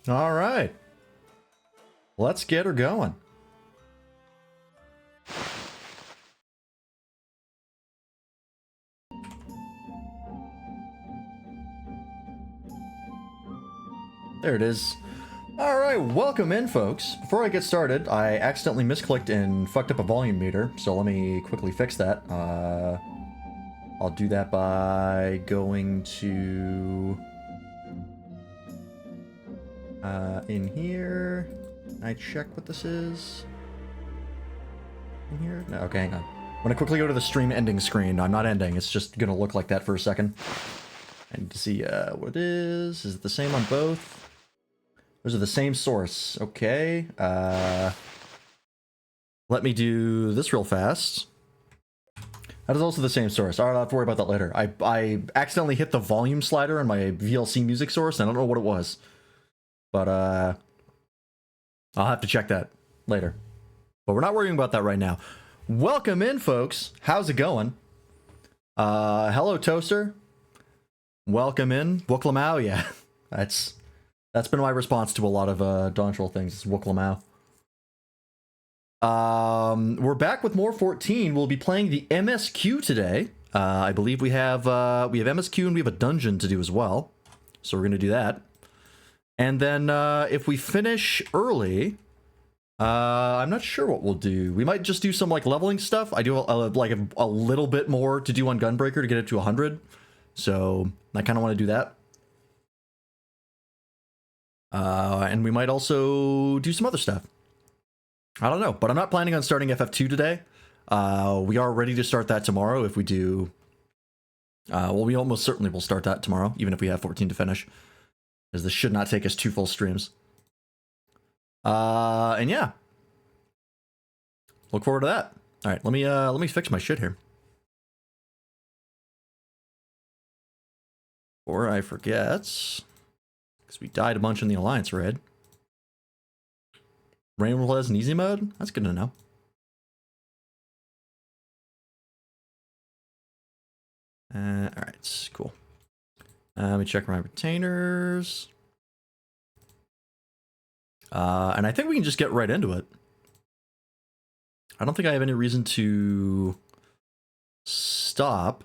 All right. Let's get her going. There it is. All right, welcome in, folks. Before I get started, I accidentally misclicked and fucked up a volume meter, so let me quickly fix that. I'll do that by going to... in here. Can I check what this is? In here? No, okay, hang on. I'm gonna quickly go to the stream ending screen. I'm not ending, it's just gonna look like that for a second. I need to see what it is. Is it the same on both? Those are the same source. Okay. Let me do this real fast. That is also the same source. Alright, I'll have to worry about that later. I accidentally hit the volume slider on my VLC music source. I don't know what it was. But, I'll have to check that later. But we're not worrying about that right now. Welcome in, folks. How's it going? Hello, Toaster. Welcome in. Wooklamau, yeah. That's been my response to a lot of Dawntrail things. It's Wooklamau. We're back with more 14. We'll be playing the MSQ today. I believe we have MSQ and we have a dungeon to do as well. So we're gonna do that. And then if we finish early, I'm not sure what we'll do. We might just do some like leveling stuff. I do like a little bit more to do on Gunbreaker to get it to 100. So I kind of want to do that. And we might also do some other stuff. I don't know, but I'm not planning on starting FF2 today. We are ready to start that tomorrow if we do. Well, we almost certainly will start that tomorrow, even if we have 14 to finish. Because this should not take us 2 full streams. And yeah. Look forward to that. Alright, let me fix my shit here. Before I forget. Because we died a bunch in the Alliance raid. Rainbow has an easy mode? That's good to know. Alright, cool. Let me check my retainers. And I think we can just get right into it. I don't think I have any reason to stop.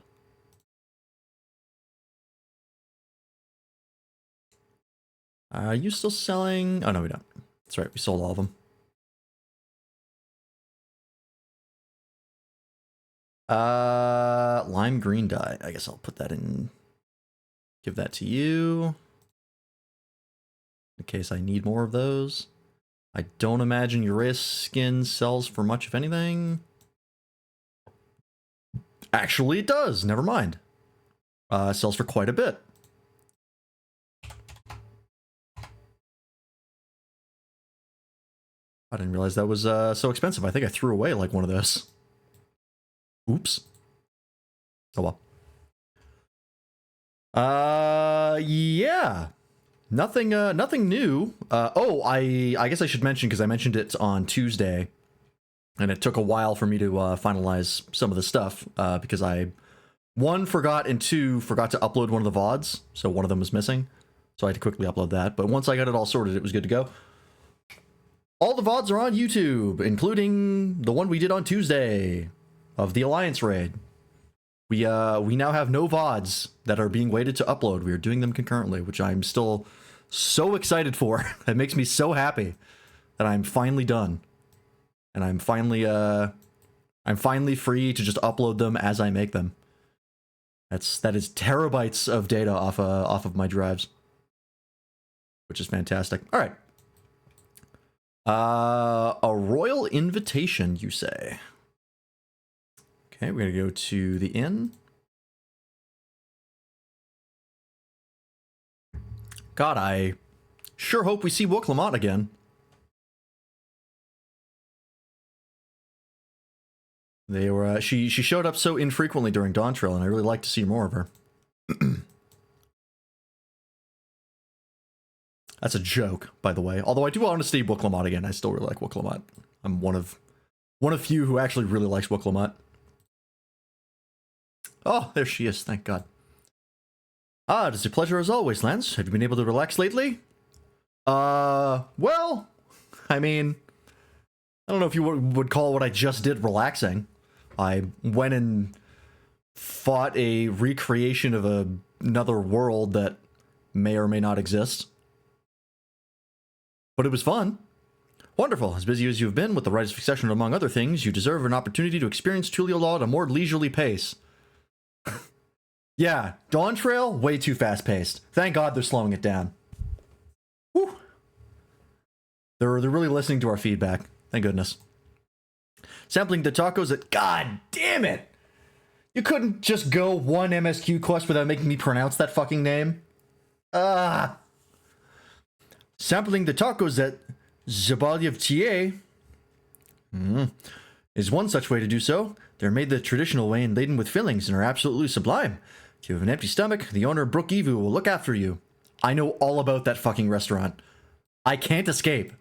Are you still selling? Oh, no, we don't. That's right, we sold all of them. Lime green dye. I guess I'll put that in. Give that to you. In case I need more of those. I don't imagine Uraeus skin sells for much, if anything. Actually, it does. Never mind. Sells for quite a bit. I didn't realize that was so expensive. I think I threw away like one of those. Oops. Oh well. Yeah. Nothing new. Oh, I guess I should mention, because I mentioned it on Tuesday, and it took a while for me to finalize some of the stuff, because I, 1, forgot, and 2, forgot to upload one of the VODs, so one of them was missing, so I had to quickly upload that, but once I got it all sorted, it was good to go. All the VODs are on YouTube, including the one we did on Tuesday, of the Alliance raid. We now have no VODs that are being waited to upload. We are doing them concurrently, which I'm still so excited for. It makes me so happy that I'm finally done. And I'm finally free to just upload them as I make them. That is terabytes of data off of my drives, which is fantastic. All right. A royal invitation, you say? Okay, we're gonna go to the inn. God, I sure hope we see Wooklamau again. They were she showed up so infrequently during Dawntrail, and I really like to see more of her. That's a joke, by the way. Although I do want to see Wooklamau again. I still really like Wooklamau. I'm one of few who actually really likes Wooklamau. Oh, there she is, thank God. Ah, it is a pleasure as always, Lance. Have you been able to relax lately? Well, I mean, I don't know if you would call what I just did relaxing. I went and fought a recreation of another world that may or may not exist. But it was fun. Wonderful. As busy as you've been with the Rite of Succession, among other things, you deserve an opportunity to experience Tuliolaw at a more leisurely pace. Yeah, Dawntrail, way too fast-paced. Thank God they're slowing it down. Whew. They're really listening to our feedback. Thank goodness. Sampling the tacos at... God damn it! You couldn't just go one MSQ quest without making me pronounce that fucking name? Sampling the tacos at FFXIV is one such way to do so. They're made the traditional way and laden with fillings and are absolutely sublime. If you have an empty stomach, the owner, Brooke Evu, will look after you. I know all about that fucking restaurant. I can't escape.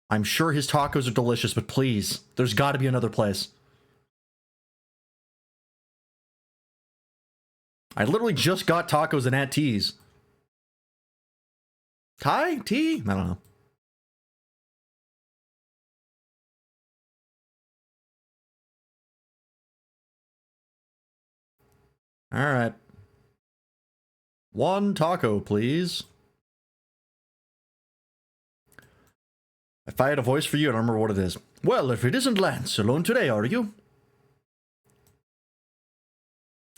I'm sure his tacos are delicious, but please, there's got to be another place. I literally just got tacos at Aunt T's. Thai? Tea? I don't know. Alright. One taco, please. If I had a voice for you, I don't remember what it is. Well, if it isn't Lance, alone today, are you?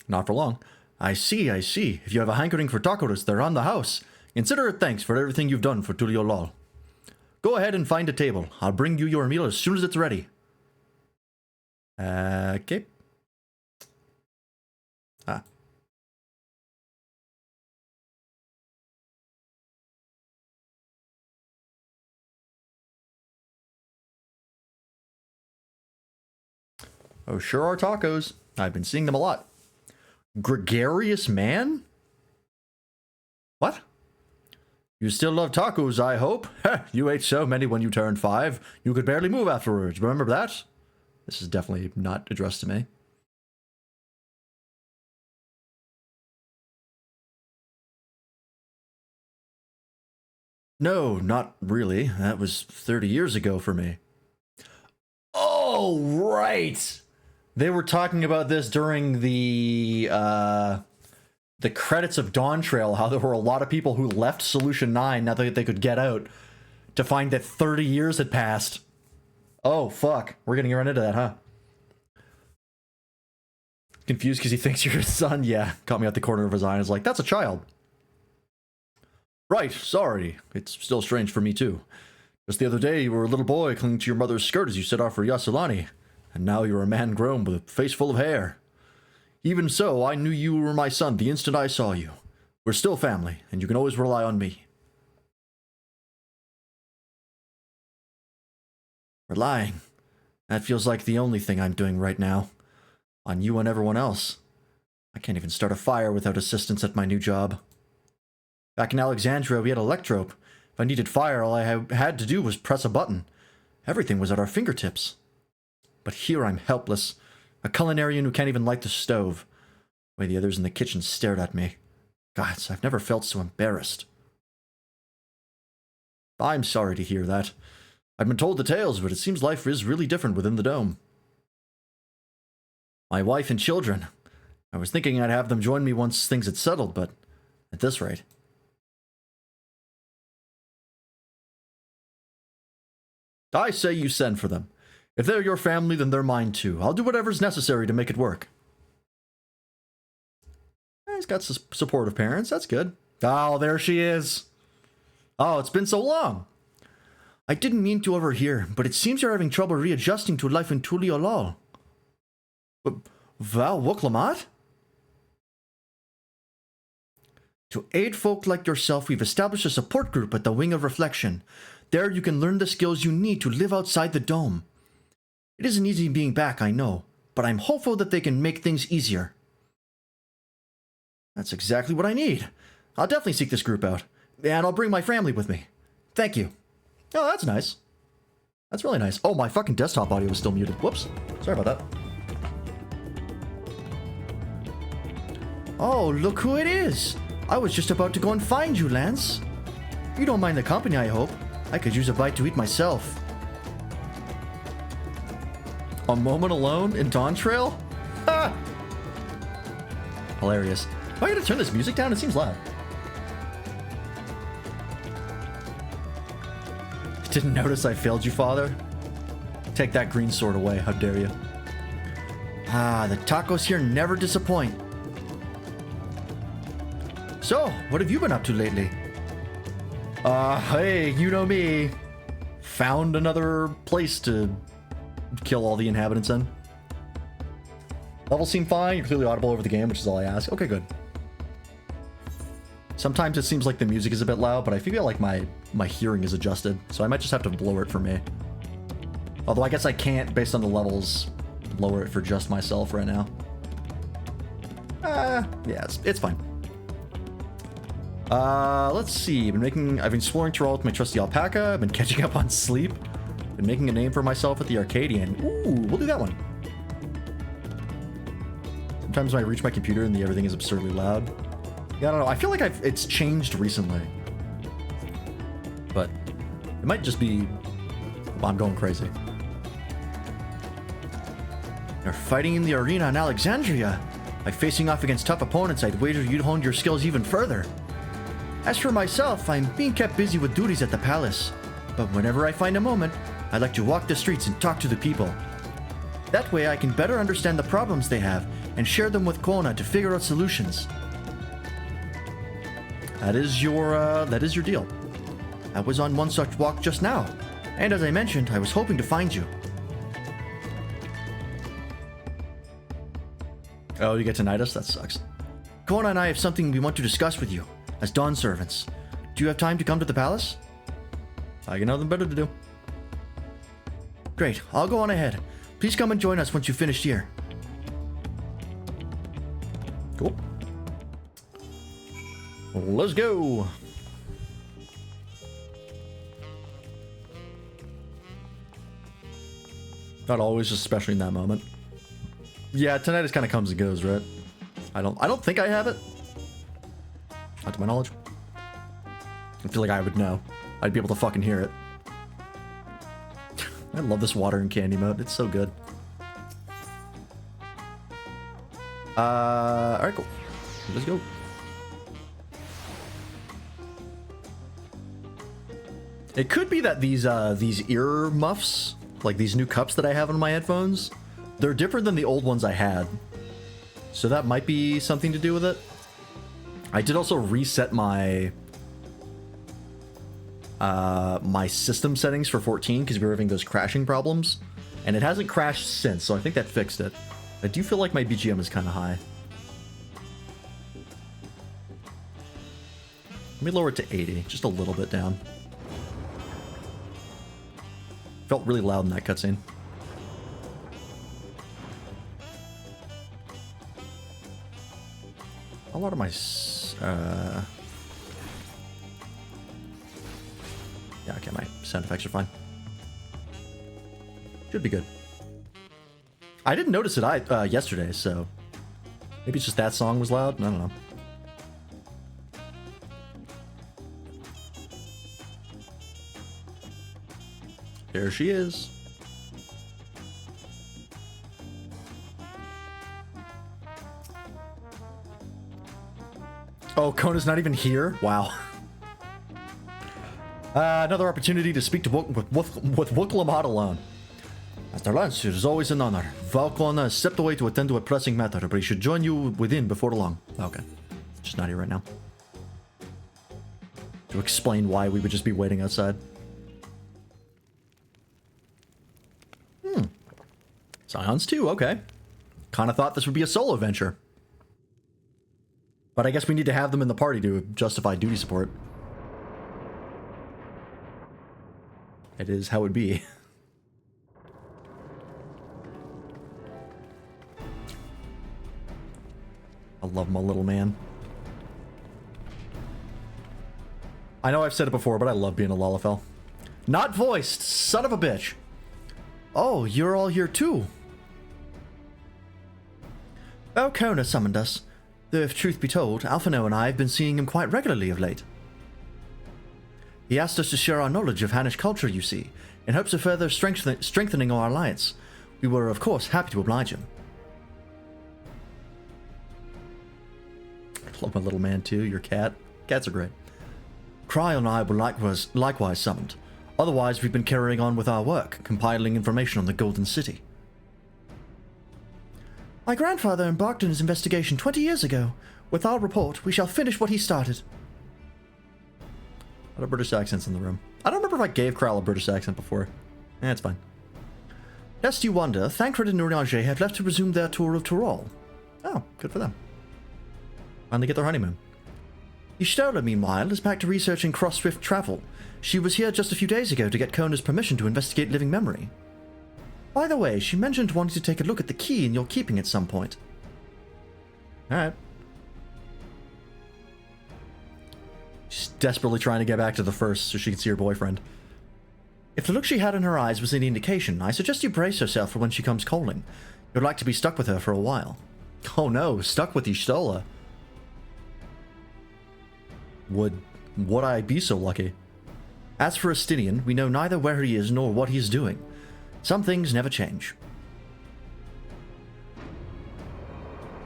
Not for long. I see, I see. If you have a hankering for tacos, they're on the house. Consider it thanks for everything you've done for Tuliolaw. Go ahead and find a table. I'll bring you your meal as soon as it's ready. Okay. Oh, sure are tacos. I've been seeing them a lot. Gregarious man? What? You still love tacos, I hope. You ate so many when you turned 5, you could barely move afterwards. Remember that? This is definitely not addressed to me. No, not really. That was 30 years ago for me. Oh, right! They were talking about this during the credits of Dawntrail, how there were a lot of people who left Solution 9 now that they could get out to find that 30 years had passed. Oh, fuck. We're gonna run into that, huh? Confused because he thinks you're his son? Yeah, caught me at the corner of his eye and is like, that's a child. Right, sorry. It's still strange for me, too. Just the other day, you were a little boy clinging to your mother's skirt as you set off for Yassilani, and now you're a man grown with a face full of hair. Even so, I knew you were my son the instant I saw you. We're still family, and you can always rely on me. Relying. That feels like the only thing I'm doing right now. On you and everyone else. I can't even start a fire without assistance at my new job. Back in Alexandria, we had electrope. If I needed fire, all I had to do was press a button. Everything was at our fingertips. But here I'm helpless. A culinarian who can't even light the stove. The way the others in the kitchen stared at me. Gods, I've never felt so embarrassed. I'm sorry to hear that. I've been told the tales, but it seems life is really different within the dome. My wife and children. I was thinking I'd have them join me once things had settled, but at this rate. I say you send for them. If they're your family, then they're mine too. I'll do whatever's necessary to make it work. He's got supportive parents. That's good. Oh, there she is. Oh, it's been so long. I didn't mean to overhear, but it seems you're having trouble readjusting to life in Tuliolaw. Val Woklamat? To aid folk like yourself, we've established a support group at the Wing of Reflection. There you can learn the skills you need to live outside the dome. It isn't easy being back, I know, but I'm hopeful that they can make things easier. That's exactly what I need. I'll definitely seek this group out, and I'll bring my family with me. Thank you. Oh, that's nice. That's really nice. Oh, my fucking desktop audio was still muted. Whoops. Sorry about that. Oh, look who it is. I was just about to go and find you, Lance. You don't mind the company, I hope. I could use a bite to eat myself. A moment alone in Dawntrail? Ha! Hilarious. Am I gonna turn this music down? It seems loud. Didn't notice I failed you, father? Take that green sword away, how dare you. Ah, the tacos here never disappoint. So, what have you been up to lately? Hey, you know me. Found another place to kill all the inhabitants in. Levels seem fine, you're clearly audible over the game, which is all I ask. Okay, good. Sometimes it seems like the music is a bit loud, but I feel like my hearing is adjusted, so I might just have to lower it for me. Although I guess I can't, based on the levels, lower it for just myself right now. Yeah, it's fine. Let's see. I've been exploring Tyrol with my trusty alpaca. I've been catching up on sleep. Been making a name for myself at the Arcadian. Ooh, we'll do that one. Sometimes when I reach my computer and everything is absurdly loud. Yeah, I don't know. I feel like it's changed recently. But it might just be I'm going crazy. You're fighting in the arena in Alexandria. By facing off against tough opponents, I'd wager you'd hone your skills even further. As for myself, I'm being kept busy with duties at the palace. But whenever I find a moment, I like to walk the streets and talk to the people. That way I can better understand the problems they have and share them with Kona to figure out solutions. That is your deal. I was on one such walk just now, and as I mentioned, I was hoping to find you. Oh, you get tinnitus? That sucks. Kona and I have something we want to discuss with you, as Dawn servants. Do you have time to come to the palace? I got nothing better to do. Great, I'll go on ahead. Please come and join us once you've finished here. Cool. Let's go. Not always, just especially in that moment. Yeah, tinnitus kind of comes and goes, right? I don't think I have it. Not to my knowledge. I feel like I would know. I'd be able to fucking hear it. I love this water and candy mode. It's so good. Alright, cool. Let's go. It could be that these ear muffs, like these new cups that I have on my headphones, they're different than the old ones I had. So that might be something to do with it. I did also reset my my system settings for 14 because we were having those crashing problems, and it hasn't crashed since, so I think that fixed it. I do feel like my BGM is kind of high. Let me lower it to 80, just a little bit down. Felt really loud in that cutscene. A lot of my yeah, okay, my sound effects are fine. Should be good. I didn't notice it yesterday, so maybe it's just that song was loud. I don't know. There she is. Oh, Kona's not even here? Wow. Another opportunity to speak to with Wuklamad alone. Master Lance, it is always an honor. Val Kona has stepped away to attend to a pressing matter, but he should join you within before long. Okay. Just not here right now. To explain why we would just be waiting outside. Scions 2, okay. Kinda thought this would be a solo venture. But I guess we need to have them in the party to justify duty support. It is how it be. I love my little man. I know I've said it before, but I love being a Lalafell. Not voiced, son of a bitch. Oh, you're all here too. Kona summoned us. though if truth be told, Alphino and I have been seeing him quite regularly of late. He asked us to share our knowledge of Hannish culture, you see, in hopes of further strengthening our alliance. We were, of course, happy to oblige him. I love my little man, too. Your cat. Cats are great. Cryle and I were likewise summoned. Otherwise, we've been carrying on with our work, compiling information on the Golden City. My grandfather embarked on his investigation 20 years ago. With our report, we shall finish what he started. A lot of British accents in the room. I don't remember if I gave Cryle a British accent before. It's fine. Lest you wonder, Thancred and Nurage have left to resume their tour of Tyrol. Oh, good for them. Finally get their honeymoon. Y'shtola, meanwhile, is back to researching cross-swift travel. She was here just a few days ago to get Kona's permission to investigate living memory. By the way, she mentioned wanting to take a look at the key in your keeping at some point. Alright. She's desperately trying to get back to the first so she can see her boyfriend. If the look she had in her eyes was any indication, I suggest you brace yourself for when she comes calling. You'd like to be stuck with her for a while. Oh no, stuck with Y'shtola. Would I be so lucky? As for Estinian, we know neither where he is nor what he is doing. Some things never change.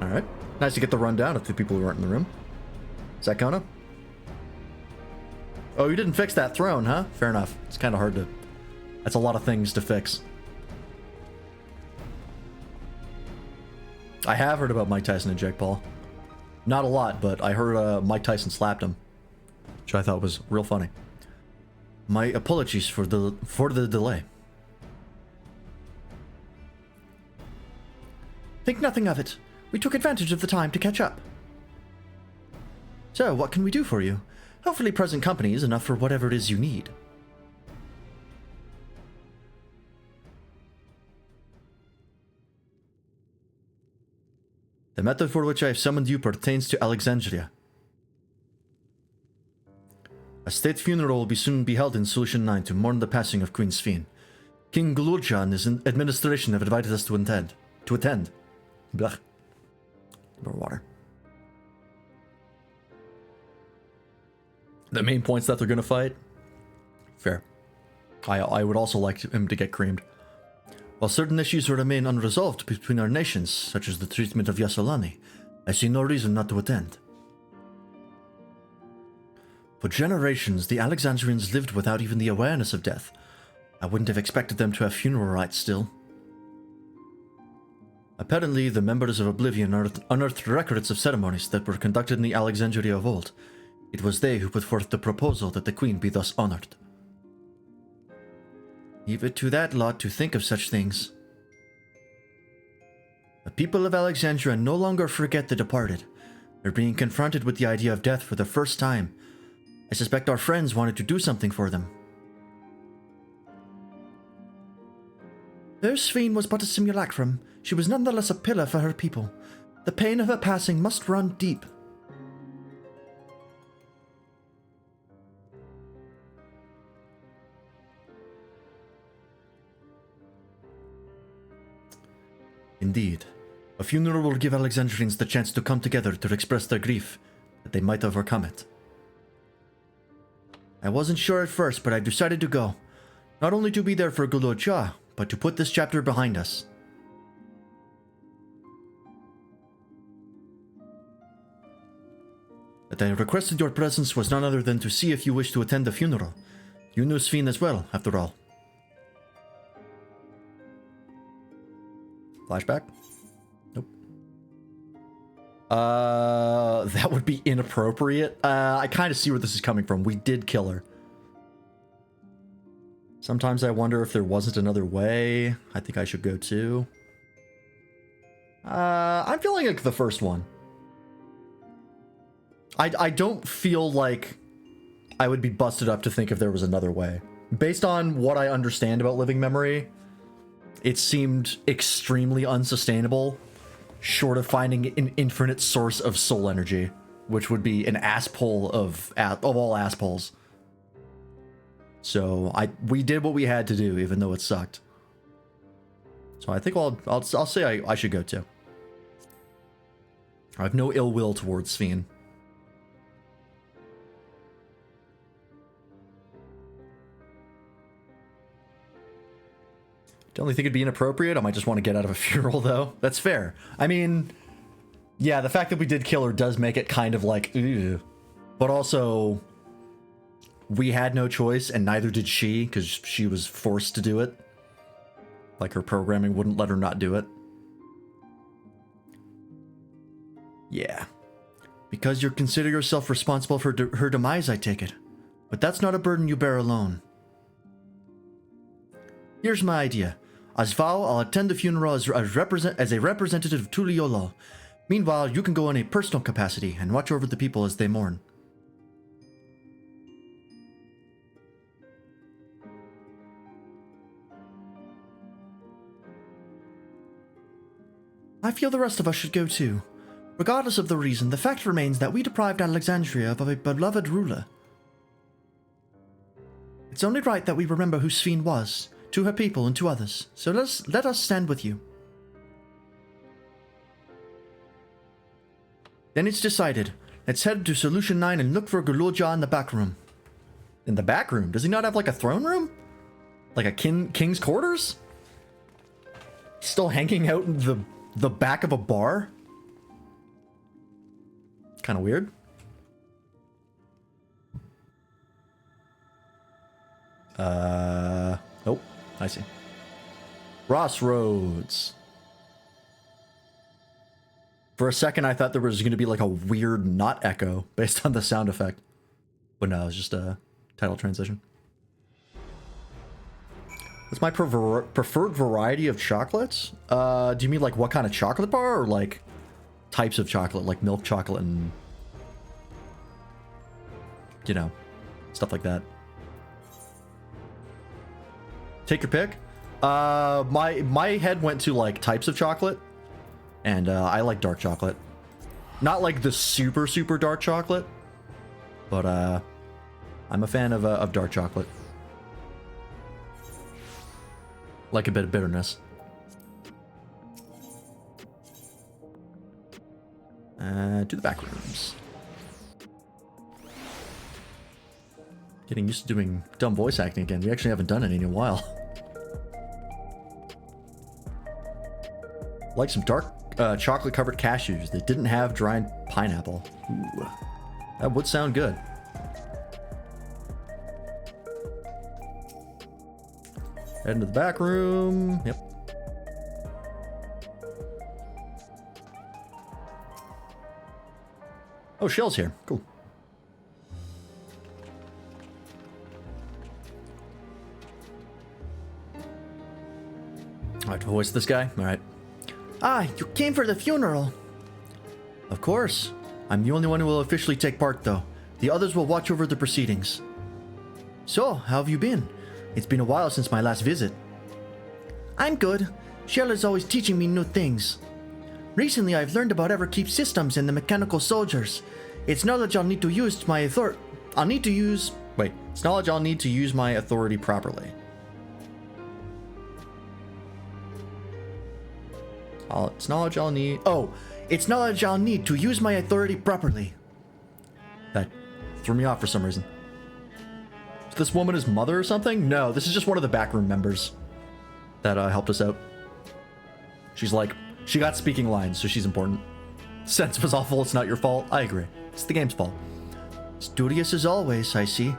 Alright. Nice to get the rundown of the people who aren't in the room. Is that Kona? Oh, you didn't fix that throne, huh? Fair enough. It's kind of hard to... That's a lot of things to fix. I have heard about Mike Tyson and Jake Paul. Not a lot, but I heard Mike Tyson slapped him, which I thought was real funny. My apologies for the delay. Think nothing of it. We took advantage of the time to catch up. So, what can we do for you? Hopefully present company is enough for whatever it is you need. The method for which I have summoned you pertains to Alexandria. A state funeral will soon be held in Solution 9 to mourn the passing of Queen Sphene. King Glurja and his administration have invited us to attend. Blah. More water. The main points that they're going to fight? Fair. I would also like him to get creamed. While certain issues remain unresolved between our nations, such as the treatment of Yassolani, I see no reason not to attend. For generations, the Alexandrians lived without even the awareness of death. I wouldn't have expected them to have funeral rites still. Apparently, the members of Oblivion unearthed records of ceremonies that were conducted in the Alexandria of old. It was they who put forth the proposal that the Queen be thus honored. Leave it to that lot to think of such things. The people of Alexandria no longer forget the departed. They're being confronted with the idea of death for the first time. I suspect our friends wanted to do something for them. Though Sphene was but a simulacrum, she was nonetheless a pillar for her people. The pain of her passing must run deep. Indeed. A funeral will give Alexandrians the chance to come together to express their grief, that they might overcome it. I wasn't sure at first, but I decided to go. Not only to be there for Glurja, but to put this chapter behind us. That I requested your presence was none other than to see if you wish to attend the funeral. You knew Sphene as well, after all. Flashback? Nope. That would be inappropriate. I kind of see where this is coming from. We did kill her. Sometimes I wonder if there wasn't another way. I think I should go too. I'm feeling like the first one. I don't feel like I would be busted up to think if there was another way. Based on what I understand about living memory, it seemed extremely unsustainable, short of finding an infinite source of soul energy, which would be an asshole of all assholes. So we did what we had to do, even though it sucked. So I think I'll say I should go too. I have no ill will towards Sphene. Don't think it'd be inappropriate. I might just want to get out of a funeral, though. That's fair. I mean, yeah, the fact that we did kill her does make it kind of like, ew. But also, we had no choice, and neither did she, because she was forced to do it. Like, her programming wouldn't let her not do it. Yeah. Because you consider yourself responsible for her demise, I take it. But that's not a burden you bear alone. Here's my idea. As vow, I'll attend the funeral as a representative of Tuliolo. Meanwhile, you can go in a personal capacity and watch over the people as they mourn. I feel the rest of us should go too. Regardless of the reason, the fact remains that we deprived Alexandria of a beloved ruler. It's only right that we remember who Sphene was, to her people and to others, so let us stand with you. Then it's decided. Let's head to Solution 9 and look for Gulurja in the back room. In the back room? Does he not have like a throne room? Like a king's quarters? Still hanging out in the back of a bar? Kind of weird. Oh, I see. Crossroads. For a second, I thought there was going to be like a weird not echo based on the sound effect. But no, it's just a title transition. What's my preferred variety of chocolates? Do you mean like what kind of chocolate bar or like types of chocolate, like milk chocolate and, you know, stuff like that? Take your pick. My head went to like types of chocolate, and I like dark chocolate. Not like the super dark chocolate, but I'm a fan of dark chocolate. Like a bit of bitterness. To the back rooms. Getting used to doing dumb voice acting again. We actually haven't done it in a while. Like some dark chocolate covered cashews that didn't have dried pineapple. Ooh, that would sound good. Head into the back room. Yep. Oh, Shell's here. Cool. I have to voice this guy? Alright. Ah, you came for the funeral. Of course. I'm the only one who will officially take part, though. The others will watch over the proceedings. So, how have you been? It's been a while since my last visit. I'm good. Shell is always teaching me new things. Recently, I've learned about Everkeep's systems and the mechanical soldiers. It's knowledge I'll need to use my authority. It's knowledge I'll need to use my authority properly. It's knowledge I'll need. Oh, it's knowledge I'll need to use my authority properly. That threw me off for some reason. Is this woman his mother or something? No, this is just one of the backroom members that helped us out. She's like, she got speaking lines, so she's important. Sense was awful, it's not your fault. I agree. It's the game's fault. Studious as always, I see.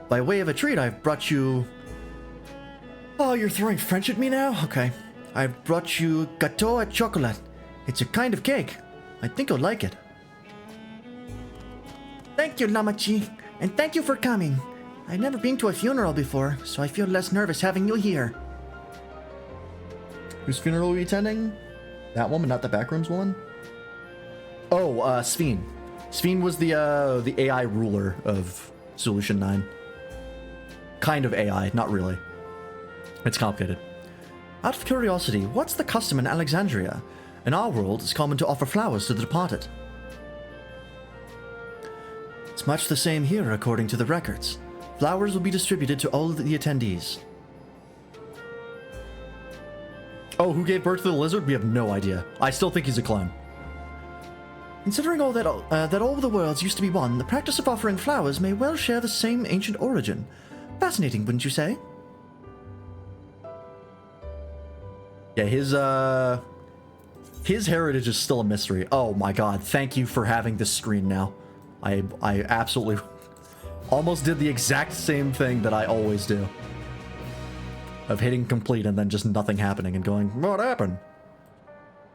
By way of a treat, I've brought you... Oh, you're throwing French at me now? Okay. I've brought you gâteau à chocolat. It's a kind of cake. I think you'll like it. Thank you, Lamachi. And thank you for coming. I've never been to a funeral before, so I feel less nervous having you here. Whose funeral are we attending? That woman, not the backrooms one? Oh, Sphene. Sphene was the AI ruler of Solution 9. Kind of AI, not really. It's complicated. Out of curiosity, what's the custom in Alexandria? In our world, it's common to offer flowers to the departed. It's much the same here, according to the records. Flowers will be distributed to all the attendees. Oh, who gave birth to the lizard? We have no idea. I still think he's a clone. Considering all that all the worlds used to be one, the practice of offering flowers may well share the same ancient origin. Fascinating, wouldn't you say? Yeah, his heritage is still a mystery. Oh my god, thank you for having this screen now. I absolutely almost did the exact same thing that I always do. Of hitting complete and then just nothing happening and going, what happened?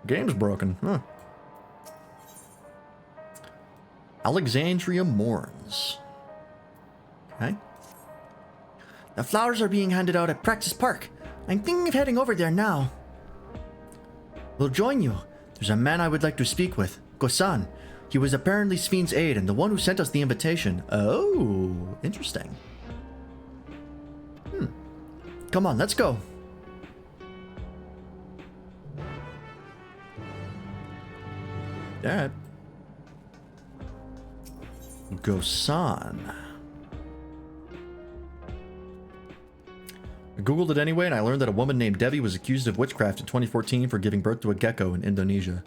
Game's broken, huh? Alexandria Mourns. Okay. The flowers are being handed out at Praxis Park. I'm thinking of heading over there now. We'll join you. There's a man I would like to speak with. Gosan. He was apparently Sven's aide and the one who sent us the invitation. Oh, interesting. Come on, let's go. Alright. Gosan. I googled it anyway, and I learned that a woman named Devi was accused of witchcraft in 2014 for giving birth to a gecko in Indonesia.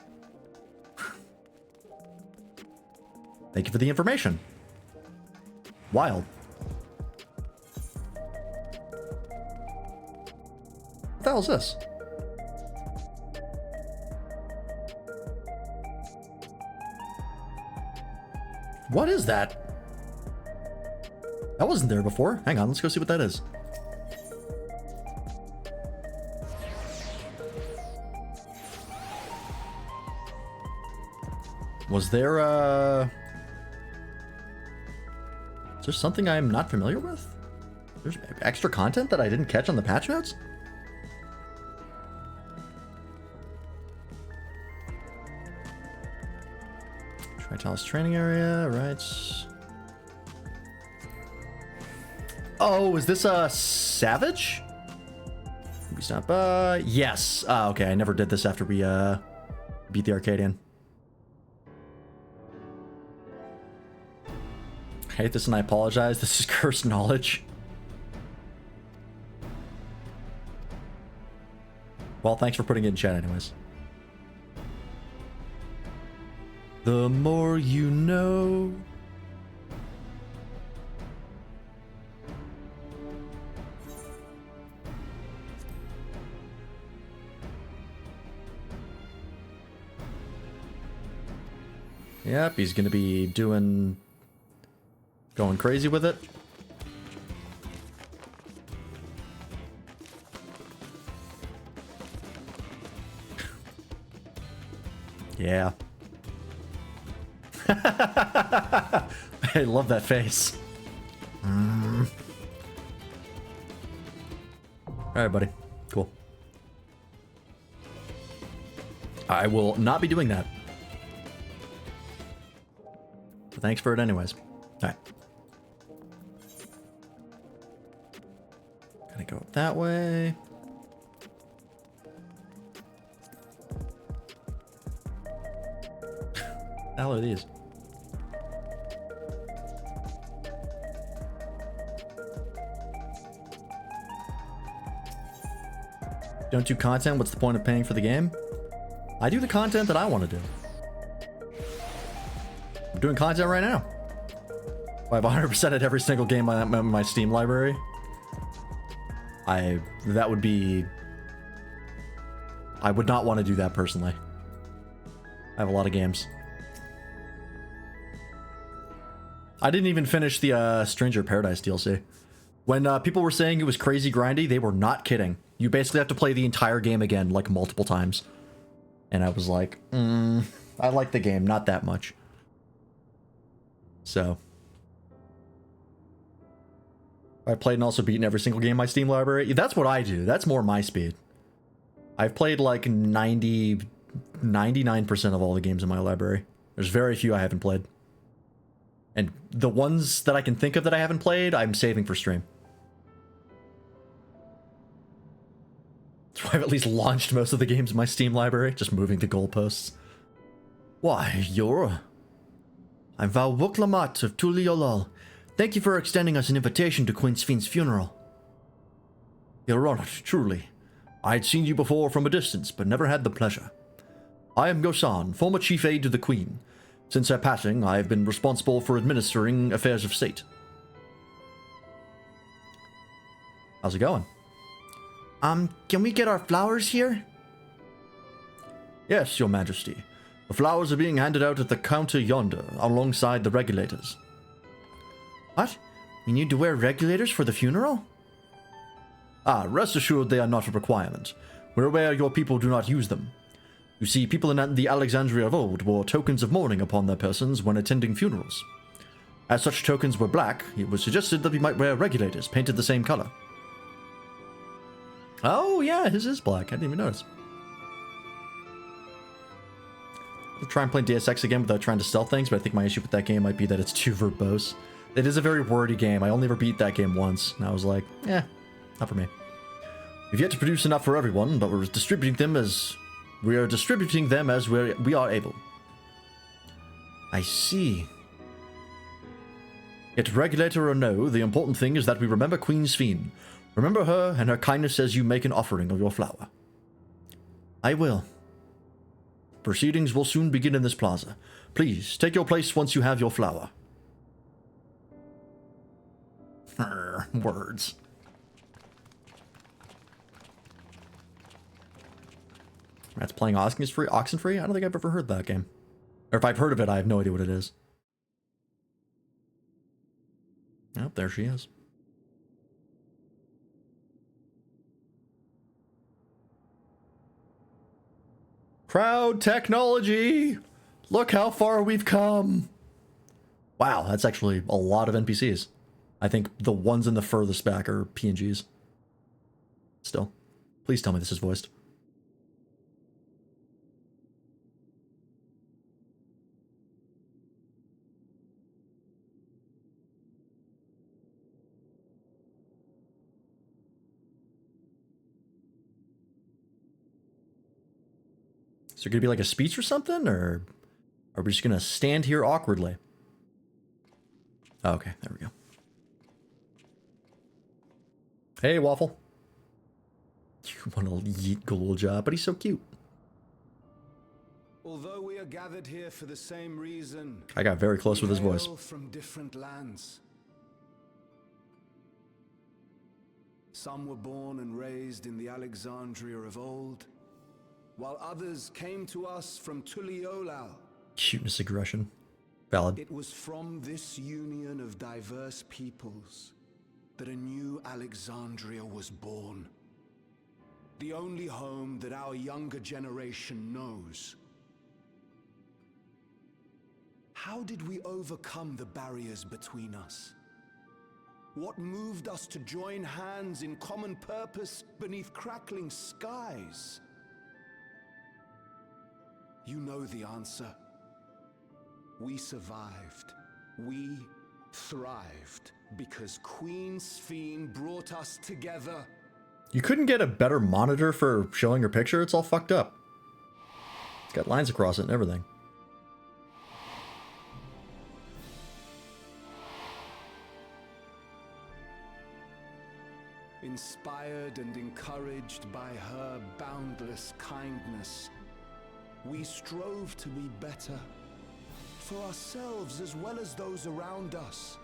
Thank you for the information. Wild. What the hell is this? What is that? That wasn't there before. Hang on, let's go see what that is. Was there, is there something I'm not familiar with? There's extra content that I didn't catch on the patch notes? Tritalis training area, right. Oh, is this a Savage? We stop, yes. Okay, I never did this after we, beat the Arcadian. I hate this and I apologize. This is cursed knowledge. Well, thanks for putting it in chat anyways. The more you know. Yep, he's gonna be going crazy with it. Yeah. I love that face. Alright, buddy. Cool. I will not be doing that. But thanks for it anyways. Alright. Gonna go up that way. What the hell are these? Don't do content? What's the point of paying for the game? I do the content that I want to do. I'm doing content right now. I've 100% at every single game on my Steam library. That would be... I would not want to do that personally. I have a lot of games. I didn't even finish the Stranger Paradise DLC. When people were saying it was crazy grindy, they were not kidding. You basically have to play the entire game again, like, multiple times. And I was like, I like the game, not that much. So. I played and also beaten every single game in my Steam library. That's what I do. That's more my speed. I've played like 99% of all the games in my library. There's very few I haven't played. And the ones that I can think of that I haven't played, I'm saving for stream. That's why I've at least launched most of the games in my Steam library, just moving the goalposts. Why, I'm Val Wuklamat of Tuliolol. Thank you for extending us an invitation to Queen Sven's funeral. You're honored, truly. I had seen you before from a distance, but never had the pleasure. I am Gosan, former chief aide to the Queen. Since her passing, I have been responsible for administering affairs of state. How's it going? Can we get our flowers here? Yes, your majesty. The flowers are being handed out at the counter yonder, alongside the regulators. What? We need to wear regulators for the funeral? Ah, rest assured they are not a requirement. We're aware your people do not use them. You see, people in the Alexandria of old wore tokens of mourning upon their persons when attending funerals. As such tokens were black, it was suggested that we might wear regulators painted the same color. Oh yeah, his is black. I didn't even notice. I'll try and play Deus Ex again without trying to stealth things, but I think my issue with that game might be that it's too verbose. It is a very wordy game. I only ever beat that game once, and I was like, not for me. We've yet to produce enough for everyone, but we are distributing them as we are able. I see. Yet regulator or no, the important thing is that we remember Queen Sphene. Remember her and her kindness as you make an offering of your flower. I will. Proceedings will soon begin in this plaza. Please, take your place once you have your flower. Words. That's playing Oxenfree? I don't think I've ever heard that game. Or if I've heard of it, I have no idea what it is. Oh, there she is. Crowd technology! Look how far we've come! Wow, that's actually a lot of NPCs. I think the ones in the furthest back are PNGs. Still. Please tell me this is voiced. Is there gonna be like a speech or something, or are we just gonna stand here awkwardly? Oh, okay, there we go. Hey, Waffle. You want to yeet Gulja, but he's so cute. Although we are gathered here for the same reason, I got very close with his voice. from different lands. Some were born and raised in the Alexandria of old, while others came to us from Tuliolal. Cuteness, aggression. Valid. It was from this union of diverse peoples that a new Alexandria was born. The only home that our younger generation knows. How did we overcome the barriers between us? What moved us to join hands in common purpose beneath crackling skies? You know the answer. We survived. We thrived because Queen Sphene brought us together. You couldn't get a better monitor for showing her picture? It's all fucked up. It's got lines across it and everything. Inspired and encouraged by her boundless kindness, we strove to be better, for ourselves as well as those around us.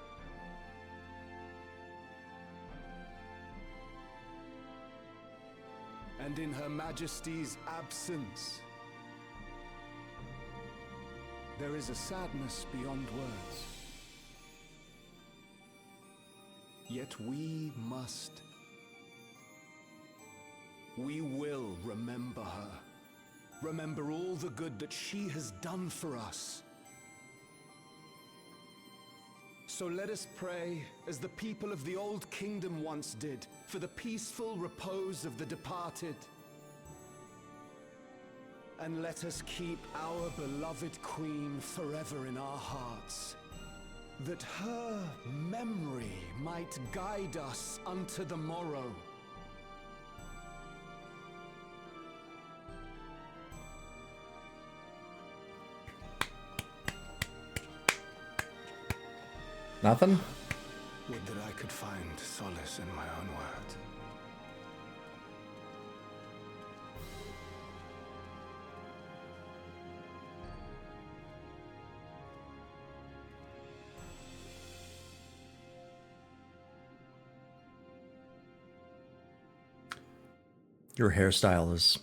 And in Her Majesty's absence, there is a sadness beyond words. Yet we must. We will remember her. Remember all the good that she has done for us. So let us pray, as the people of the Old Kingdom once did, for the peaceful repose of the departed. And let us keep our beloved Queen forever in our hearts, that her memory might guide us unto the morrow. Nothing? Would that I could find solace in my own words. Your hairstyle is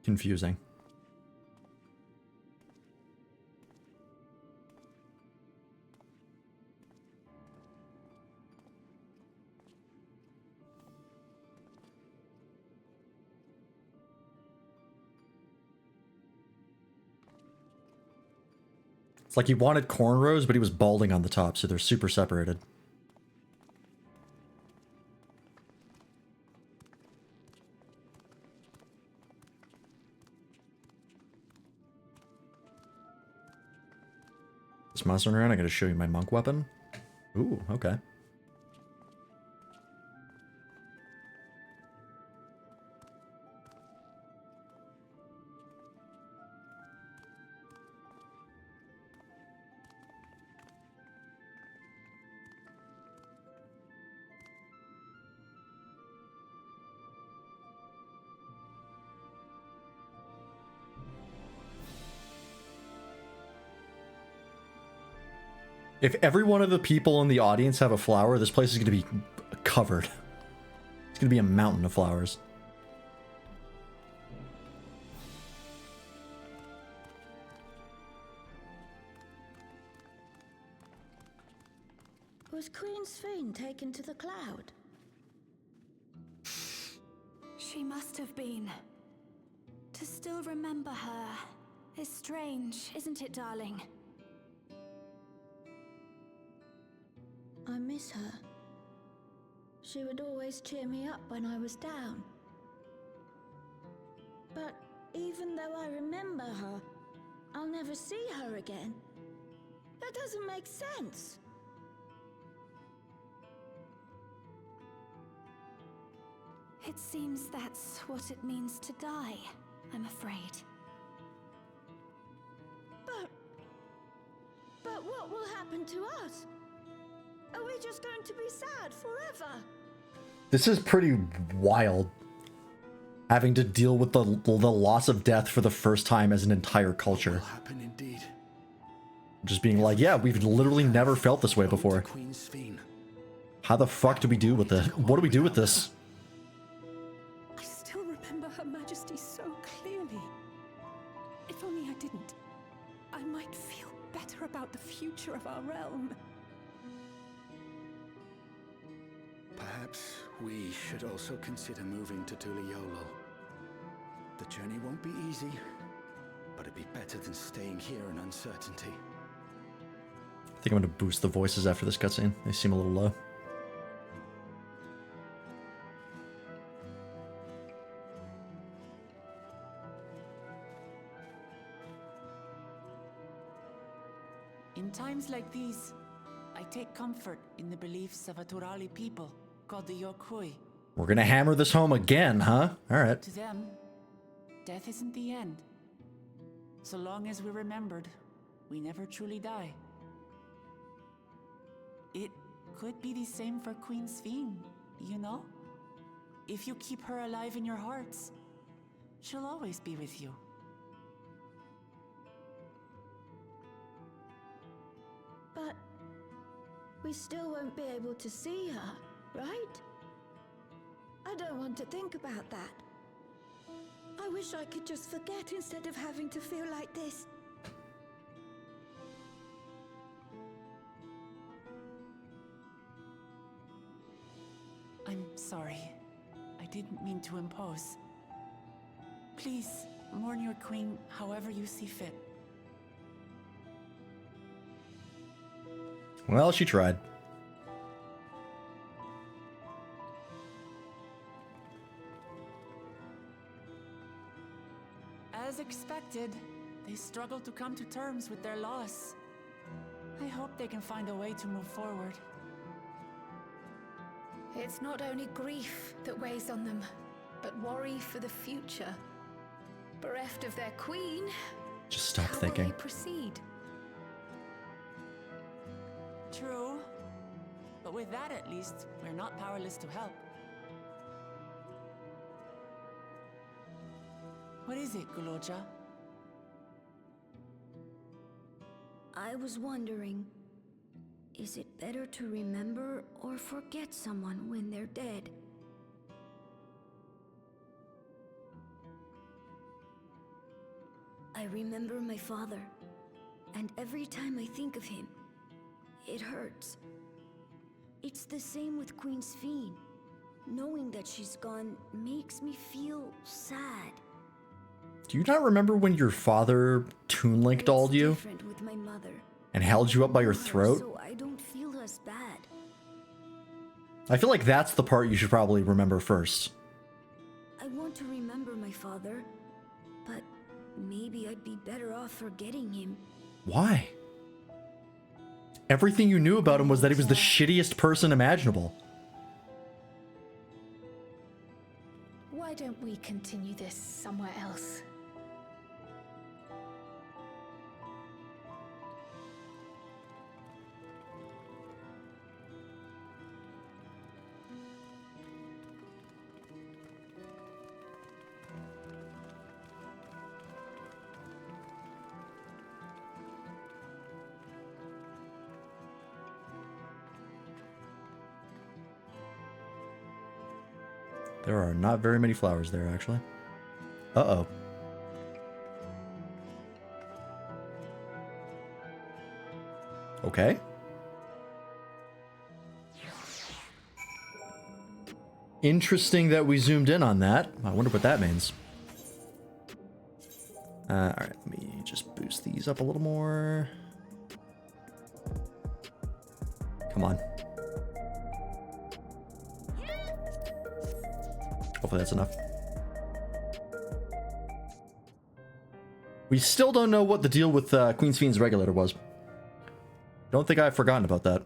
confusing. It's like he wanted cornrows, but he was balding on the top, so they're super separated. This monster around, I gotta show you my monk weapon. Ooh, okay. If every one of the people in the audience have a flower, this place is going to be covered. It's going to be a mountain of flowers. Was Queen Sphene taken to the cloud? She must have been. To still remember her is strange, isn't it, darling? I miss her. She would always cheer me up when I was down. But even though I remember her, I'll never see her again. That doesn't make sense. It seems that's what it means to die, I'm afraid. But what will happen to us? Are we just going to be sad forever? This is pretty wild. Having to deal with the loss of death for the first time as an entire culture. Will happen indeed. Just being like, yeah, we've literally never felt this way before. Queen Sphene. How the fuck do we do with this? What do we do with this? I still remember Her Majesty so clearly. If only I didn't, I might feel better about the future of our realm. Perhaps we should also consider moving to Tuliolo. The journey won't be easy, but it'd be better than staying here in uncertainty. I think I'm gonna boost the voices after this cutscene. They seem a little low. In times like these, I take comfort in the beliefs of a Turali people called the Yokui. We're gonna hammer this home again, huh? Alright. To them, death isn't the end. So long as we're remembered, we never truly die. It could be the same for Queen Sphene, you know? If you keep her alive in your hearts, she'll always be with you. But we still won't be able to see her, right? I don't want to think about that. I wish I could just forget instead of having to feel like this. I'm sorry. I didn't mean to impose. Please, mourn your queen however you see fit. Well, she tried. As expected, they struggle to come to terms with their loss. I hope they can find a way to move forward. It's not only grief that weighs on them, but worry for the future. Bereft of their queen, Just stop how will thinking. they proceed? True. But with that at least, we're not powerless to help. What is it, Guloja? I was wondering, is it better to remember or forget someone when they're dead? I remember my father, and every time I think of him, it hurts. It's the same with Queen Sphene. Knowing that she's gone makes me feel sad. Do you not remember when your father Toon Link dolled you Different with my mother. and held you up by your throat? So I don't feel as bad. I feel like that's the part you should probably remember first. I want to remember my father, but maybe I'd be better off forgetting him. Why? Everything you knew about him was that he was the shittiest person imaginable. Why don't we continue this somewhere else? There are not very many flowers there, actually. Uh-oh. Okay. Interesting that we zoomed in on that. I wonder what that means. Alright, let me just boost these up a little more. Come on. Hopefully that's enough. We still don't know what the deal with Queen Sphene's regulator was. Don't think I've forgotten about that.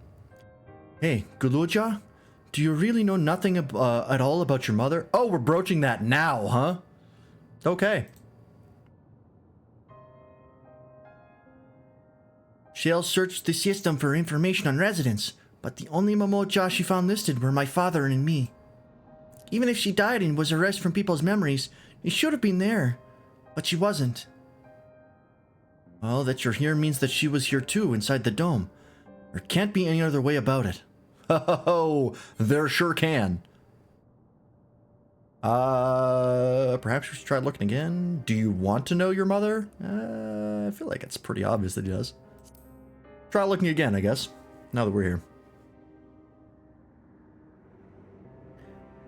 Hey, Guluja, do you really know nothing at all about your mother? Oh, we're broaching that now, huh? Okay. Shale searched the system for information on residents, but the only Momoja she found listed were my father and me. Even if she died and was erased from people's memories, it should have been there, but she wasn't. Well, that you're here means that she was here too, inside the dome. There can't be any other way about it. Oh, there sure can. Perhaps we should try looking again. Do you want to know your mother? I feel like it's pretty obvious that he does. Try looking again, I guess, now that we're here.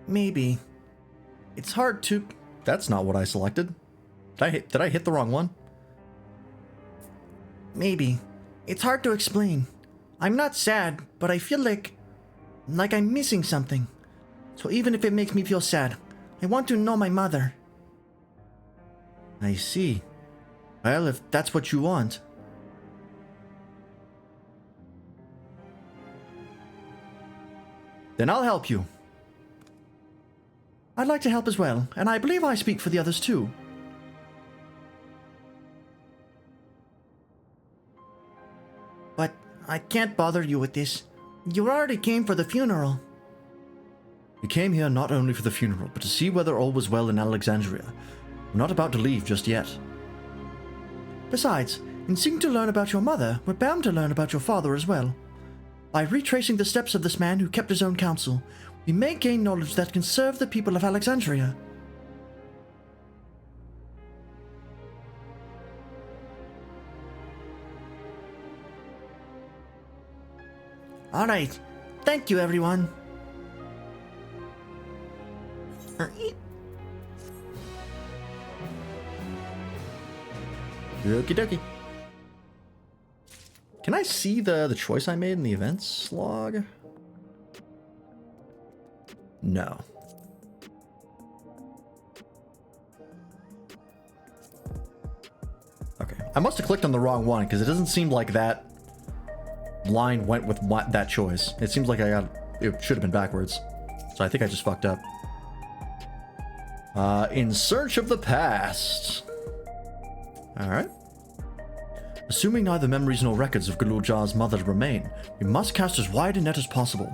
Maybe. It's hard to... That's not what I selected. Did I hit the wrong one? Maybe. It's hard to explain. I'm not sad, but I feel like I'm missing something. So even if it makes me feel sad, I want to know my mother. I see. Well, if that's what you want. Then I'll help you. I'd like to help as well, and I believe I speak for the others too. But I can't bother you with this. You already came for the funeral. We came here not only for the funeral, but to see whether all was well in Alexandria. We're not about to leave just yet. Besides, in seeking to learn about your mother, we're bound to learn about your father as well. By retracing the steps of this man who kept his own counsel, we may gain knowledge that can serve the people of Alexandria. All right. Thank you, everyone. Okie dokie. Can I see the choice I made in the events log? No. Okay. I must have clicked on the wrong one because it doesn't seem like that line went with that choice. It seems like it should have been backwards. So I think I just fucked up. In search of the past. Alright. Assuming neither memories nor records of Gululjar's mother remain, we must cast as wide a net as possible.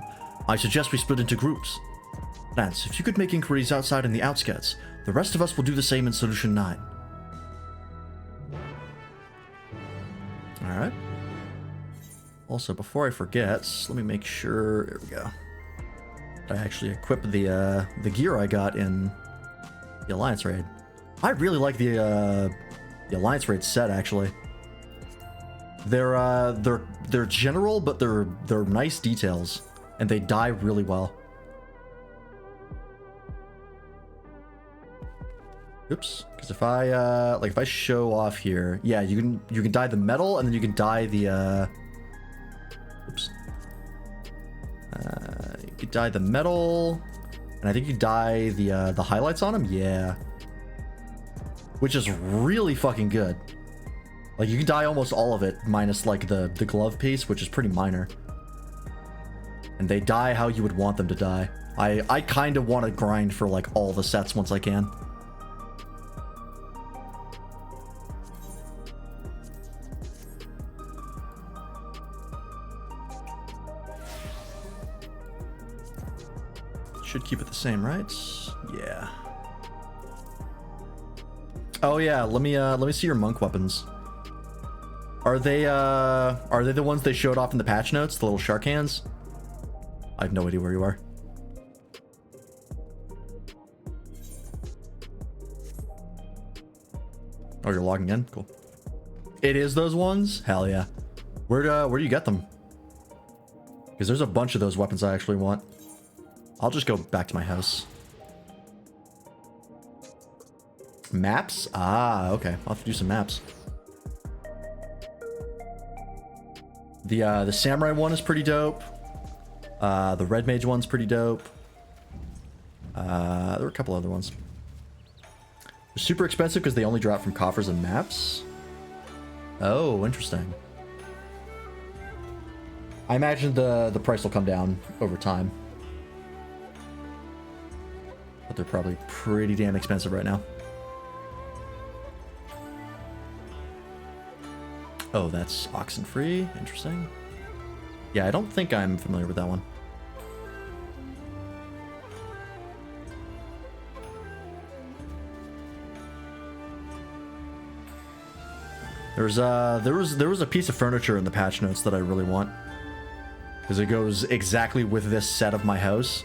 I suggest we split into groups. Lance, if you could make inquiries outside in the outskirts, the rest of us will do the same in Solution 9. Alright. Also, before I forget, let me make sure... There we go. I actually equip the gear I got in the Alliance raid. I really like the The alliance rate's set actually. They're general, but they're nice details, and they die really well. Oops, because if I like if I show off here, yeah, you can dye the metal, and then you can dye the oops. You could dye the metal, and I think you dye the highlights on them, yeah. Which is really fucking good. Like, you can dye almost all of it, minus, like, the glove piece, which is pretty minor. And they dye how you would want them to dye. I kind of want to grind for, like, all the sets once I can. Should keep it the same, right? Yeah. Oh yeah, let me see your monk weapons. Are they the ones they showed off in the patch notes, the little shark hands? I have no idea where you are. Oh, you're logging in? Cool. It is those ones? Hell yeah. Where do you get them? Because there's a bunch of those weapons I actually want. I'll just go back to my house. Maps? Ah, okay. I'll have to do some maps. The samurai one is pretty dope. The red mage one's pretty dope. There were a couple other ones. They're super expensive because they only drop from coffers and maps. Oh, interesting. I imagine the price will come down over time. But they're probably pretty damn expensive right now. Oh, that's Oxenfree. Interesting. Yeah, I don't think I'm familiar with that one. There was a piece of furniture in the patch notes that I really want, because it goes exactly with this set of my house,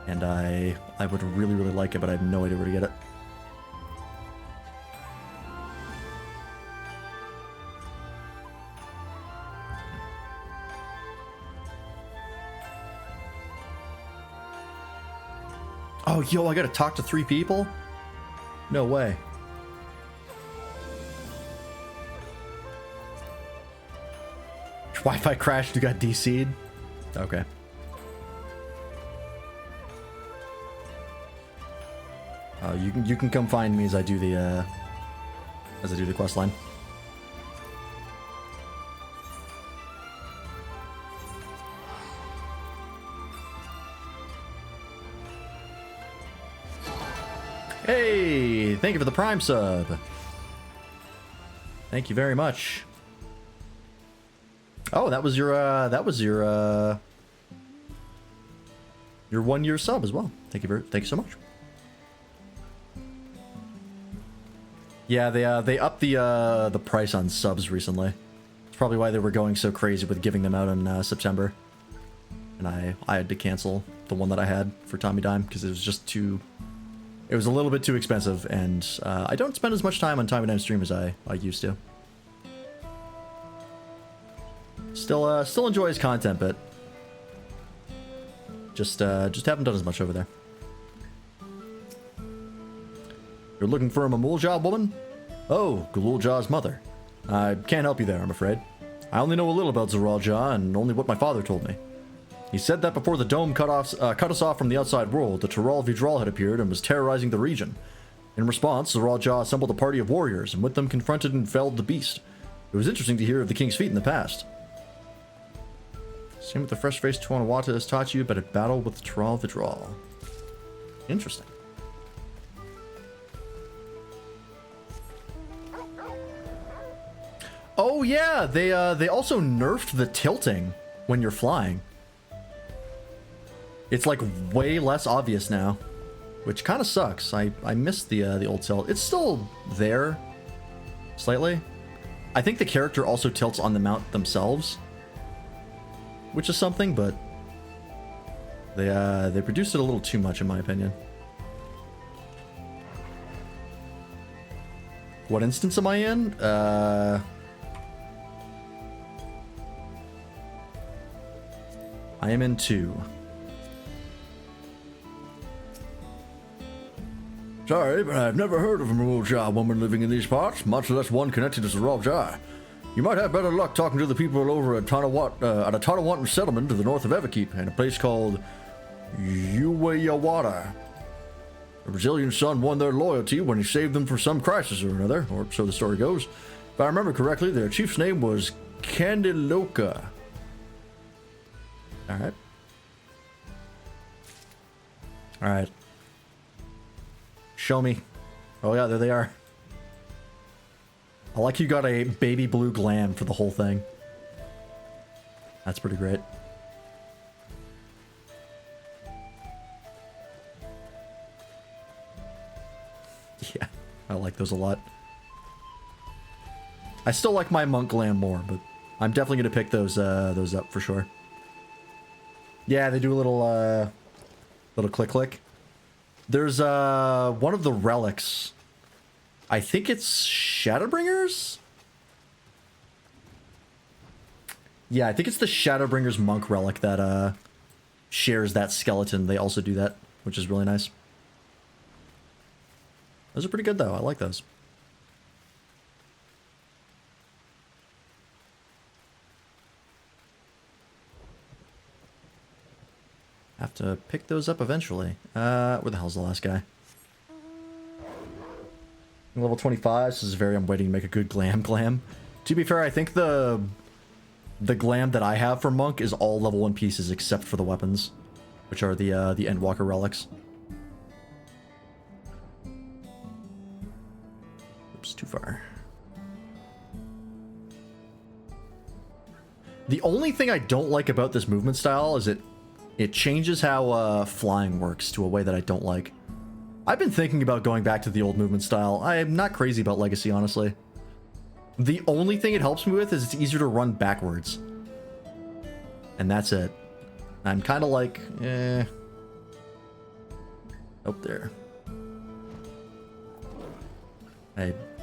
and I would really like it, but I have no idea where to get it. Oh, yo, I gotta talk to 3 people? No way. Wi-Fi crashed, you got DC'd? Okay. You can come find me as I do the quest line. Hey, thank you for the Prime sub. Thank you very much. Oh, that was your 1-year sub as well. Thank you so much. Yeah, they upped the price on subs recently. It's probably why they were going so crazy with giving them out in September. And I had to cancel the one that I had for Tommy Dime because it was just too. It was a little bit too expensive, and I don't spend as much time on Tommy Dime stream as I used to. Still enjoy his content, but just haven't done as much over there. You're looking for a Mamulja woman? Oh, Gululja's mother. I can't help you there, I'm afraid. I only know a little about Zoralja and only what my father told me. He said that before the dome cut us off from the outside world, the Tural Vidral had appeared and was terrorizing the region. In response, Zoralja assembled a party of warriors and with them confronted and felled the beast. It was interesting to hear of the king's feat in the past. Same with the fresh-faced Tuanawata has taught you about a battle with the Tural Vidral. Interesting. Oh yeah, they also nerfed the tilting when you're flying. It's like way less obvious now, which kind of sucks. I miss the old tilt. It's still there, slightly. I think the character also tilts on the mount themselves, which is something, but they produced it a little too much in my opinion. What instance am I in? I am in 2. Sorry, but I've never heard of a Murulja woman living in these parts, much less one connected to Zeraljar. You might have better luck talking to the people over at a Tonawatan settlement to the north of Everkeep, in a place called Uwayawada. A Brazilian son won their loyalty when he saved them from some crisis or another, or so the story goes. If I remember correctly, their chief's name was Candiloka. Alright. Alright. Show me. Oh yeah, there they are. I like you got a baby blue glam for the whole thing. That's pretty great. Yeah, I like those a lot. I still like my monk glam more, but I'm definitely gonna pick those up for sure. Yeah, they do a little click. There's one of the relics. I think it's Shadowbringers? Yeah, I think it's the Shadowbringers monk relic that shares that skeleton. They also do that, which is really nice. Those are pretty good though. I like those. Have to pick those up eventually. Where the hell's the last guy? Level 25. This is I'm waiting to make a good glam. To be fair, I think the glam that I have for monk is all level 1 pieces except for the weapons, which are the Endwalker relics. Oops, too far. The only thing I don't like about this movement style is it changes how flying works to a way that I don't like. I've been thinking about going back to the old movement style. I am not crazy about Legacy, honestly. The only thing it helps me with is it's easier to run backwards. And that's it. I'm kind of like, up there.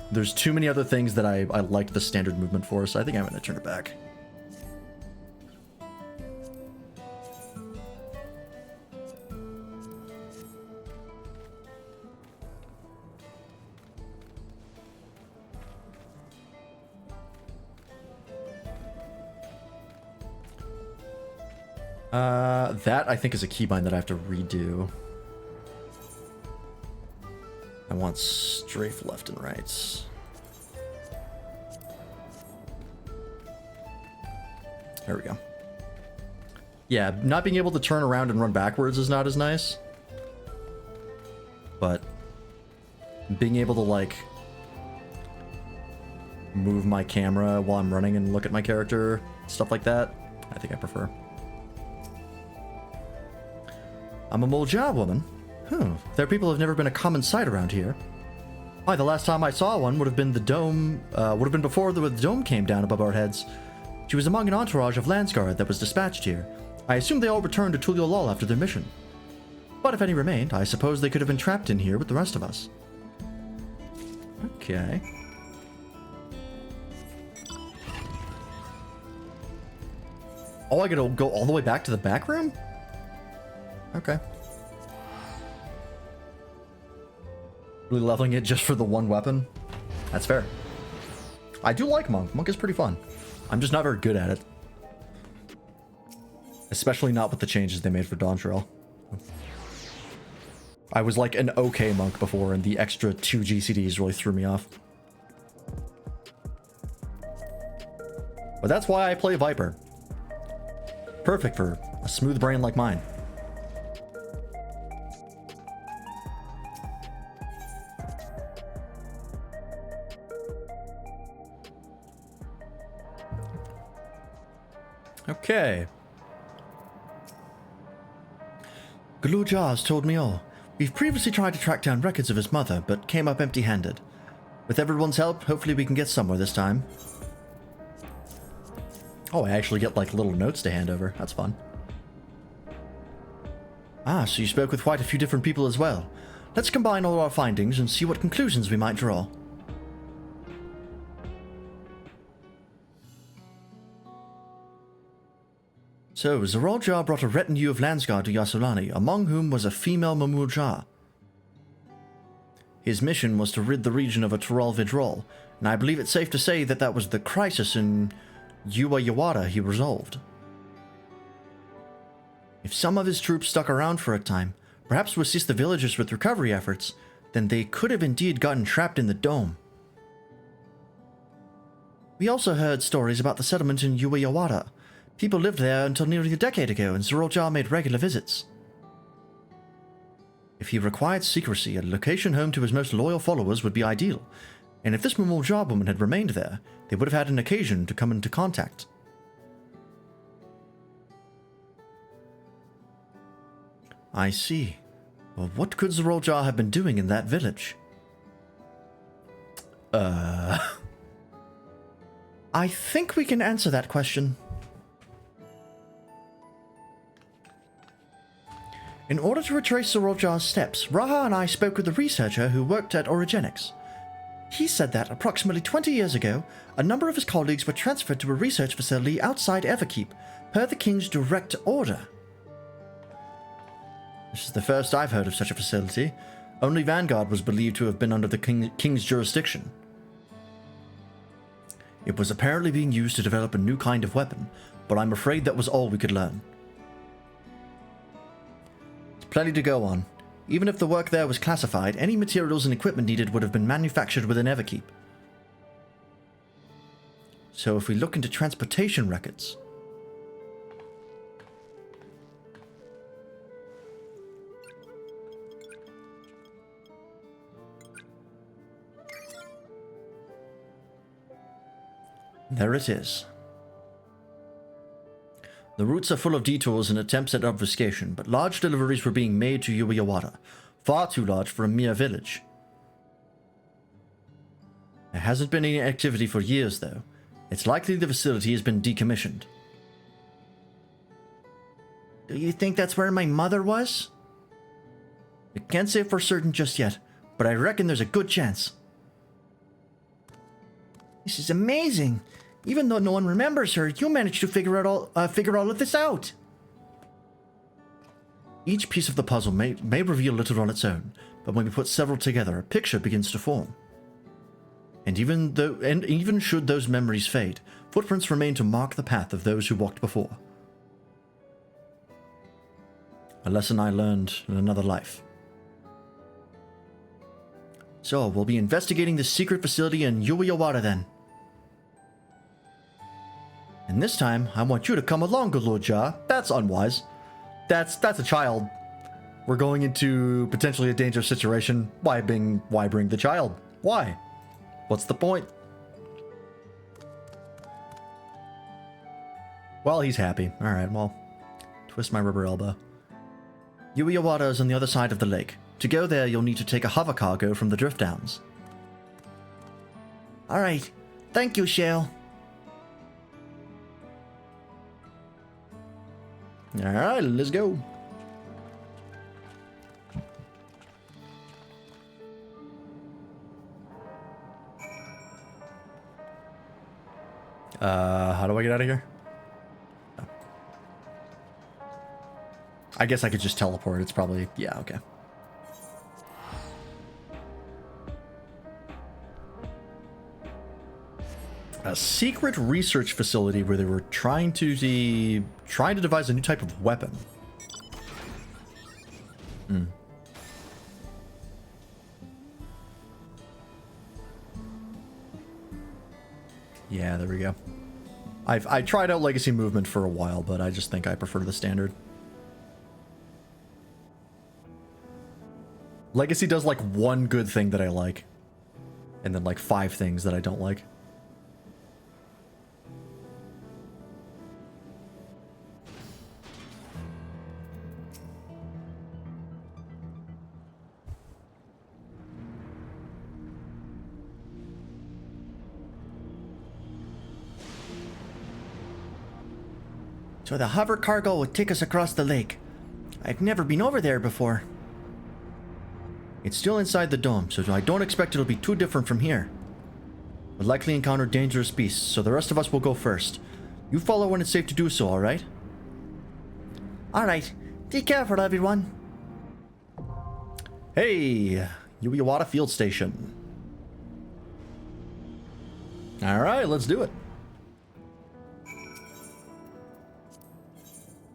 There's too many other things that I liked the standard movement for, so I think I'm going to turn it back. That I think is a keybind that I have to redo. I want strafe left and right. There we go. Yeah, not being able to turn around and run backwards is not as nice. But being able to, like, move my camera while I'm running and look at my character, stuff like that, I think I prefer. I'm a Mulja woman. Their people have never been a common sight around here. Why, the last time I saw one would have been the dome, before the dome came down above our heads. She was among an entourage of Landsguard that was dispatched here. I assume they all returned to Tuliolol after their mission. But if any remained, I suppose they could have been trapped in here with the rest of us. Okay. Oh, I gotta go all the way back to the back room? Okay. Really leveling it just for the one weapon? That's fair. I do like Monk. Monk is pretty fun. I'm just not very good at it. Especially not with the changes they made for Dawntrail. I was like an okay Monk before, and the extra 2 GCDs really threw me off. But that's why I play Viper. Perfect for a smooth brain like mine. Okay. Galuja has told me all. We've previously tried to track down records of his mother, but came up empty-handed. With everyone's help, hopefully we can get somewhere this time. Oh, I actually get, like, little notes to hand over. That's fun. Ah, so you spoke with quite a few different people as well. Let's combine all our findings and see what conclusions we might draw. So, Zerolja brought a retinue of Landsguard to Yasulani, among whom was a female Mamurja. His mission was to rid the region of a Tural Vidrol, and I believe it's safe to say that that was the crisis in Yawata he resolved. If some of his troops stuck around for a time, perhaps to assist the villagers with recovery efforts, then they could have indeed gotten trapped in the dome. We also heard stories about the settlement in Yawata. People lived there until nearly a decade ago, and Zerolja made regular visits. If he required secrecy, a location home to his most loyal followers would be ideal, and if this Mamurja woman had remained there, they would have had an occasion to come into contact. I see. Well, what could Zerolja have been doing in that village? I think we can answer that question. In order to retrace Zerolja's steps, Raha and I spoke with a researcher who worked at Origenics. He said that, approximately 20 years ago, a number of his colleagues were transferred to a research facility outside Everkeep, per the King's direct order. This is the first I've heard of such a facility. Only Vanguard was believed to have been under the King's jurisdiction. It was apparently being used to develop a new kind of weapon, but I'm afraid that was all we could learn. There's plenty to go on. Even if the work there was classified, any materials and equipment needed would have been manufactured within Everkeep. So if we look into transportation records... There it is. The routes are full of detours and attempts at obfuscation, but large deliveries were being made to Yawata, far too large for a mere village. There hasn't been any activity for years, though. It's likely the facility has been decommissioned. Do you think that's where my mother was? I can't say for certain just yet, but I reckon there's a good chance. This is amazing! Even though no one remembers her, you managed to figure all of this out. Each piece of the puzzle may reveal little on its own, but when we put several together, a picture begins to form. And even should those memories fade, footprints remain to mark the path of those who walked before. A lesson I learned in another life. So, we'll be investigating the secret facility in Yawata then. And this time, I want you to come along, good Lord Jah. That's unwise. That's a child. We're going into potentially a dangerous situation. Why bring the child? Why? What's the point? Well, he's happy. Alright, well, twist my rubber elbow. Yawata is on the other side of the lake. To go there, you'll need to take a hover cargo from the Drift Downs. Alright. Thank you, Shale. Alright, let's go. How do I get out of here? Oh. I guess I could just teleport. It's probably... yeah, okay. A secret research facility where they were trying to devise a new type of weapon. Yeah, there we go. I tried out Legacy Movement for a while, but I just think I prefer the standard. Legacy does like one good thing that I like, and then like 5 things that I don't like. So the hover cargo will take us across the lake. I've never been over there before. It's still inside the dome, so I don't expect it'll be too different from here. We'll likely encounter dangerous beasts, so the rest of us will go first. You follow when it's safe to do so, alright? Alright, be careful, everyone. Hey, Yuiwata Field Station. Alright, let's do it.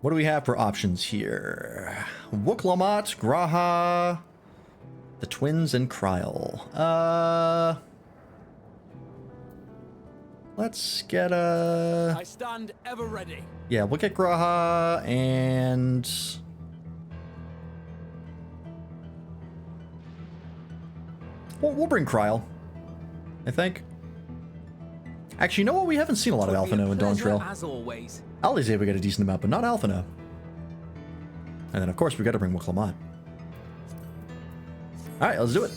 What do we have for options here? Wooklamat, Graha, the twins, and Kryl. Let's get a... I stand ever ready. Yeah, we'll get Graha and... We'll bring Kryl, I think. Actually, you know what? We haven't seen a lot of Alphino in Dawntrail. As always. Alizé we get a decent amount, but not Alphino. And then, of course, we got to bring Wooklamat. Alright, let's do it.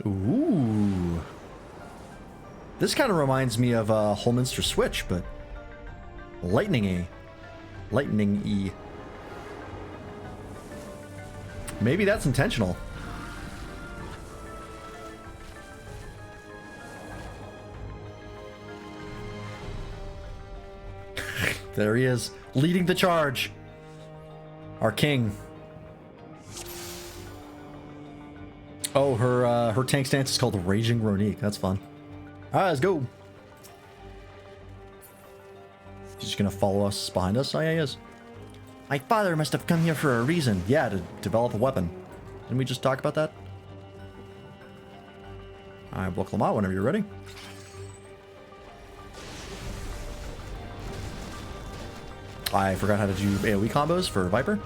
Ooh. This kind of reminds me of Holminster Switch, but lightning-y. Lightning-y. Maybe that's intentional. There he is, leading the charge. Our king. Oh, her tank stance is called Raging Ronique. That's fun. All right, let's go. He's just gonna follow us behind us. Oh yeah, he is. My father must have come here for a reason. Yeah, to develop a weapon. Didn't we just talk about that? All right, Wooklamat, whenever you're ready. I forgot how to do AoE combos for Viper.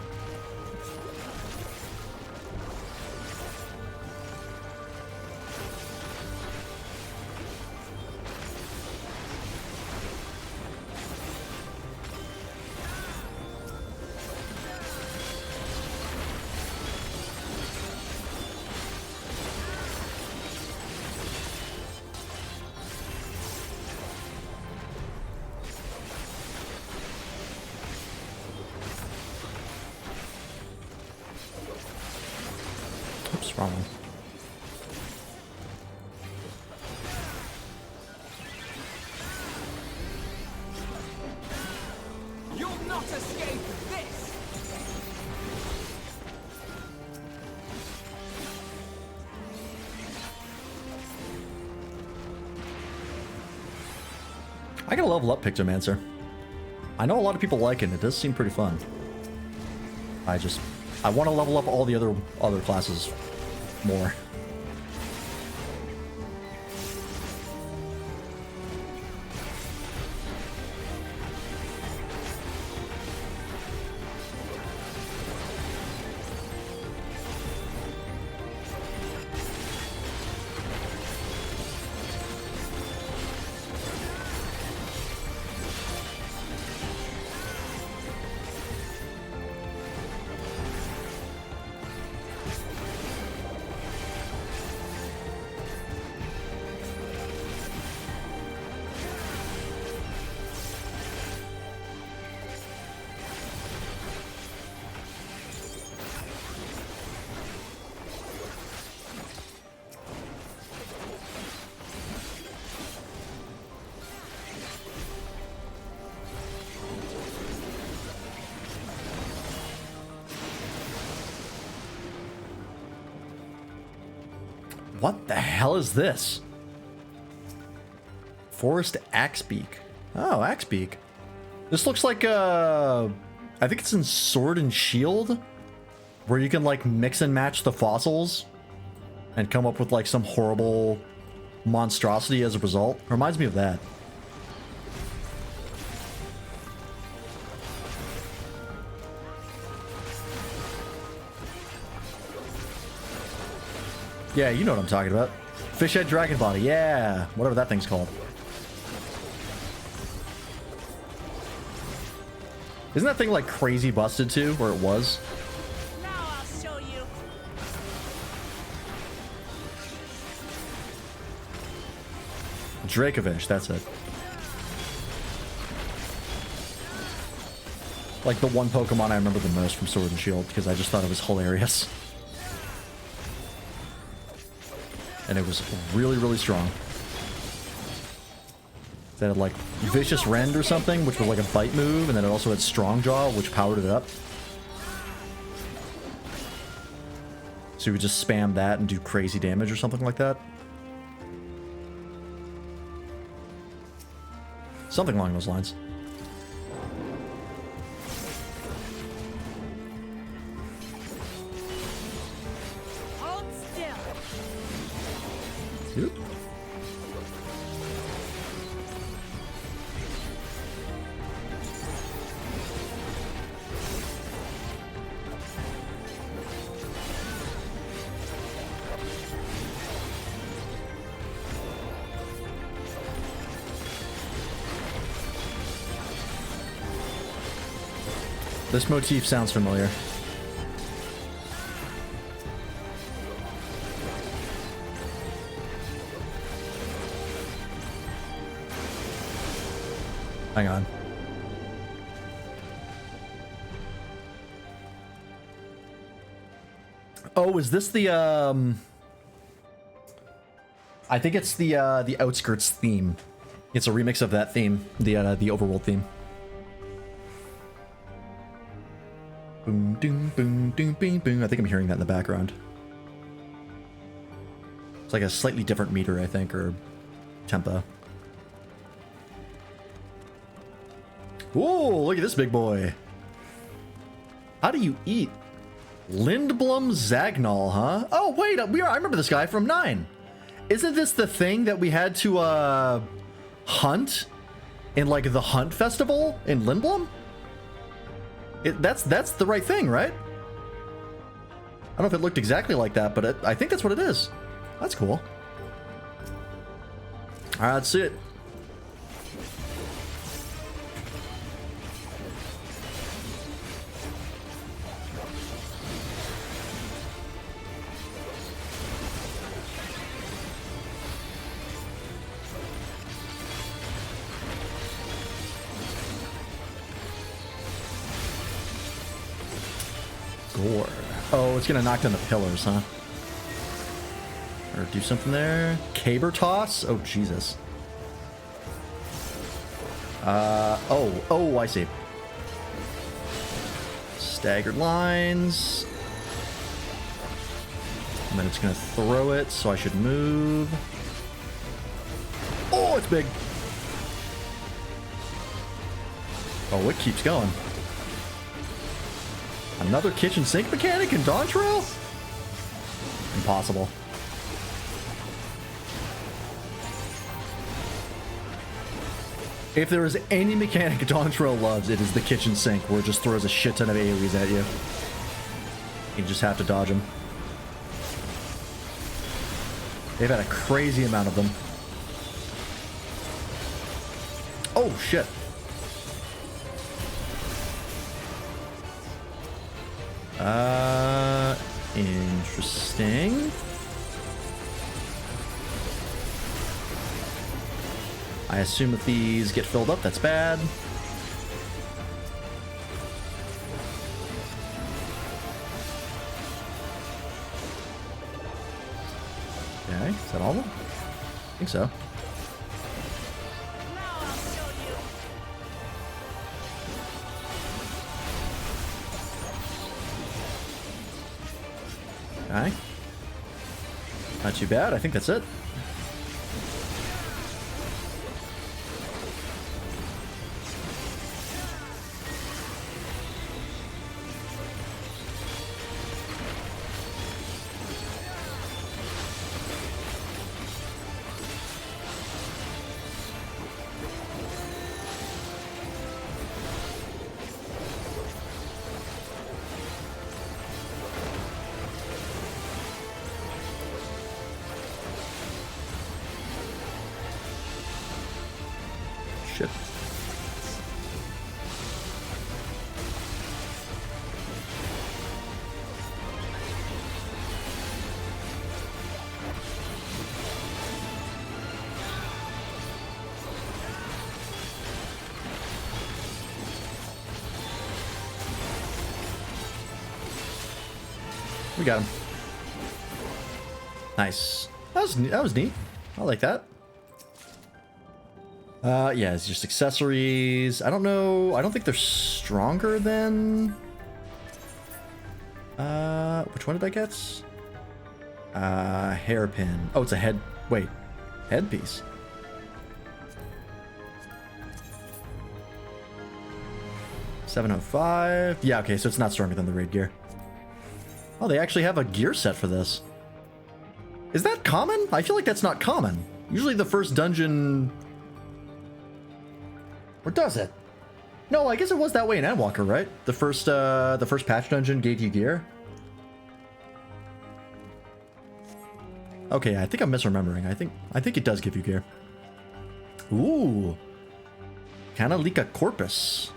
Oops, wrong one. You'll not escape this! I gotta level up Pictomancer. I know a lot of people like it, and it does seem pretty fun. I want to level up all the other classes more. What the hell is this? Forest Axebeak. Oh, Axebeak. This looks like I think it's in Sword and Shield, where you can like mix and match the fossils and come up with like some horrible monstrosity as a result. Reminds me of that. Yeah, you know what I'm talking about. Fishhead Dragon Body, yeah. Whatever that thing's called. Isn't that thing like crazy busted too, or it was? Now I'll show you. Dracovish, that's it. Like the one Pokemon I remember the most from Sword and Shield because I just thought it was hilarious. And it was really, really strong. It had like Vicious Rend or something, which was like a bite move, and then it also had Strong Jaw, which powered it up. So you would just spam that and do crazy damage or something like that. Something along those lines. Hold still. Oop. This motif sounds familiar. Hang on. Oh, is this the I think it's the Outskirts theme. It's a remix of that theme, the Overworld theme. Boom, doom, boom, doom, boom, boom. I think I'm hearing that in the background. It's like a slightly different meter, I think, or tempo. Whoa, look at this big boy. How do you eat? Lindblum Zagnall, huh? Oh, wait, I remember this guy from 9. Isn't this the thing that we had to, hunt in, like, the Hunt Festival in Lindblum? That's the right thing, right? I don't know if it looked exactly like that, but I think that's what it is. That's cool. All right, let's see it. Gore. Oh, it's gonna knock down the pillars, huh? Or do something there. Caber toss? Oh, Jesus. Oh, I see. Staggered lines. And then it's gonna throw it, so I should move. Oh, it's big. Oh, it keeps going. Another kitchen sink mechanic in Dawntrail? Impossible. If there is any mechanic Dawntrail loves, it is the kitchen sink, where it just throws a shit ton of AoEs at you. You just have to dodge them. They've had a crazy amount of them. Oh, shit. Interesting. I assume if these get filled up, that's bad. Okay, is that all of them? I think so. Okay. Not too bad. I think that's it. Shit. We got him. Nice. That was neat. I like that. Yeah, it's just accessories. I don't know. I don't think they're stronger than... which one did I get? Hairpin. Oh, it's a head... Wait. Headpiece. $705. Yeah, okay, so it's not stronger than the raid gear. Oh, they actually have a gear set for this. Is that common? I feel like that's not common. Usually the first dungeon... Or does it? No, I guess it was that way in Endwalker, right? The first patch dungeon gave you gear. Okay, I think I'm misremembering. I think it does give you gear. Ooh. Canalica Corpus.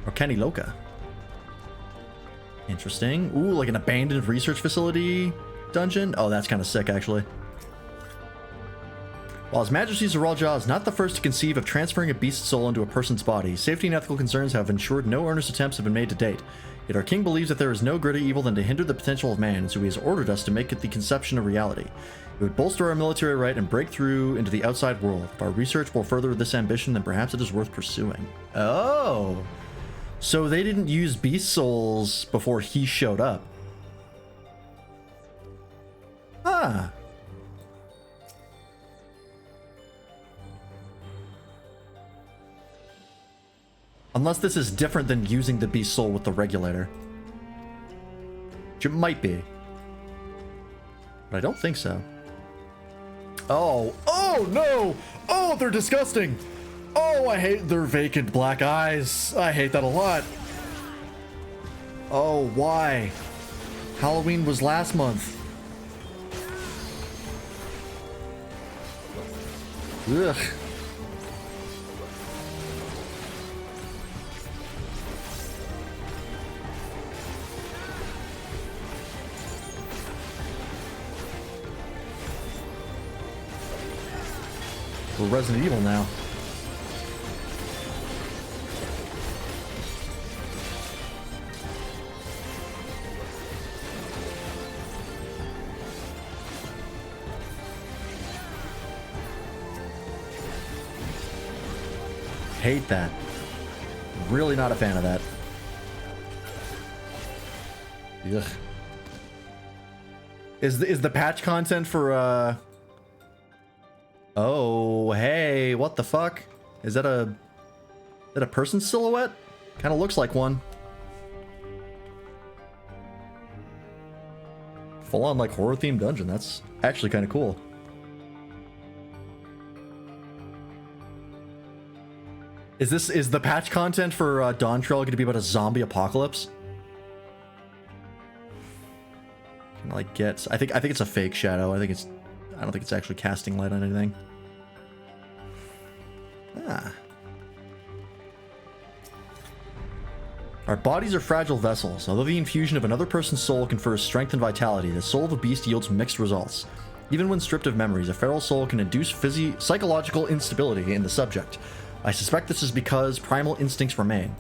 Or Caniloca. Interesting. Ooh, like an abandoned research facility dungeon. Oh, that's kind of sick, actually. While His Majesty Zeraljaw is not the first to conceive of transferring a beast's soul into a person's body, safety and ethical concerns have ensured no earnest attempts have been made to date. Yet our king believes that there is no greater evil than to hinder the potential of man, and so he has ordered us to make it the conception a reality. It would bolster our military right and break through into the outside world. If our research will further this ambition, then perhaps it is worth pursuing. Oh! So they didn't use beast souls before he showed up. Ah. Unless this is different than using the beast soul with the regulator. Which it might be. But I don't think so. Oh. Oh, no! Oh, they're disgusting! Oh, I hate their vacant black eyes. I hate that a lot. Oh, why? Halloween was last month. Ugh. We're Resident Evil now. Hate that. Really not a fan of that. Ugh. Is the patch content for Oh, hey, what the fuck? Is that a person silhouette? Kind of looks like one. Full on like horror themed dungeon. That's actually kind of cool. Is the patch content for Dawntrail going to be about a zombie apocalypse? Can I like get? I think it's a fake shadow. I don't think it's actually casting light on anything. Ah. Our bodies are fragile vessels. Although the infusion of another person's soul confers strength and vitality, the soul of a beast yields mixed results. Even when stripped of memories, a feral soul can induce psychological instability in the subject. I suspect this is because primal instincts remain.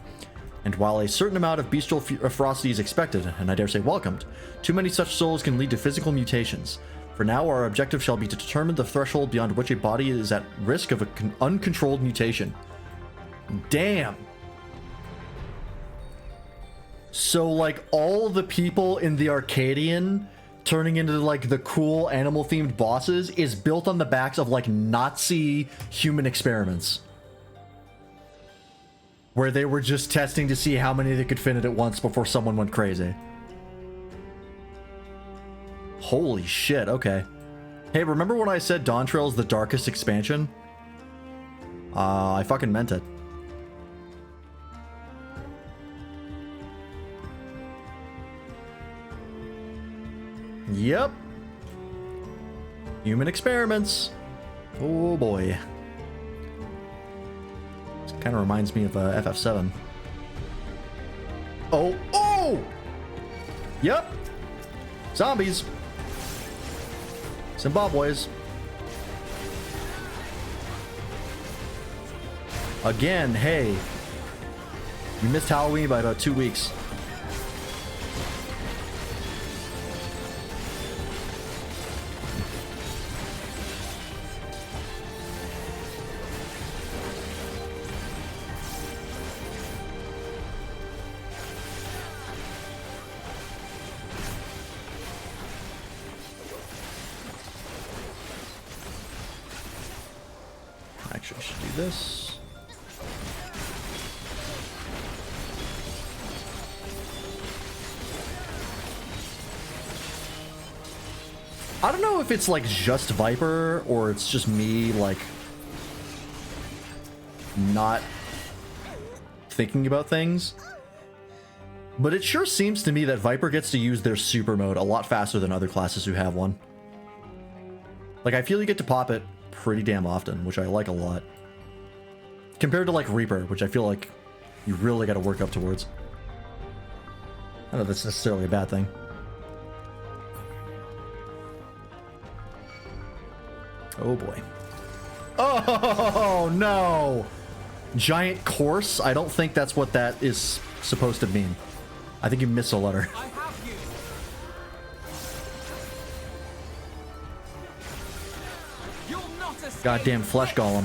And while a certain amount of bestial ferocity is expected, and I dare say welcomed, too many such souls can lead to physical mutations. For now, our objective shall be to determine the threshold beyond which a body is at risk of an uncontrolled mutation. Damn. So, like, all the people in the Arcadian turning into, like, the cool animal-themed bosses is built on the backs of, like, Nazi human experiments. Where they were just testing to see how many they could fit in at once before someone went crazy. Holy shit, okay. Hey, remember when I said Dawntrail is the darkest expansion? I fucking meant it. Yep. Human experiments. Oh boy. This kind of reminds me of FF7. Oh, oh! Yep. Zombies. Zimbabwe's. Again, hey. You missed Halloween by about 2 weeks. Actually, I should do this. I don't know if it's like just Viper or it's just me like not thinking about things. But it sure seems to me that Viper gets to use their super mode a lot faster than other classes who have one. Like, I feel you get to pop it pretty damn often, which I like a lot. Compared to, like, Reaper, which I feel like you really got to work up towards. I don't know if that's necessarily a bad thing. Oh, boy. Oh, no! Giant course? I don't think that's what that is supposed to mean. I think you missed a letter. I have you. You'll not escape. Goddamn flesh golem.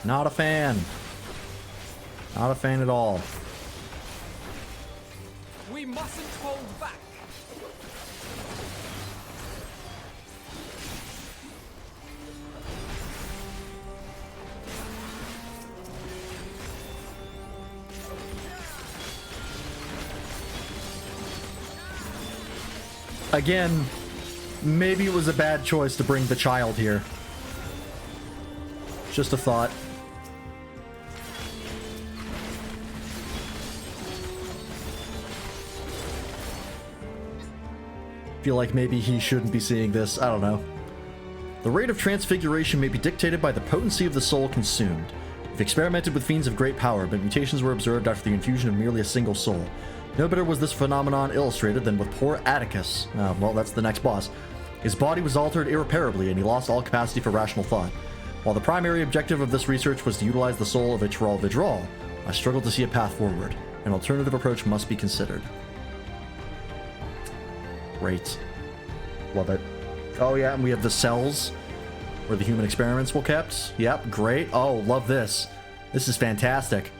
Not a fan. Not a fan at all. We mustn't hold back. Again, maybe it was a bad choice to bring the child here. Just a thought. Feel like maybe he shouldn't be seeing this. I don't know. The rate of transfiguration may be dictated by the potency of the soul consumed. We've experimented with fiends of great power, but mutations were observed after the infusion of merely a single soul. No better was this phenomenon illustrated than with poor Atticus. Well, that's the next boss. His body was altered irreparably, and he lost all capacity for rational thought. While the primary objective of this research was to utilize the soul of Itral Vidral, I struggled to see a path forward. An alternative approach must be considered. Great. Love it. Oh yeah, and we have the cells where the human experiments were kept. Yep, great. Oh, love this. This is fantastic.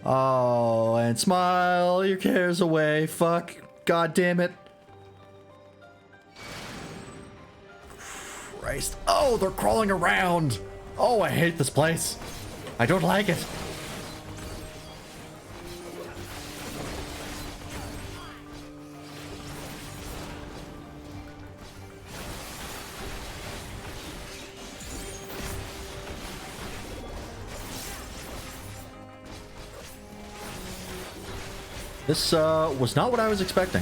Oh, and smile your cares away. Fuck. God damn it. Christ. Oh, they're crawling around. Oh, I hate this place. I don't like it. This was not what I was expecting.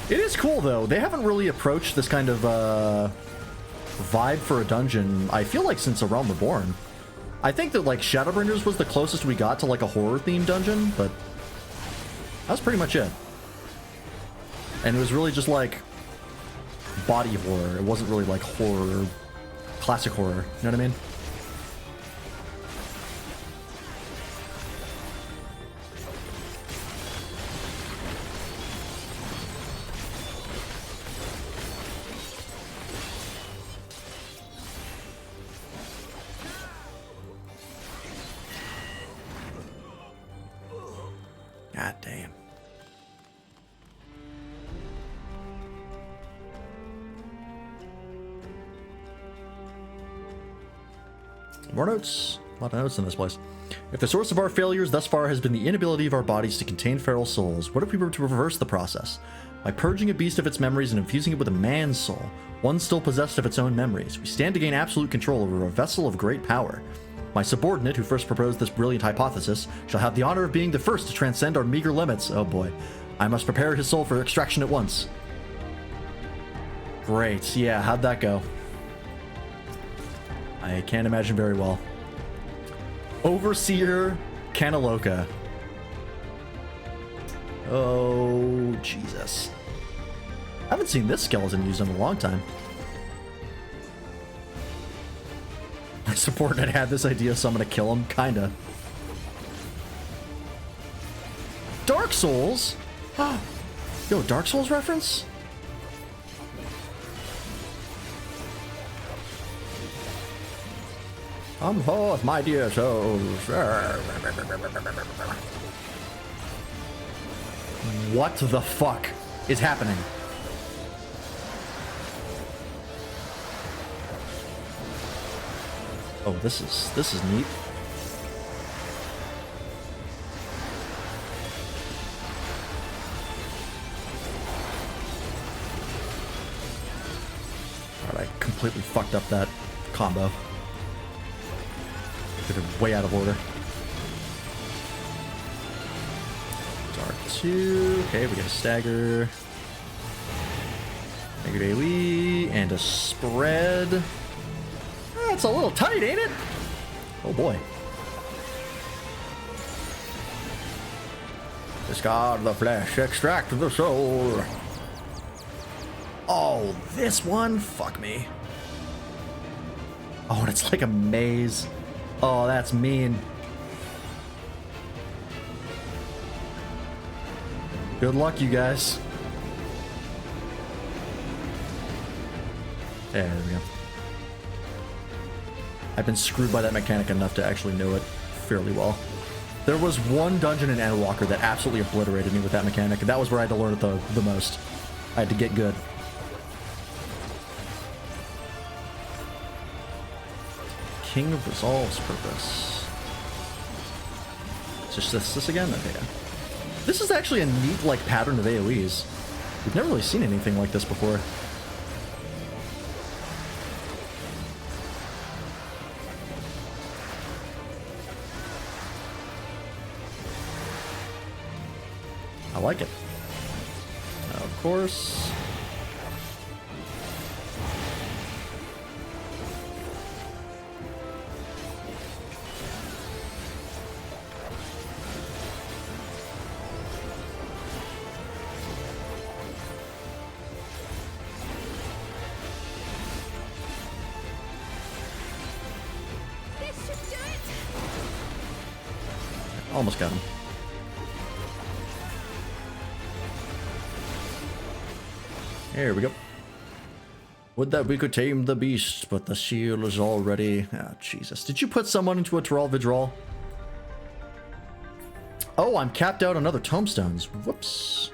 It is cool, though. They haven't really approached this kind of vibe for a dungeon, I feel like, since A Realm Reborn. I think that, like, Shadowbringers was the closest we got to, like, a horror-themed dungeon, but that's pretty much it. And it was really just, like, body horror. It wasn't really, like, horror, classic horror. You know what I mean? God damn. More notes. A lot of notes in this place. If the source of our failures thus far has been the inability of our bodies to contain feral souls, what if we were to reverse the process? By purging a beast of its memories and infusing it with a man's soul, one still possessed of its own memories, we stand to gain absolute control over a vessel of great power. My subordinate, who first proposed this brilliant hypothesis, shall have the honor of being the first to transcend our meager limits. Oh boy. I must prepare his soul for extraction at once. Great. Yeah, how'd that go? I can't imagine very well. Overseer Kanaloka. Oh, Jesus. I haven't seen this skeleton used in a long time. My subordinate had this idea, so I'm gonna kill him. Kinda. Dark Souls? Yo, Dark Souls reference? Come forth, my dear souls. What the fuck is happening? Oh, this is neat. Alright, I completely fucked up that combo. Did it way out of order. R2. Okay, we got a stagger. Staggered AoE and a spread. It's a little tight, ain't it? Oh boy. Discard the flesh, extract the soul. Oh, this one? Fuck me. Oh, and it's like a maze. Oh, that's mean. Good luck, you guys. There we go. I've been screwed by that mechanic enough to actually know it fairly well. There was one dungeon in Endwalker that absolutely obliterated me with that mechanic, and that was where I had to learn it the most. I had to get good. King of Resolve's purpose. It's just this again? Okay, yeah. This is actually a neat, like, pattern of AoEs. We've never really seen anything like this before. I like it. Of course. Almost got him. Here we go. Would that we could tame the beast, but the seal is already... Ah, Jesus. Did you put someone into a Terral Vidral? Oh, I'm capped out on other tombstones. Whoops.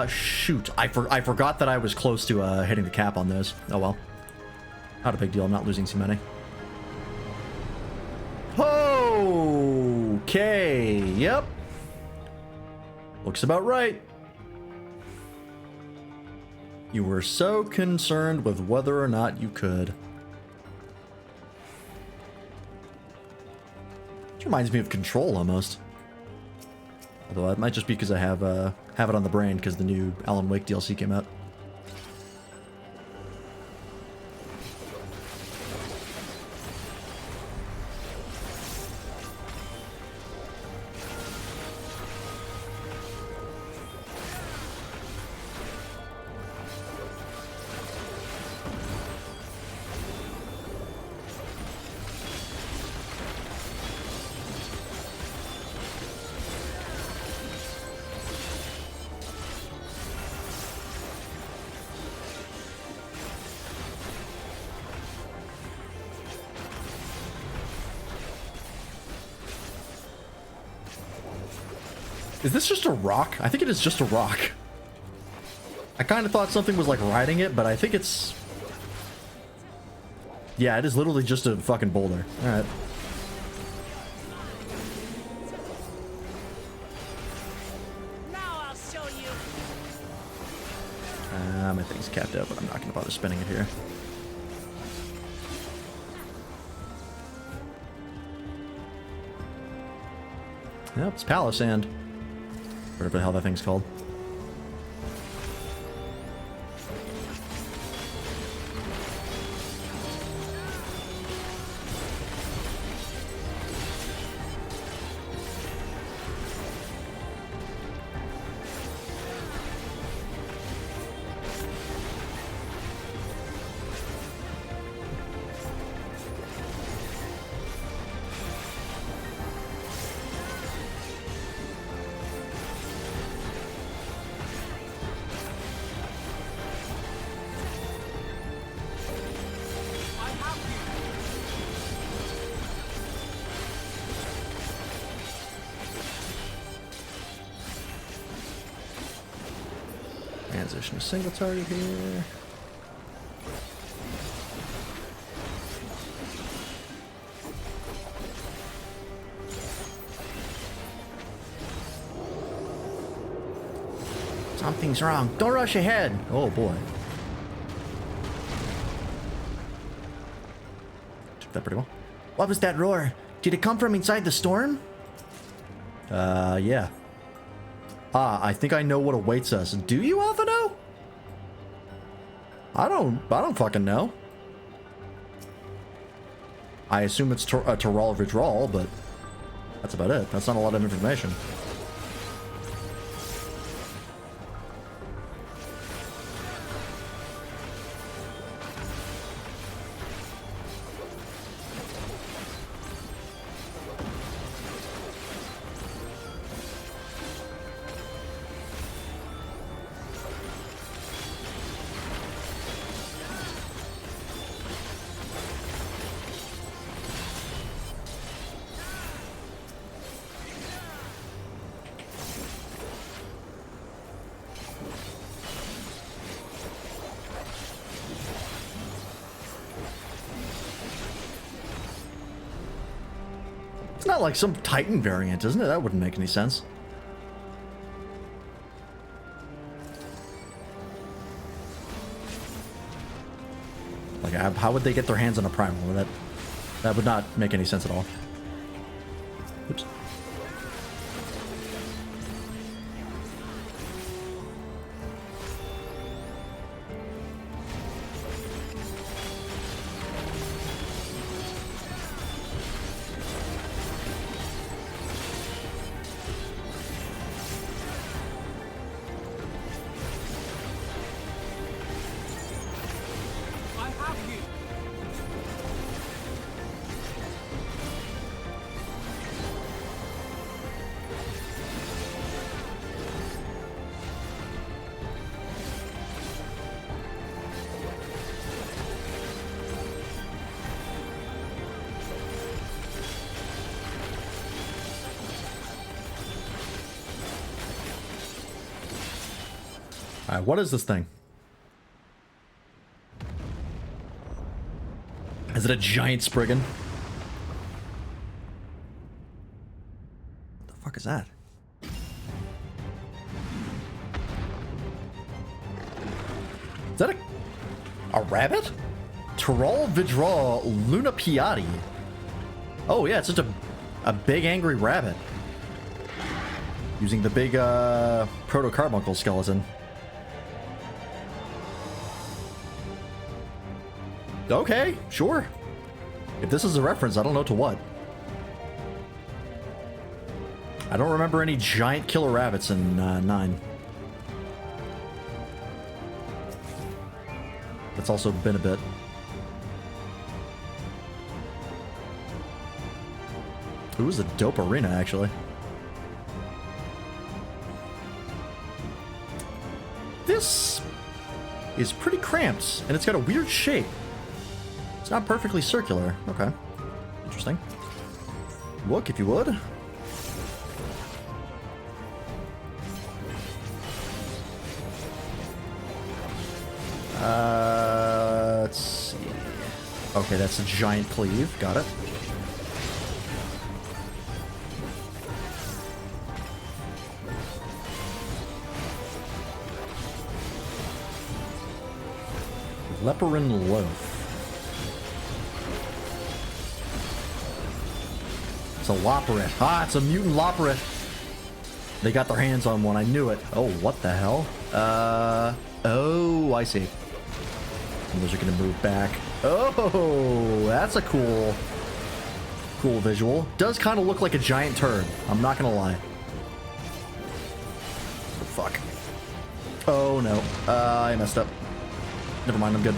Shoot. I forgot that I was close to hitting the cap on those. Oh well. Not a big deal. I'm not losing too many. Okay. Yep. Looks about right. You were so concerned with whether or not you could. Which reminds me of Control almost. Although it might just be because I have it on the brain because the new Alan Wake DLC came out. Is this just a rock? I think it is just a rock. I kind of thought something was like riding it, but I think it's... Yeah, it is literally just a fucking boulder. Alright. Now I'll show you. My thing's capped out, but I'm not going to bother spinning it here. Yep, it's Palace Sand. Whatever the hell that thing's called. Transition to single target here. Something's wrong. Don't rush ahead. Oh boy. Took that pretty well. What was that roar? Did it come from inside the storm? Yeah. Ah, I think I know what awaits us. Do you, Alphino? I don't fucking know. I assume it's Tyrol Vidral, but that's about it. That's not a lot of information. It's not like some Titan variant, isn't it? That wouldn't make any sense. Like, how would they get their hands on a primal? That would not make any sense at all. Oops. I have you. Alright, what is this thing? Is it a giant Spriggan? What the fuck is that? Is that a rabbit? Tyrol Vidral Luna Piatti. Oh yeah, it's just a big angry rabbit. Using the big proto-carbuncle skeleton. Okay, sure. If this is a reference, I don't know to what. I don't remember any giant killer rabbits in 9. That's also been a bit. It was a dope arena, actually. This is pretty cramped, and it's got a weird shape. It's not perfectly circular. Okay. Interesting. Look, if you would. Let's see. Okay, that's a giant cleave. Got it. Leporin Loaf. It's a Loporrit. Ah, it's a mutant Loporrit. They got their hands on one. I knew it. Oh, what the hell? Oh, I see. And those are going to move back. Oh, that's a cool visual. Does kind of look like a giant turd. I'm not going to lie. Oh, fuck. Oh, no. I messed up. Never mind, I'm good.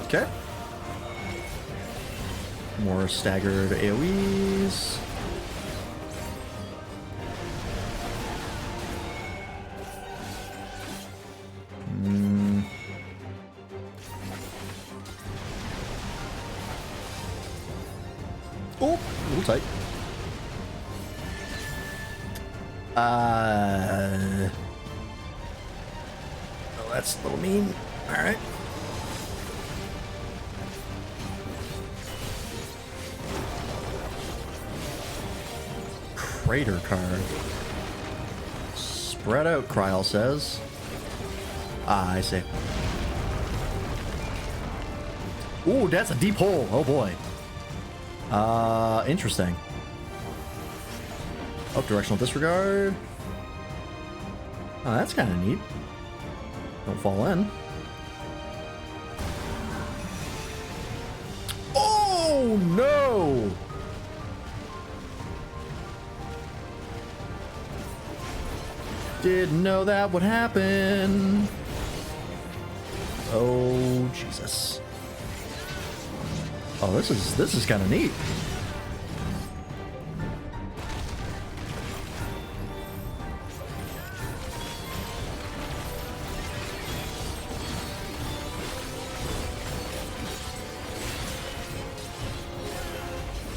Okay. More staggered AoEs. Oh, a little tight. Oh, that's a little mean. All right. Crater card. Spread out, Kryl says. Ah, I see. Ooh, that's a deep hole. Oh boy. Interesting. Oh, directional disregard. Oh, that's kind of neat. Don't fall in. Oh no! Didn't know that would happen. Oh Jesus. Oh, this is kind of neat.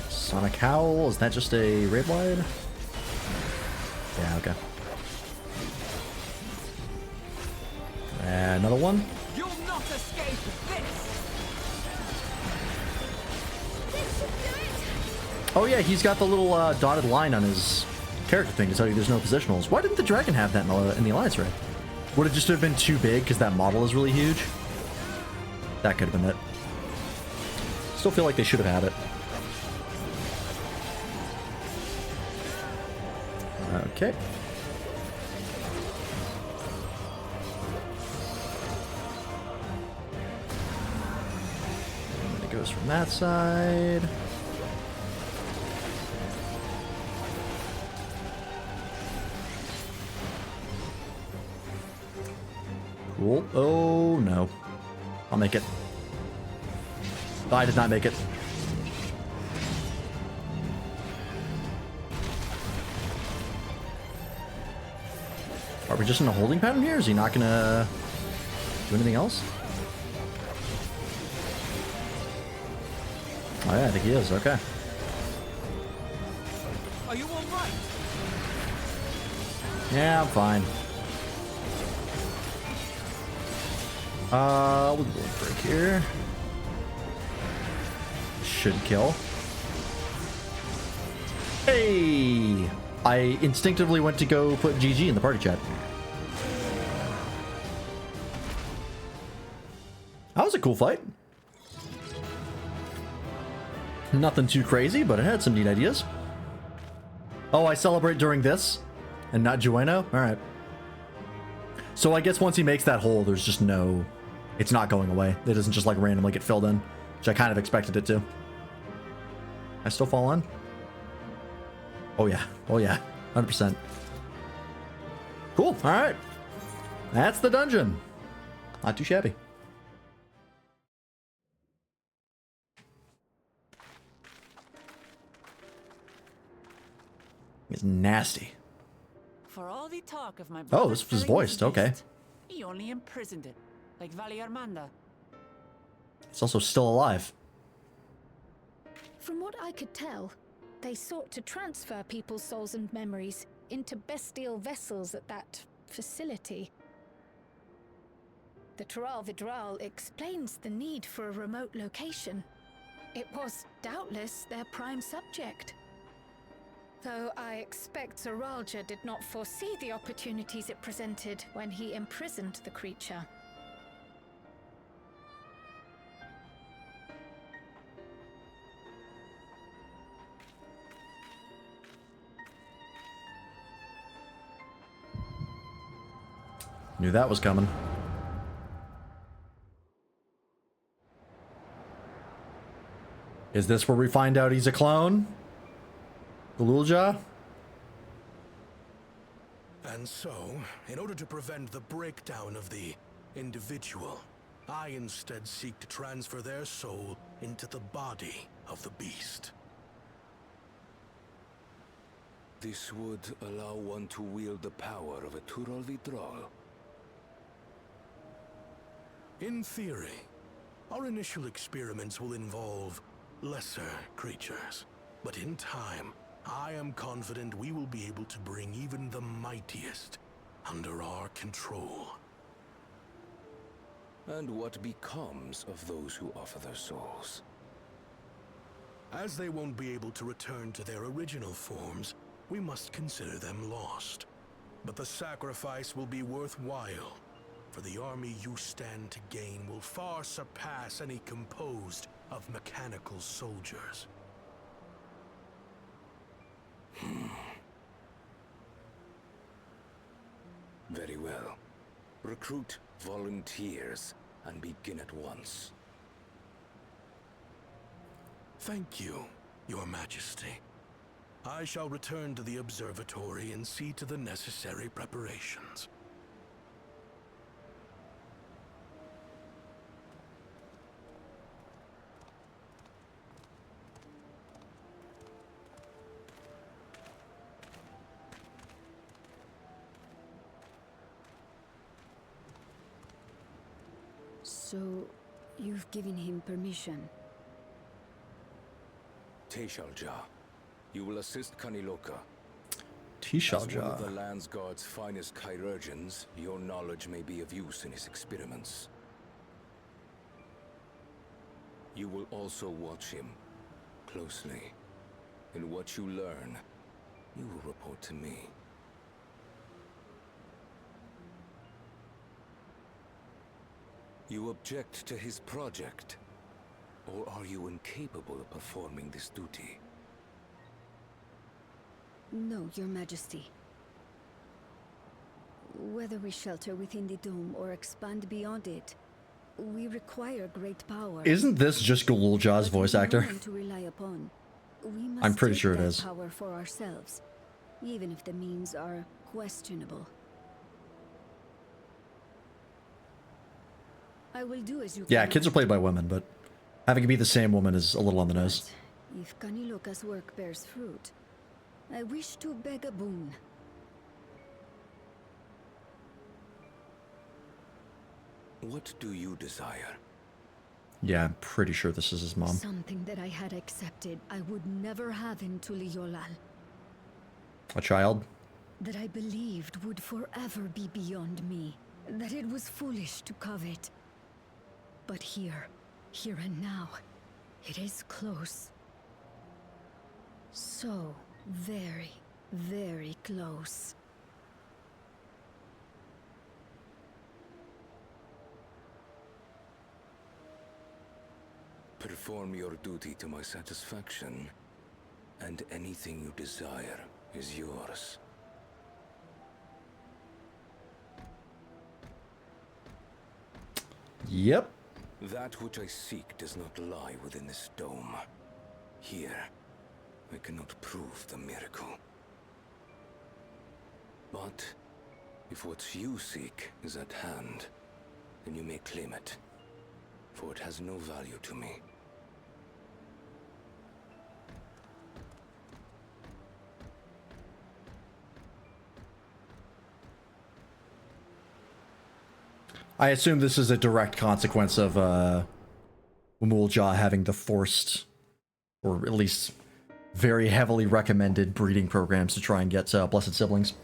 Sonic Howl, is that just a raid wide? Yeah, okay. Another one. You'll not escape this! Oh yeah, he's got the little dotted line on his character thing to tell you there's no positionals. Why didn't the dragon have that in the Alliance raid? Would it just have been too big because that model is really huge? That could have been it. Still feel like they should have had it. Okay. And it goes from that side. Cool. Oh no. I'll make it. I did not make it. Are we just in a holding pattern here? Is he not gonna do anything else? Oh yeah, I think he is. Okay. Are you all right? Yeah, I'm fine. We'll do a break here. Should kill. Hey! I instinctively went to go put GG in the party chat. That was a cool fight. Nothing too crazy, but it had some neat ideas. Oh, I celebrate during this and not Jueno? Alright. So I guess once he makes that hole, there's just no... It's not going away. It doesn't just like randomly get filled in, which I kind of expected it to. I still fall in? Oh yeah. Oh yeah. 100%. Cool. Alright. That's the dungeon. Not too shabby. It's nasty. For all the talk of my Oh, this was voiced. Okay. He only imprisoned it, like Valley Armanda. It's also still alive. From what I could tell, they sought to transfer people's souls and memories into bestial vessels at that facility. The Tural Vidral explains the need for a remote location. It was doubtless their prime subject. Though I expect Zoralja did not foresee the opportunities it presented when he imprisoned the creature. Knew that was coming. Is this where we find out he's a clone? Galulja? And so, in order to prevent the breakdown of the individual, I instead seek to transfer their soul into the body of the beast. This would allow one to wield the power of a Tural Vidral. In theory, our initial experiments will involve lesser creatures. But in time, I am confident we will be able to bring even the mightiest under our control. And what becomes of those who offer their souls? As they won't be able to return to their original forms, we must consider them lost. But the sacrifice will be worthwhile, for the army you stand to gain will far surpass any composed of mechanical soldiers. Very well. Recruit volunteers and begin at once. Thank you, Your Majesty. I shall return to the observatory and see to the necessary preparations. So, you've given him permission? Teishalja, you will assist Kaniloka. Teishalja. As one of the Land's Guard's finest chirurgeons, your knowledge may be of use in his experiments. You will also watch him closely. And what you learn, you will report to me. You object to his project? Or are you incapable of performing this duty? No, Your Majesty. Whether we shelter within the dome or expand beyond it, we require great power. Isn't this just Galulja's voice actor? To rely upon. We must I'm pretty take sure it that is. Power for ourselves, even if the means are questionable. I will do as you Yeah, command. kids are played by women, but having it be the same woman is a little on the nose. But if Kaniloka's work bears fruit, I wish to beg a boon. What do you desire? Yeah, I'm pretty sure this is his mom. Something that I had accepted I would never have in Tuliyollal. A child? That I believed would forever be beyond me. That it was foolish to covet. But here and now, it is close. So very, very close. Perform your duty to my satisfaction, and anything you desire is yours. Yep. That which I seek does not lie within this dome. Here, I cannot prove the miracle. But if what you seek is at hand, then you may claim it, for it has no value to me. I assume this is a direct consequence of Umulja having the forced, or at least very heavily recommended breeding programs to try and get blessed siblings.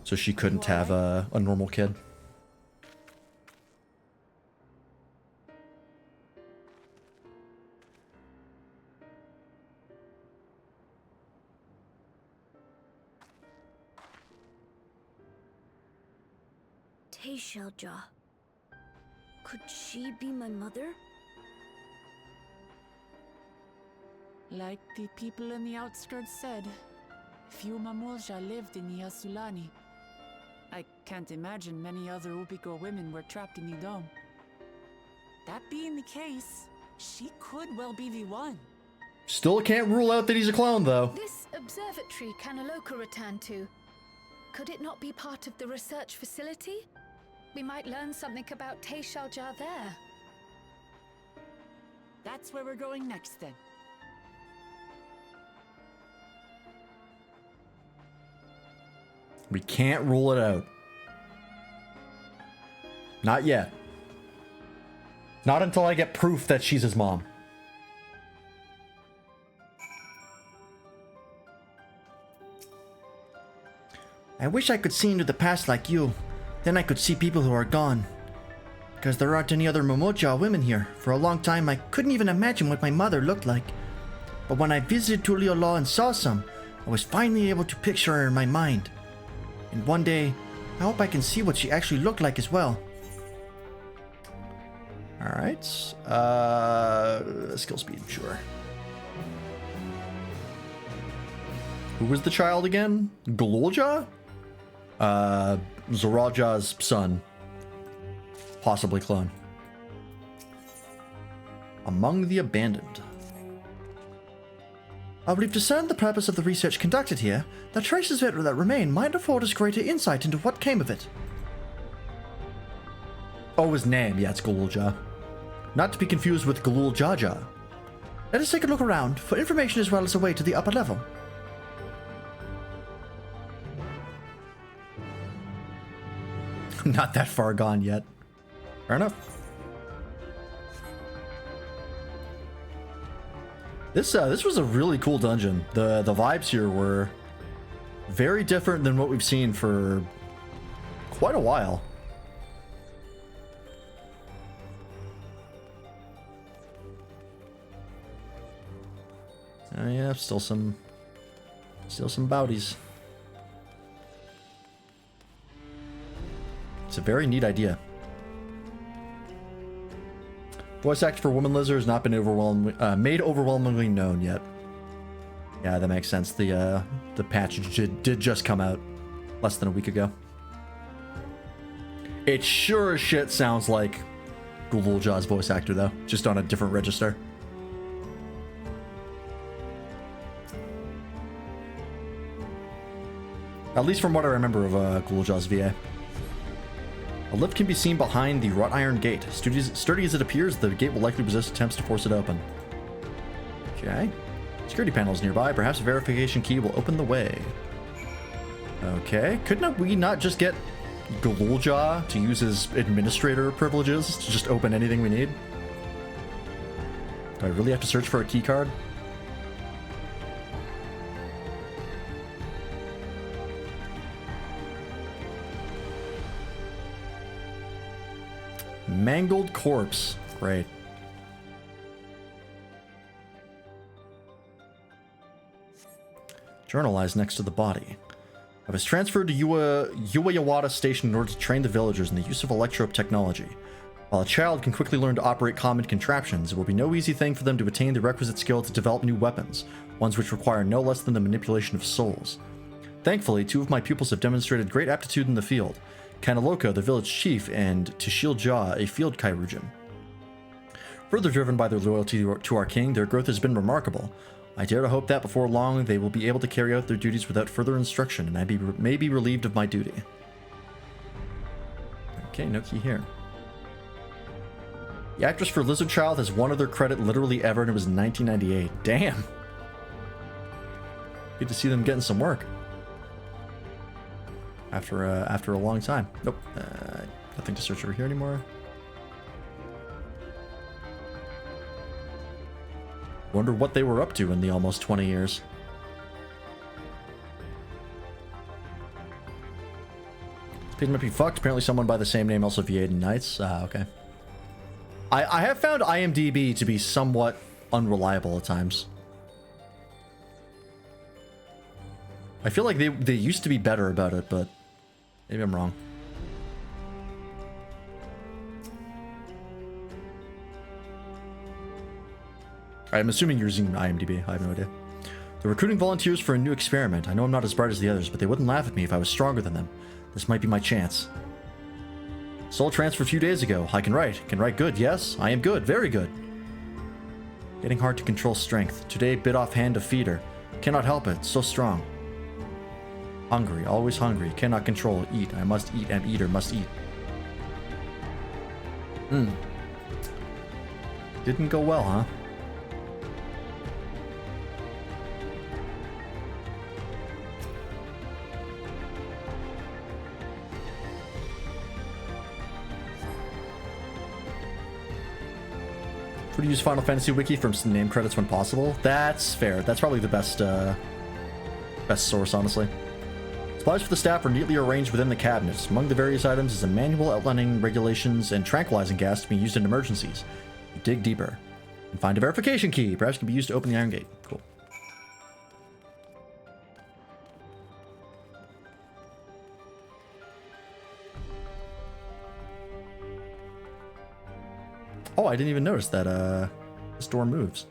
So she couldn't have a normal kid. Teishalja. Could she be my mother? Like the people in the outskirts said, few Mamulja lived in the Yasulani. I can't imagine many other Ubigo women were trapped in the dome. That being the case, she could well be the one. Still can't rule out that he's a clone, though. This observatory Kaniloka returned to, could it not be part of the research facility? We might learn something about Teishalja there. That's where we're going next, then. We can't rule it out. Not yet. Not until I get proof that she's his mom. I wish I could see into the past like you. Then I could see people who are gone. Because there aren't any other Momoja women here. For a long time, I couldn't even imagine what my mother looked like. But when I visited Tuliolaw and saw some, I was finally able to picture her in my mind. And one day, I hope I can see what she actually looked like as well. Alright. Skill speed, sure. Who was the child again? Galulja? Zoraja's son. Possibly clone. Among the Abandoned. We've discerned the purpose of the research conducted here. The traces of it that remain might afford us greater insight into what came of it. Oh, his name. Yeah, it's Galulja. Not to be confused with Galul Jaja. Let us take a look around for information as well as a way to the upper level. Not that far gone yet. Fair enough. This was a really cool dungeon. The vibes here were very different than what we've seen for quite a while. Yeah, still some bowdies. It's a very neat idea. Voice actor for Woman Lizard has not been made overwhelmingly known yet. Yeah, that makes sense. The patch did just come out less than a week ago. It sure as shit sounds like Galulja's voice actor though, just on a different register. At least from what I remember of Galulja's VA. A lift can be seen behind the wrought iron gate. Sturdy as it appears, the gate will likely resist attempts to force it open. Okay. Security panels nearby. Perhaps a verification key will open the way. Okay. Couldn't we not just get Galulja to use his administrator privileges to just open anything we need? Do I really have to search for a key card? Mangled corpse. Great. Journal lies next to the body. I was transferred to Uwayawada Station in order to train the villagers in the use of electro technology. While a child can quickly learn to operate common contraptions, it will be no easy thing for them to attain the requisite skill to develop new weapons, ones which require no less than the manipulation of souls. Thankfully, 2 of my pupils have demonstrated great aptitude in the field. Kanaloka, the village chief, and Tashil Jah, a field Kairyujin. Further driven by their loyalty to our king, their growth has been remarkable. I dare to hope that before long they will be able to carry out their duties without further instruction, and I may be relieved of my duty. Okay, no key here. The actress for Lizard Child has one other credit literally ever, and it was in 1998. Damn! Good to see them getting some work. After a long time. Nope. Nothing to search over here anymore. Wonder what they were up to in the almost 20 years. This page might be fucked. Apparently someone by the same name also VA'd in Knights. Okay. I have found IMDb to be somewhat unreliable at times. I feel like they used to be better about it, but maybe I'm wrong. I'm assuming you're using IMDb. I have no idea. They're recruiting volunteers for a new experiment. I know I'm not as bright as the others, but they wouldn't laugh at me if I was stronger than them. This might be my chance. Soul transfer a few days ago. I can write. Can write good, yes? I am good. Very good. Getting hard to control strength. Today bit off hand of feeder. Cannot help it. So strong. Hungry. Always hungry. Cannot control. Eat. I must eat. Am eater. Must eat. Didn't go well, huh? Would use Final Fantasy Wiki from some name credits when possible. That's fair. That's probably the best source, honestly. Supplies for the staff are neatly arranged within the cabinets. Among the various items is a manual outlining regulations and tranquilizing gas to be used in emergencies. You dig deeper and find a verification key. Perhaps it can be used to open the iron gate. Cool. Oh, I didn't even notice that this door moves.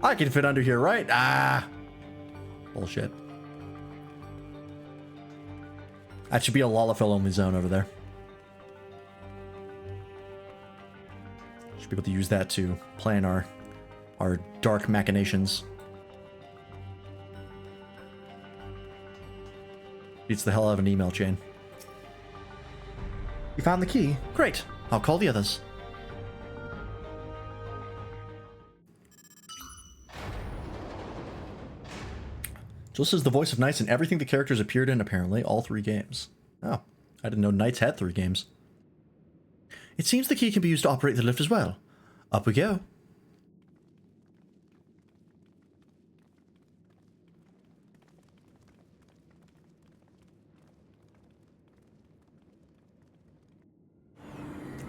I can fit under here, right? Ah, bullshit. That should be a Lalafell only zone over there. Should be able to use that to plan our dark machinations. Beats the hell out of an email chain. You found the key? Great. I'll call the others. This is the voice of Knights in everything the characters appeared in, apparently. All 3 games. Oh, I didn't know Knights had 3 games. It seems the key can be used to operate the lift as well. Up we go.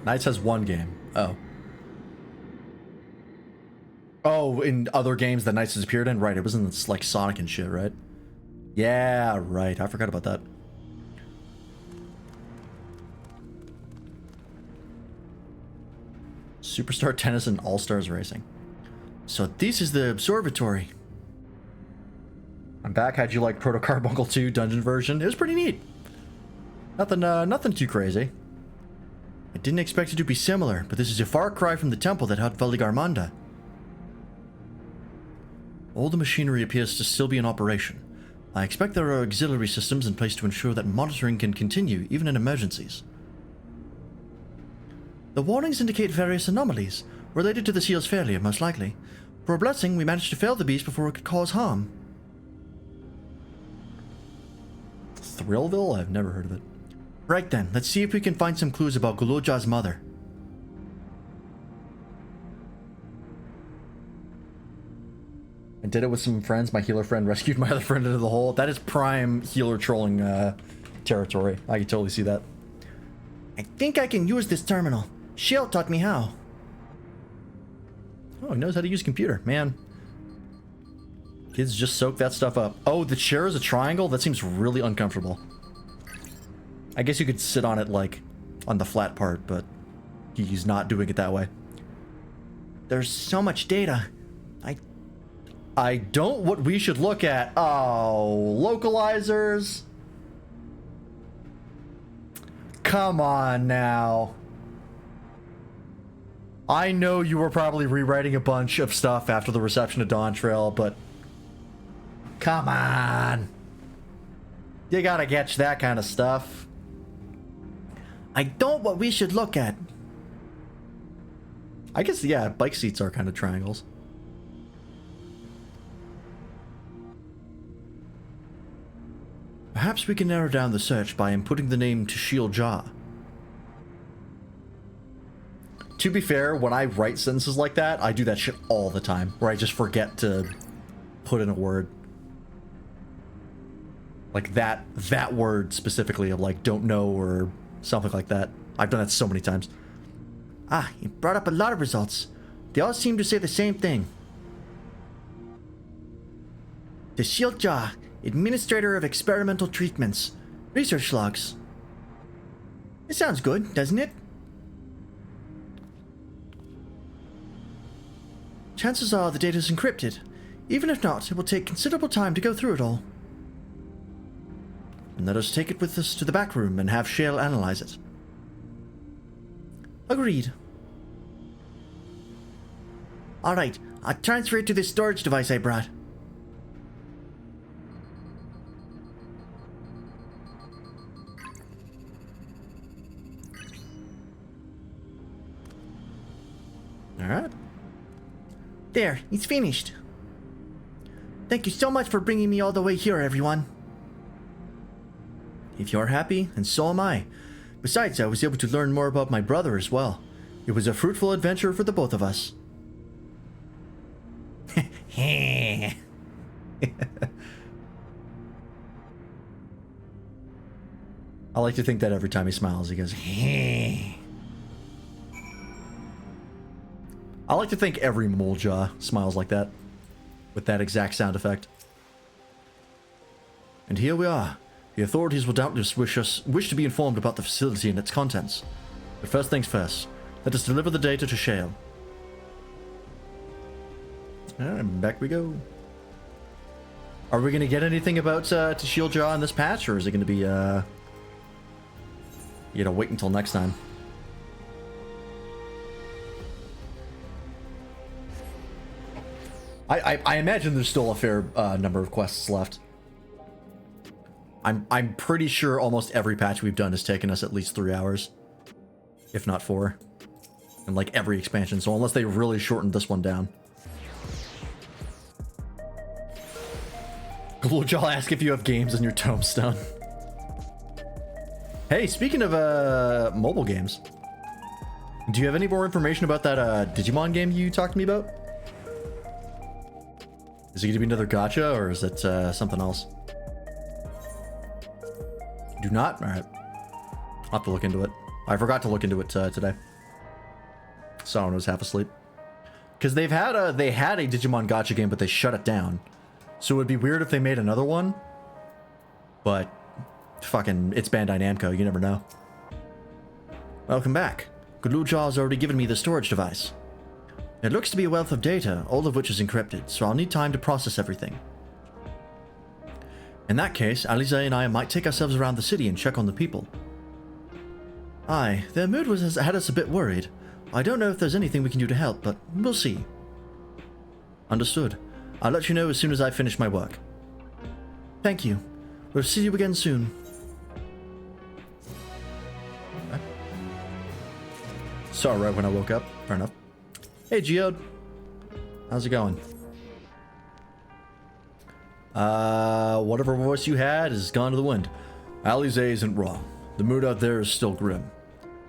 Knights has 1 game. Oh. Oh, in other games that Knights has appeared in? Right, it was in like Sonic and shit, right? Yeah, right. I forgot about that. Superstar Tennis and All-Stars Racing. So this is the observatory. I'm back. How'd you like Proto Carbuncle 2 dungeon version? It was pretty neat. Nothing too crazy. I didn't expect it to be similar, but this is a far cry from the temple that held Veligarmanda. All the machinery appears to still be in operation. I expect there are auxiliary systems in place to ensure that monitoring can continue, even in emergencies. The warnings indicate various anomalies, related to the seal's failure, most likely. For a blessing, we managed to fail the beast before it could cause harm. Thrillville? I've never heard of it. Right then, let's see if we can find some clues about Guloja's mother. I did it with some friends. My healer friend rescued my other friend into the hole. That is prime healer trolling territory. I can totally see that. I think I can use this terminal. Shield taught me how. Oh, he knows how to use a computer. Man. Kids just soak that stuff up. Oh, the chair is a triangle? That seems really uncomfortable. I guess you could sit on it, like, on the flat part, but he's not doing it that way. There's so much data. I don't what we should look at. Oh, localizers. Come on now. I know you were probably rewriting a bunch of stuff after the reception of Dawntrail, but come on. You gotta catch that kind of stuff. I don't what we should look at. I guess, yeah, bike seats are kind of triangles. Perhaps we can narrow down the search by inputting the name Tashiel Ja. To be fair, when I write sentences like that, I do that shit all the time, where I just forget to put in a word. Like that word specifically of like don't know or something like that. I've done that so many times. Ah, you brought up a lot of results. They all seem to say the same thing. Tashiel Ja, Administrator of Experimental Treatments. Research logs. It sounds good, doesn't it? Chances are the data is encrypted. Even if not, it will take considerable time to go through it all. And let us take it with us to the back room and have Shale analyze it. Agreed. Alright, I'll transfer it to this storage device I brought. Alright. There, it's finished. Thank you so much for bringing me all the way here, everyone. If you're happy, and so am I. Besides, I was able to learn more about my brother as well. It was a fruitful adventure for the both of us. I like to think that every time he smiles, he goes, I like to think every mole jaw smiles like that, with that exact sound effect. And here we are. The authorities will doubtless wish to be informed about the facility and its contents. But first things first, let us deliver the data to Shale. And back we go. Are we going to get anything about Shield Jaw in this patch, or is it going to be, you gotta wait until next time? I imagine there's still a fair number of quests left. I'm pretty sure almost every patch we've done has taken us at least 3 hours, if not 4, and like every expansion. So unless they really shortened this one down. Glowjaw, ask if you have games in your tombstone. Hey, speaking of mobile games, do you have any more information about that Digimon game you talked to me about? Is it going to be another gacha, or is it something else? Do not? Alright. I'll have to look into it. I forgot to look into it today. So I was half asleep. Because they had a Digimon gacha game, but they shut it down. So it would be weird if they made another one. But fucking, it's Bandai Namco, you never know. Welcome back. Glowjaw has already given me the storage device. It looks to be a wealth of data, all of which is encrypted, so I'll need time to process everything. In that case, Alize and I might take ourselves around the city and check on the people. Aye, their mood had us a bit worried. I don't know if there's anything we can do to help, but we'll see. Understood. I'll let you know as soon as I finish my work. Thank you. We'll see you again soon. Okay. Sorry, right when I woke up. Fair enough. Hey, Geode. How's it going? Whatever voice you had is gone to the wind. Alize isn't wrong. The mood out there is still grim.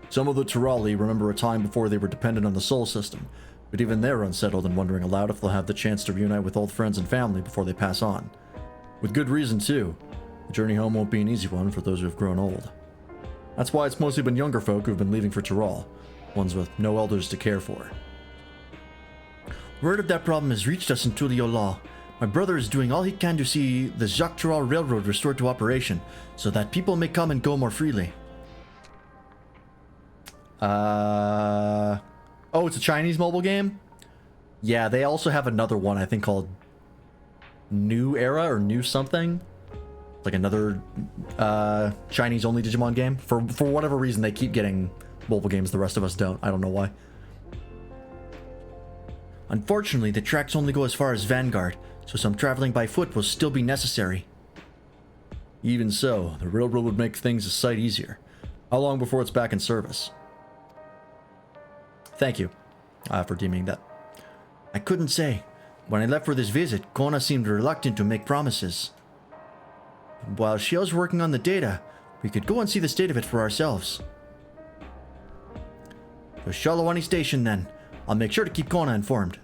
Some of the Turali remember a time before they were dependent on the Sol system, but even they're unsettled and wondering aloud if they'll have the chance to reunite with old friends and family before they pass on. With good reason, too. The journey home won't be an easy one for those who have grown old. That's why it's mostly been younger folk who've been leaving for Tural, ones with no elders to care for. Word of that problem has reached us in Tulio. My brother is doing all he can to see the Jacques Tural Railroad restored to operation, so that people may come and go more freely. Oh, it's a Chinese mobile game? Yeah, they also have another one, I think, called New Era or New something. Like another Chinese-only Digimon game. For whatever reason, they keep getting mobile games the rest of us don't. I don't know why. Unfortunately, the tracks only go as far as Vanguard, so some traveling by foot will still be necessary. Even so, the railroad would make things a sight easier. How long before it's back in service? Thank you for deeming that. I couldn't say. When I left for this visit, Kona seemed reluctant to make promises. While Shio's working on the data, we could go and see the state of it for ourselves. To Shalawani Station, then. I'll make sure to keep Kona informed.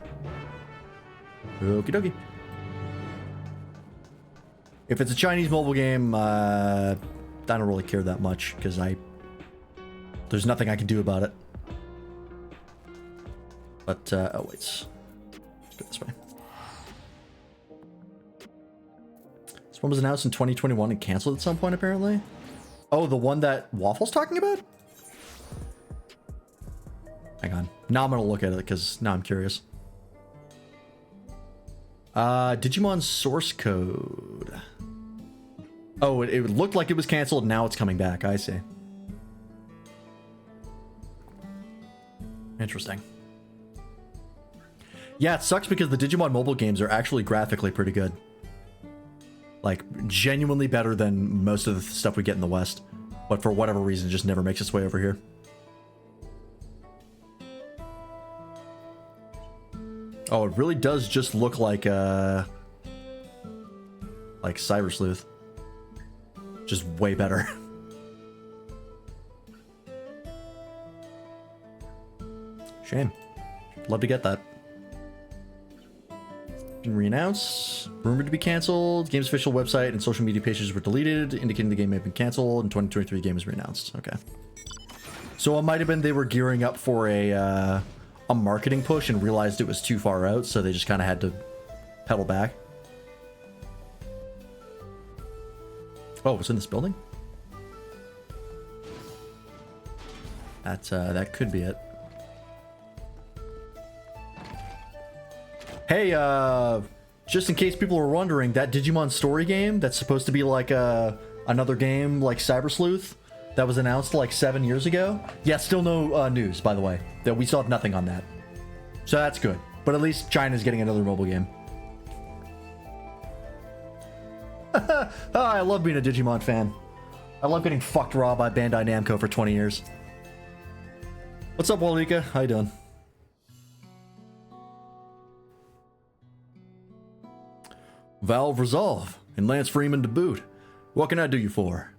Okie dokie. If it's a Chinese mobile game, I don't really care that much, because there's nothing I can do about it. But, oh wait. Let's go this way. This one was announced in 2021 and canceled at some point, apparently. Oh, the one that Waffle's talking about? Hang on. Now I'm gonna look at it, because now I'm curious. Digimon source code. Oh, it looked like it was canceled, now it's coming back. I see. Interesting. Yeah, it sucks because the Digimon mobile games are actually graphically pretty good. Like, genuinely better than most of the stuff we get in the West. But for whatever reason, it just never makes its way over here. Oh, it really does just look like Cyber Sleuth. Just way better. Shame. Love to get that. Re-announce. Rumored to be canceled. Game's official website and social media pages were deleted, indicating the game may have been canceled. In 2023, game is re-announced. Okay. So it might have been they were gearing up for a marketing push and realized it was too far out, so they just kind of had to pedal back. Oh, it's in this building? That could be it. Hey, just in case people were wondering, that Digimon story game that's supposed to be like another game like Cyber Sleuth that was announced like 7 years ago. Yeah, still no news, by the way. That we still have nothing on that. So that's good. But at least China's getting another mobile game. Oh, I love being a Digimon fan. I love getting fucked raw by Bandai Namco for 20 years. What's up, Walika? How you doing? Valve Resolve and Lance Freeman to boot. What can I do you for?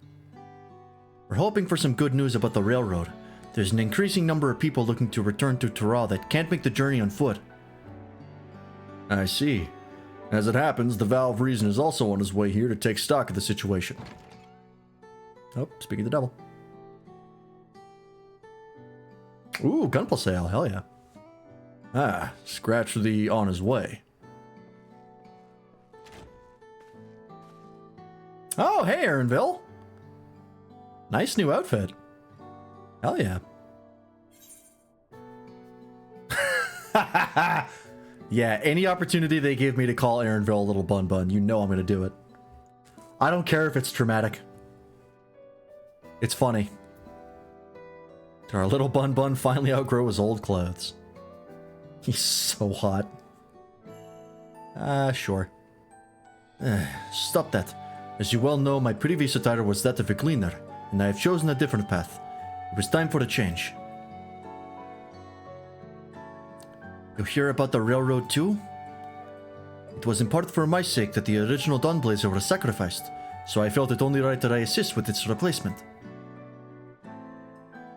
We're hoping for some good news about the railroad. There's an increasing number of people looking to return to Tural that can't make the journey on foot. I see. As it happens, the Valve Reason is also on his way here to take stock of the situation. Oh, speaking of the devil. Ooh, Gunpla sale, hell yeah. Ah, scratch the on his way. Oh, hey, Aaronville. Nice new outfit. Hell yeah. Yeah, any opportunity they give me to call Aaronville a little bun bun, you know I'm gonna do it. I don't care if it's traumatic. It's funny. Did our little bun bun finally outgrow his old clothes? He's so hot. Sure. Stop that. As you well know, my previous attire was that of a cleaner, and I have chosen a different path. It was time for a change. You hear about the railroad too? It was in part for my sake that the original Dawnblazer was sacrificed, so I felt it only right that I assist with its replacement.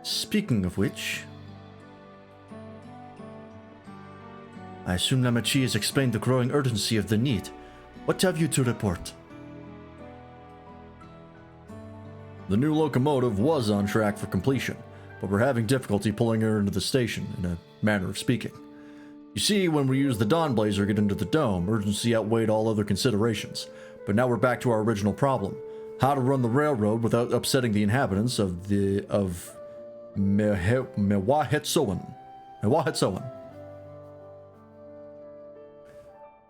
Speaking of which... I assume Namachi has explained the growing urgency of the need. What have you to report? The new locomotive was on track for completion, but we're having difficulty pulling her into the station, in a manner of speaking. You see, when we used the Dawnblazer to get into the dome, urgency outweighed all other considerations, but now we're back to our original problem. How to run the railroad without upsetting the inhabitants of Mewahetsoan.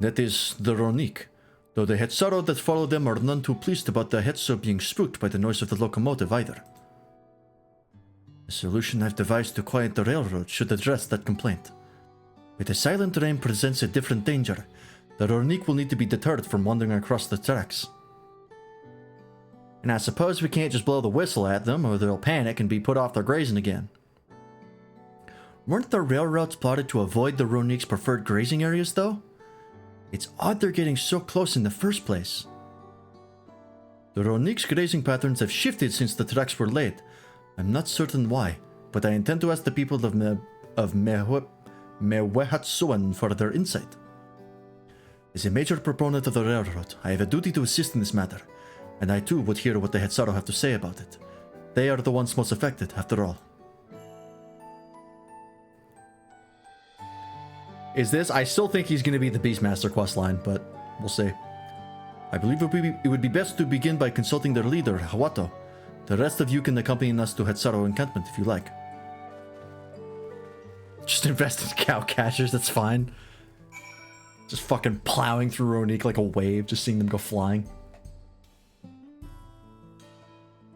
That is the Ronik, though the Hetsaro that follow them are none too pleased about the Hetso being spooked by the noise of the locomotive either. The solution I've devised to quiet the railroad should address that complaint. But the silent rain presents a different danger. The Ronik will need to be deterred from wandering across the tracks. And I suppose we can't just blow the whistle at them, or they'll panic and be put off their grazing again. Weren't the railroads plotted to avoid the Ronik's preferred grazing areas, though? It's odd they're getting so close in the first place. The Ronik's grazing patterns have shifted since the tracks were laid. I'm not certain why, but I intend to ask the people of Mewahatsuan for their insight. As a major proponent of the railroad, I have a duty to assist in this matter, and I too would hear what the Hetsaro have to say about it. They are the ones most affected, after all. Is this? I still think he's going to be the Beastmaster questline, but we'll see. I believe it would be best to begin by consulting their leader, Hawato. The rest of you can accompany us to Hetsaro encampment if you like. Just invest in cow catchers, that's fine. Just fucking plowing through Ronik like a wave, just seeing them go flying.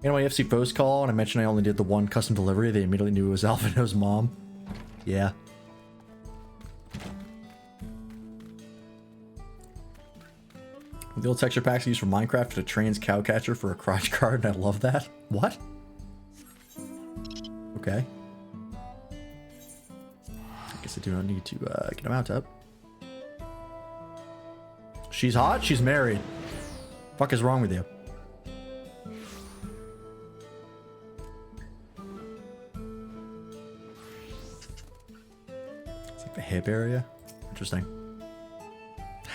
You know, my FC Foes call, and I mentioned I only did the one custom delivery, they immediately knew it was Alvino's mom. Yeah. The old texture packs used for Minecraft to trans cow catcher for a crotch guard, and I love that. What? Okay. I guess I do not need to get him out up. She's hot? She's married. Fuck is wrong with you? It's like the hip area. Interesting.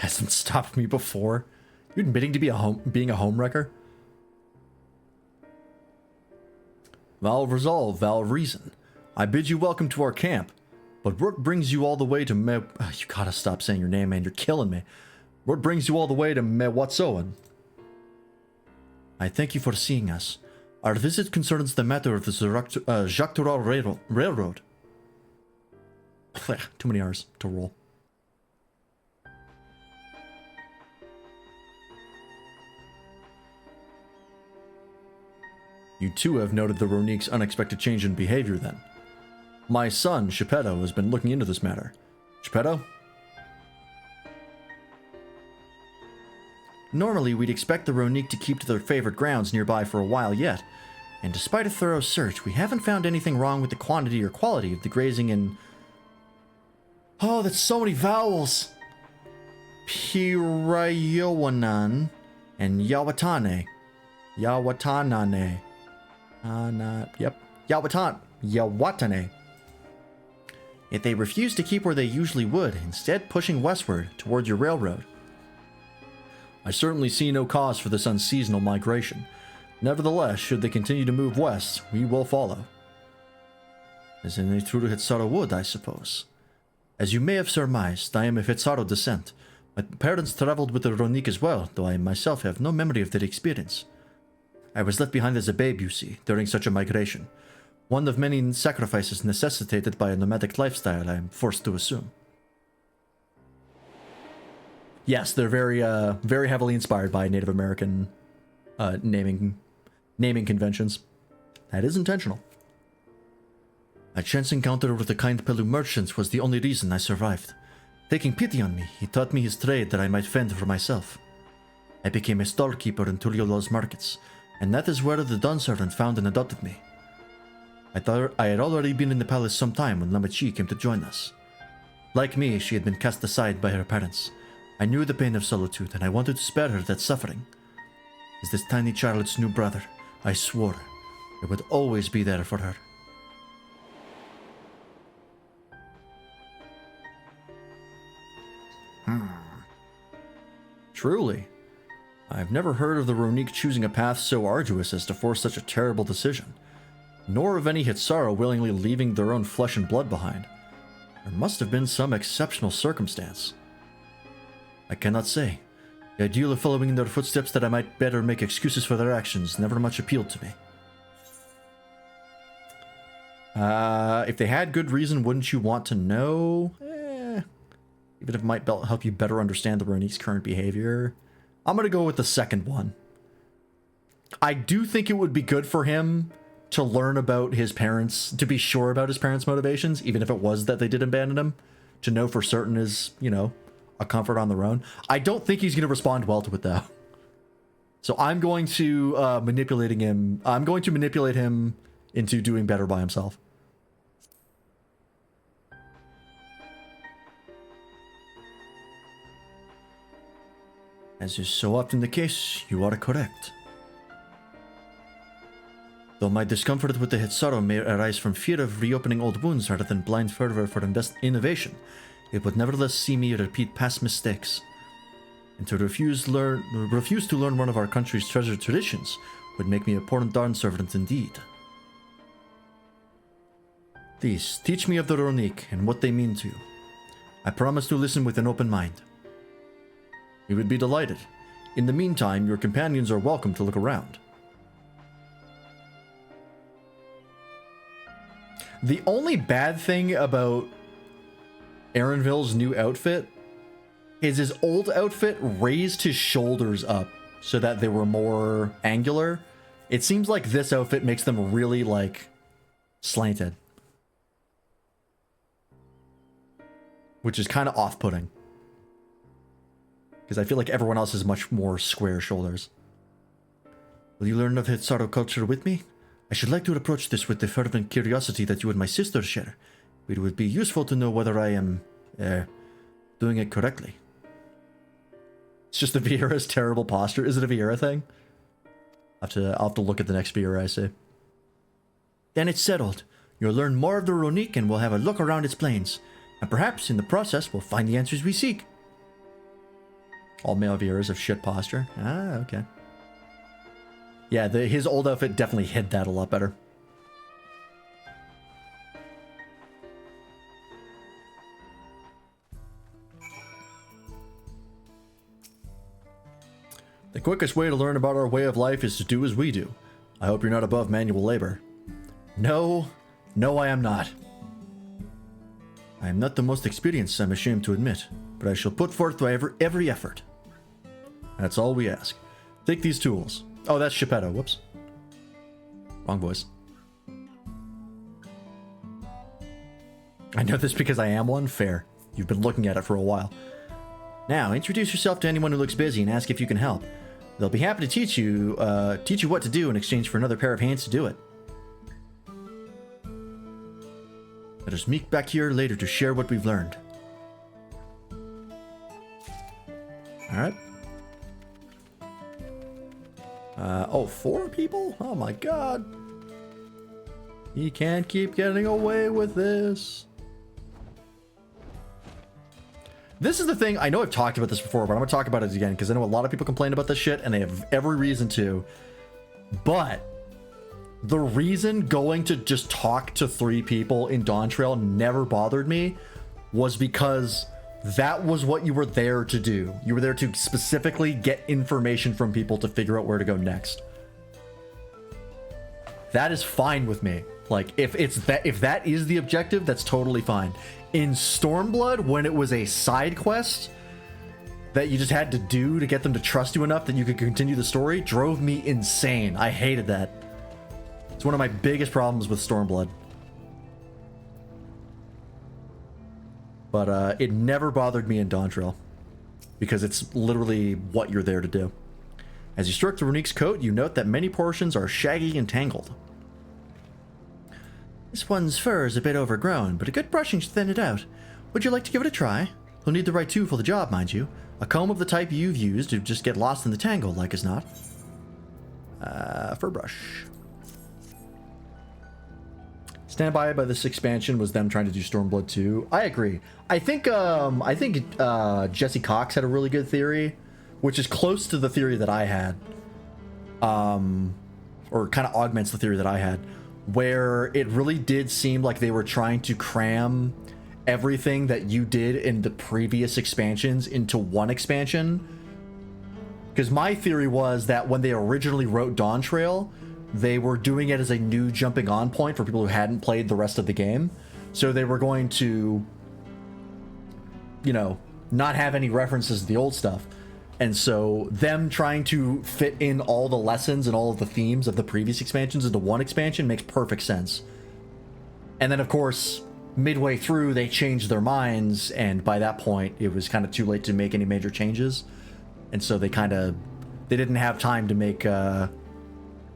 hasn't stopped me before. You admitting to being a homewrecker? Vow of resolve, vow of reason. I bid you welcome to our camp. But what brings you all the way to you gotta stop saying your name, man. You're killing me. What brings you all the way to Mewatsoan? I thank you for seeing us. Our visit concerns the matter of the Jactoral Railroad. Too many R's to roll. You too have noted the Ronique's unexpected change in behavior then. My son, Geppetto, has been looking into this matter. Geppetto? Normally, we'd expect the Ronique to keep to their favorite grounds nearby for a while yet, and despite a thorough search, we haven't found anything wrong with the quantity or quality of the grazing in... Oh, that's so many vowels! Pirayowanan and Yawatane. Yawatanane. Yawatane. Yet they refuse to keep where they usually would, instead pushing westward towards your railroad. I certainly see no cause for this unseasonal migration. Nevertheless, should they continue to move west, we will follow. As in a true Hitsaro would, I suppose. As you may have surmised, I am of Hitsaro descent. My parents traveled with the Ronique as well, though I myself have no memory of their experience. I was left behind as a babe, you see, during such a migration. One of many sacrifices necessitated by a nomadic lifestyle, I am forced to assume. Yes, they're very heavily inspired by Native American naming conventions. That is intentional. A chance encounter with the kind Pelu merchants was the only reason I survived. Taking pity on me, he taught me his trade that I might fend for myself. I became a storekeeper in Tuliola's markets, and that is where the Dawn servant found and adopted me. I thought I had already been in the palace some time when Lamachi came to join us. Like me, she had been cast aside by her parents. I knew the pain of solitude, and I wanted to spare her that suffering. As this tiny Charlotte's new brother, I swore I would always be there for her. Truly. I've never heard of the Ronique choosing a path so arduous as to force such a terrible decision, nor of any Hitsaro willingly leaving their own flesh and blood behind. There must have been some exceptional circumstance. I cannot say. The idea of following in their footsteps that I might better make excuses for their actions never much appealed to me. If they had good reason, wouldn't you want to know? Even if it might help you better understand the Ronique's current behavior. I'm going to go with the second one. I do think it would be good for him to learn about his parents, to be sure about his parents' motivations, even if it was that they did abandon him. To know for certain is, you know, a comfort on their own. I don't think he's going to respond well to it, though. So I'm going to manipulate him into doing better by himself. As is so often the case, you are correct. Though my discomfort with the Hitsaro may arise from fear of reopening old wounds rather than blind fervor for innovation, it would nevertheless see me repeat past mistakes. And to refuse to learn one of our country's treasured traditions would make me a poor Dawn servant indeed. Please, teach me of the Ronique and what they mean to you. I promise to listen with an open mind. We would be delighted. In the meantime, your companions are welcome to look around. The only bad thing about Aaronville's new outfit is his old outfit raised his shoulders up so that they were more angular. It seems like this outfit makes them really, like, slanted. Which is kind of off-putting. Because I feel like everyone else has much more square shoulders. Will you learn of Hitsaro culture with me? I should like to approach this with the fervent curiosity that you and my sister share. It would be useful to know whether I am, doing it correctly. It's just the Vieira's terrible posture. Is it a Vieira thing? I'll have to look at the next Vieira I see. Then it's settled. You'll learn more of the Ronique and we'll have a look around its plains. And perhaps, in the process, we'll find the answers we seek. All male viewers have shit posture. Ah, okay. Yeah, his old outfit definitely hid that a lot better. The quickest way to learn about our way of life is to do as we do. I hope you're not above manual labor. No, I am not. I am not the most experienced, I'm ashamed to admit, but I shall put forth every effort. That's all we ask. Take these tools. Oh, that's Geppetto. Whoops. Wrong voice. I know this because I am one. Fair. You've been looking at it for a while. Now, introduce yourself to anyone who looks busy and ask if you can help. They'll be happy to teach you what to do in exchange for another pair of hands to do it. Let us meet back here later to share what we've learned. Alright. Oh, 4 people? Oh my god. He can't keep getting away with this. This is the thing, I know I've talked about this before, but I'm going to talk about it again, because I know a lot of people complain about this shit, and they have every reason to. But the reason going to just talk to 3 people in Dawntrail never bothered me was because that was what you were there to do. You were there to specifically get information from people to figure out where to go next. That is fine with me. Like, if that is the objective, that's totally fine. In Stormblood, when it was a side quest that you just had to do to get them to trust you enough that you could continue the story, drove me insane. I hated that. It's one of my biggest problems with Stormblood. But it never bothered me in Dawntrail, because it's literally what you're there to do. As you stroke the Runique's coat, you note that many portions are shaggy and tangled. This one's fur is a bit overgrown, but a good brushing should thin it out. Would you like to give it a try? You'll need the right tool for the job, mind you. A comb of the type you've used to just get lost in the tangle, like as not. Fur brush. Stand by this expansion was them trying to do Stormblood 2. I agree. I think Jesse Cox had a really good theory, which is close to the theory that I had. Or kind of augments the theory that I had, where it really did seem like they were trying to cram everything that you did in the previous expansions into one expansion. Because my theory was that when they originally wrote Dawntrail, they were doing it as a new jumping on point for people who hadn't played the rest of the game. So they were going to, you know, not have any references to the old stuff. And so them trying to fit in all the lessons and all of the themes of the previous expansions into one expansion makes perfect sense. And then, of course, midway through, they changed their minds, and by that point, it was kind of too late to make any major changes. And so they didn't have time to make a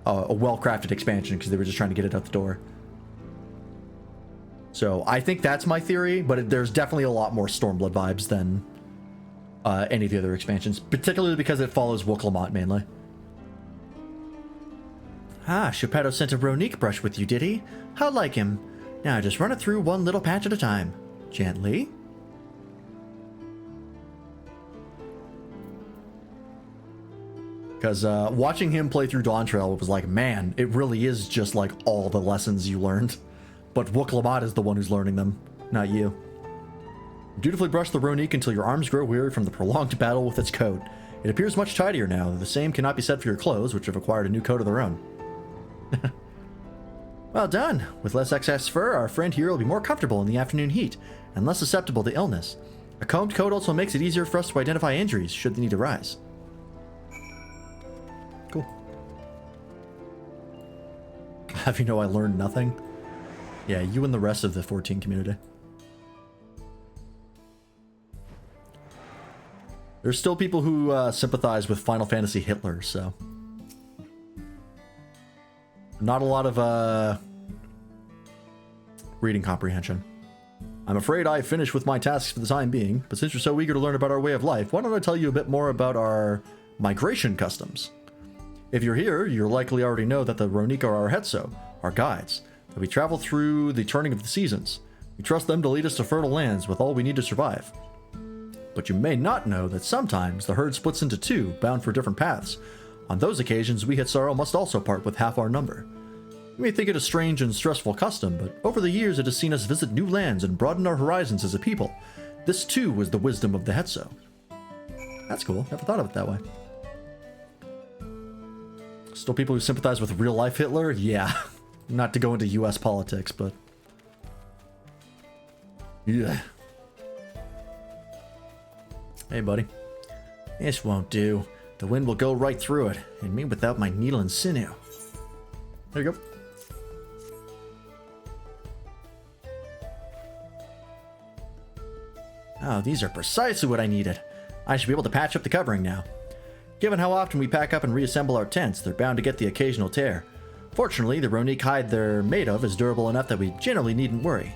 well-crafted expansion because they were just trying to get it out the door. So I think that's my theory, but there's definitely a lot more Stormblood vibes than any of the other expansions, particularly because it follows Wooklamont mainly. Ah, Geppetto sent a Ronique brush with you, did he? How like him? Now just run it through one little patch at a time. Gently. Because watching him play through Dawntrail was like, man, it really is just like all the lessons you learned. But Wooklamont is the one who's learning them, not you. Dutifully brush the Ronique until your arms grow weary from the prolonged battle with its coat. It appears much tidier now. The same cannot be said for your clothes, which have acquired a new coat of their own. Well done. With less excess fur, our friend here will be more comfortable in the afternoon heat, and less susceptible to illness. A combed coat also makes it easier for us to identify injuries, should the need arise. Cool. Have you know I learned nothing? Yeah, you and the rest of the 14 community. There's still people who sympathize with Final Fantasy Hitler, so... Not a lot of reading comprehension. I'm afraid I've finished with my tasks for the time being, but since you're so eager to learn about our way of life, why don't I tell you a bit more about our migration customs? If you're here, you'll likely already know that the Ronique are our Hetso, our guides, that we travel through the turning of the seasons. We trust them to lead us to fertile lands with all we need to survive. but you may not know that sometimes the herd splits into two, bound for different paths. On those occasions, we Hitsaro must also part with half our number. You may think it a strange and stressful custom, but over the years it has seen us visit new lands and broaden our horizons as a people. This too was the wisdom of the Hetso. That's cool. Never thought of it that way. Still people who sympathize with real-life Hitler? Yeah. Not to go into US politics, but... yeah. Hey, buddy. This won't do. The wind will go right through it, and me without my needle and sinew. There you go. Oh, these are precisely what I needed. I should be able to patch up the covering now. Given how often we pack up and reassemble our tents, they're bound to get the occasional tear. Fortunately, the Ronique hide they're made of is durable enough that we generally needn't worry.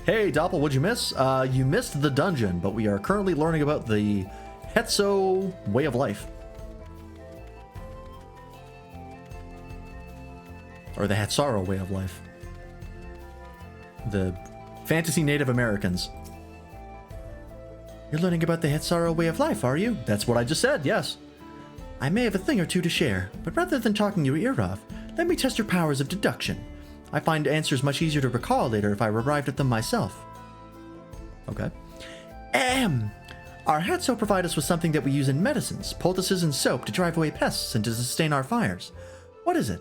Hey, Doppel, what'd you miss? You missed the dungeon, but we are currently learning about the Hetso way of life. Or the Hetsaro way of life. The fantasy Native Americans. You're learning about the Hetsaro way of life, are you? That's what I just said, yes. I may have a thing or two to share, but rather than talking your ear off, let me test your powers of deduction. I find answers much easier to recall later if I arrived at them myself. Okay. Our Hetso provide us with something that we use in medicines, poultices, and soap to drive away pests and to sustain our fires. What is it?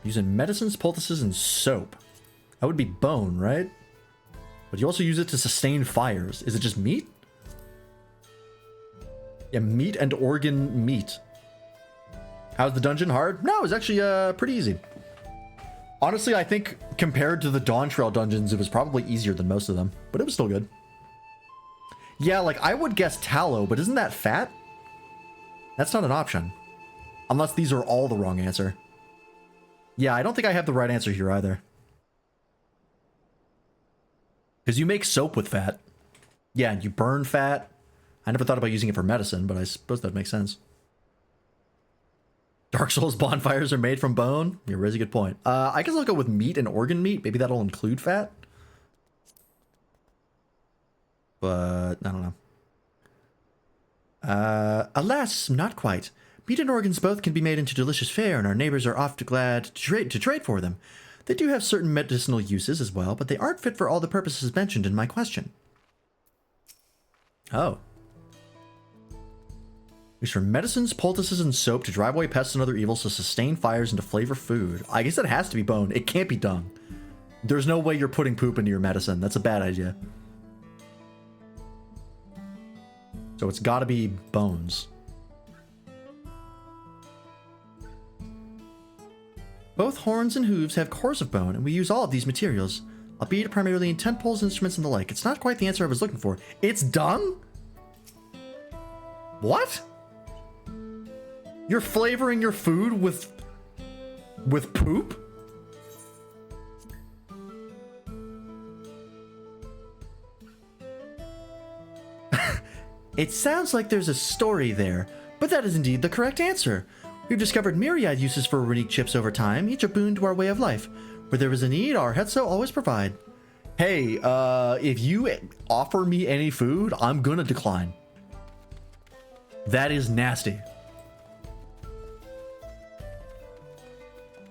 Using medicines, poultices, and soap. That would be bone, right? But you also use it to sustain fires. Is it just meat? Yeah, meat and organ meat. How's the dungeon? Hard? No, it's actually pretty easy. Honestly, I think compared to the Dawntrail dungeons, it was probably easier than most of them, but it was still good. Yeah, like I would guess tallow, but isn't that fat? That's not an option. Unless these are all the wrong answer. Yeah, I don't think I have the right answer here either. Because you make soap with fat. Yeah, and you burn fat. I never thought about using it for medicine, but I suppose that makes sense. Dark Souls bonfires are made from bone? You raise a good point. I guess I'll go with meat and organ meat. Maybe that'll include fat. But, I don't know. Alas, not quite. Meat and organs both can be made into delicious fare, and our neighbors are oft glad to trade for them. They do have certain medicinal uses as well, but they aren't fit for all the purposes mentioned in my question. Oh. Used for medicines, poultices, and soap to drive away pests and other evils, to sustain fires, and to flavor food. I guess it has to be bone. It can't be dung. There's no way you're putting poop into your medicine. That's a bad idea. So it's gotta be bones. Both horns and hooves have cores of bone, and we use all of these materials, albeit primarily in tent poles, instruments, and the like. It's not quite the answer I was looking for. It's dung? What? You're flavoring your food with poop? It sounds like there's a story there, but that is indeed the correct answer. We've discovered myriad uses for Runique chips over time, each a boon to our way of life. Where there is a need, our Hetso always provide. Hey, if you offer me any food, I'm gonna decline. That is nasty.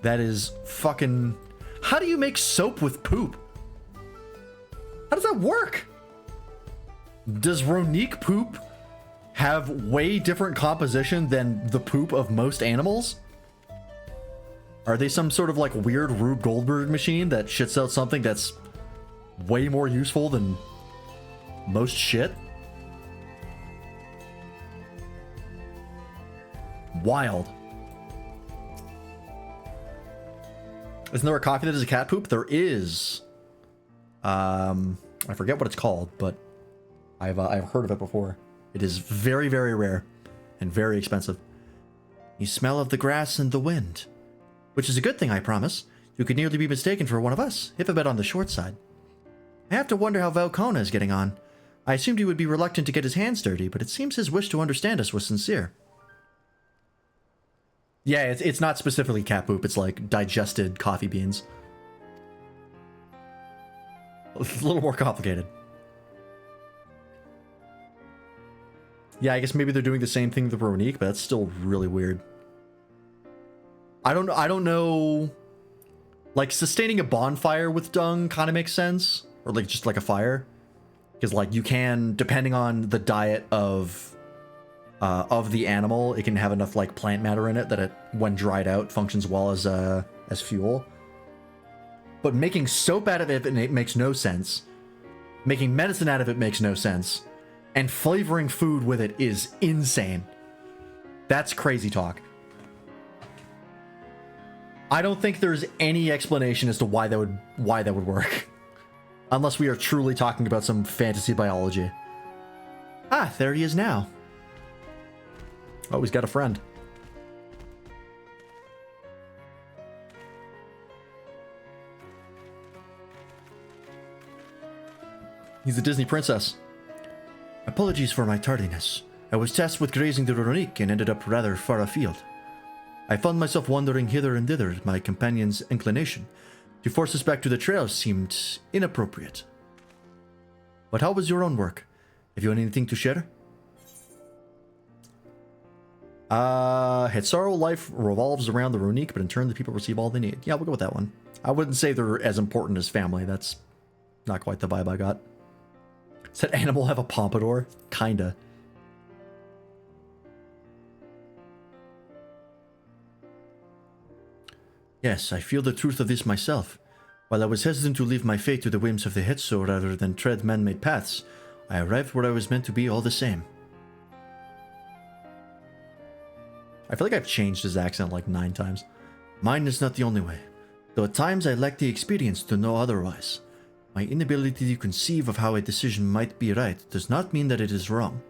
That is fucking... How do you make soap with poop? How does that work? Does Ronique poop have way different composition than the poop of most animals? Are they some sort of like weird Rube Goldberg machine that shits out something that's way more useful than most shit? Wild. Isn't there a coffee that is a cat poop? There is. I forget what it's called, but I've heard of it before. It is very, very rare and very expensive. You smell of the grass and the wind. Which is a good thing, I promise. You could nearly be mistaken for one of us, if a bit on the short side. I have to wonder how Velkona is getting on. I assumed he would be reluctant to get his hands dirty, but it seems his wish to understand us was sincere. Yeah, it's not specifically cat poop. It's like digested coffee beans. It's a little more complicated. Yeah, I guess maybe they're doing the same thing with the Ronique, but that's still really weird. I don't know. Like, sustaining a bonfire with dung kind of makes sense. Or, like, just like a fire. Because, like, you can, depending on the diet of the animal, it can have enough, like, plant matter in it that it, when dried out, functions well as fuel. But making soap out of it makes no sense. Making medicine out of it makes no sense. And flavoring food with it is insane. That's crazy talk. I don't think there's any explanation as to why that would work. Unless we are truly talking about some fantasy biology. Ah, there he is now. Oh, he's got a friend. He's a Disney princess. Apologies for my tardiness. I was tasked with grazing the Ronique and ended up rather far afield. I found myself wandering hither and thither at my companion's inclination. To force us back to the trail seemed inappropriate. But how was your own work? Have you anything to share? Hetsaro life revolves around the Ronique, but in turn the people receive all they need. Yeah, we'll go with that one. I wouldn't say they're as important as family. That's not quite the vibe I got. Does that animal have a pompadour? Kinda. Yes, I feel the truth of this myself. While I was hesitant to leave my fate to the whims of the Hetso rather than tread man-made paths, I arrived where I was meant to be all the same. I feel like I've changed his accent like 9 times. Mine is not the only way, though at times I lack the experience to know otherwise. My inability to conceive of how a decision might be right does not mean that it is wrong.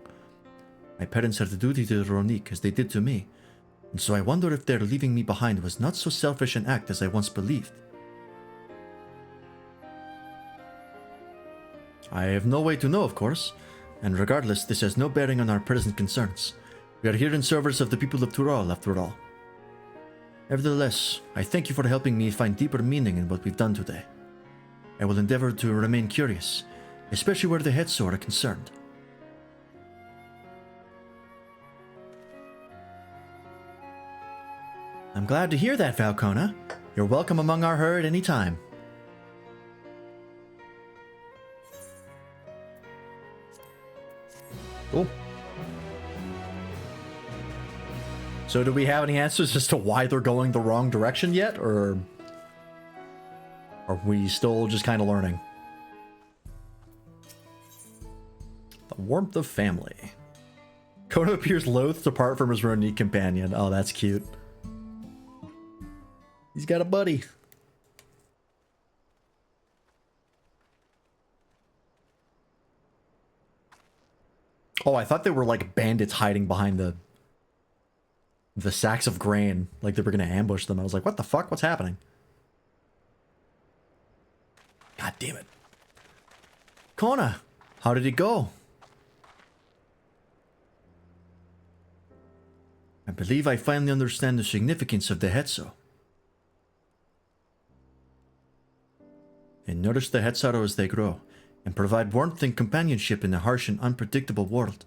My parents had the duty to the Ronique as they did to me, and so I wonder if their leaving me behind was not so selfish an act as I once believed. I have no way to know, of course, and regardless, this has no bearing on our present concerns. We are here in service of the people of Tural, after all. Nevertheless, I thank you for helping me find deeper meaning in what we've done today. I will endeavor to remain curious, especially where the Hetso are concerned. I'm glad to hear that, Falcona. You're welcome among our herd any time. Cool. So do we have any answers as to why they're going the wrong direction yet, or are we still just kind of learning? The warmth of family. Kono appears loath to part from his Ronique companion. Oh, that's cute. He's got a buddy. Oh, I thought they were like bandits hiding behind the sacks of grain. Like they were going to ambush them. I was like, what the fuck? What's happening? God damn it. Kona, how did it go? I believe I finally understand the significance of the Hetso. And nourish the Hetsaro as they grow, and provide warmth and companionship in a harsh and unpredictable world.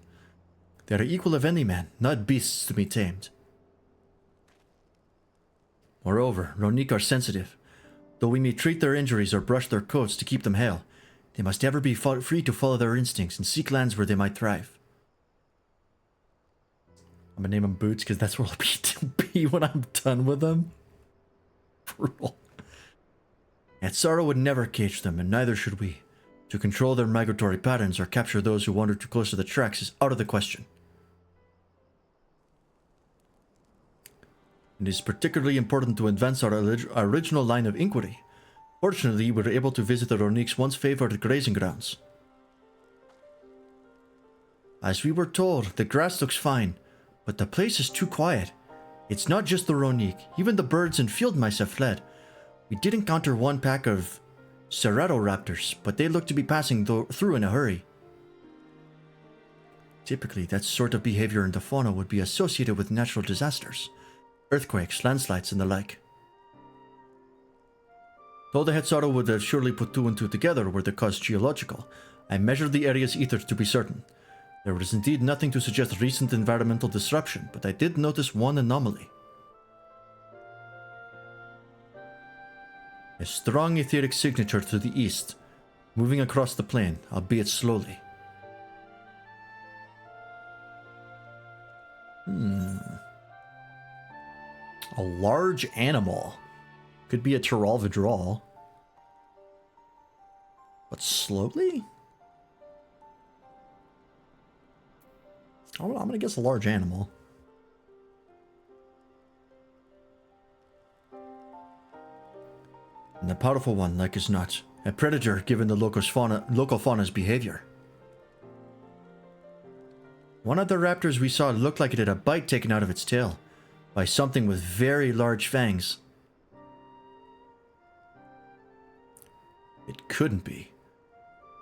They are equal of any man, not beasts to be tamed. Moreover, Ronique are sensitive. Though we may treat their injuries or brush their coats to keep them hale, they must ever be free to follow their instincts and seek lands where they might thrive. I'm gonna name them Boots because that's where I'll be when I'm done with them. Brutal. Hetsaro would never cage them, and neither should we. To control their migratory patterns or capture those who wander too close to the tracks is out of the question. It is particularly important to advance our original line of inquiry. Fortunately, we were able to visit the Ronique's once favored grazing grounds. As we were told, the grass looks fine, but the place is too quiet. It's not just the Ronique, even the birds and field mice have fled. We did encounter one pack of Ceratopraptors, but they look to be passing through in a hurry. Typically, that sort of behavior in the fauna would be associated with natural disasters. Earthquakes, landslides, and the like. Though the Hetzaru would have surely put two and two together were the cause geological, I measured the area's ether to be certain. There was indeed nothing to suggest recent environmental disruption, but I did notice one anomaly. A strong etheric signature to the east, moving across the plain, albeit slowly. A large animal. Could be a Tyrol Vidral. But slowly? Oh, I'm gonna guess a large animal. And a powerful one, like as not. A predator, given the local fauna's behavior. One of the raptors we saw looked like it had a bite taken out of its tail by something with very large fangs. It couldn't be.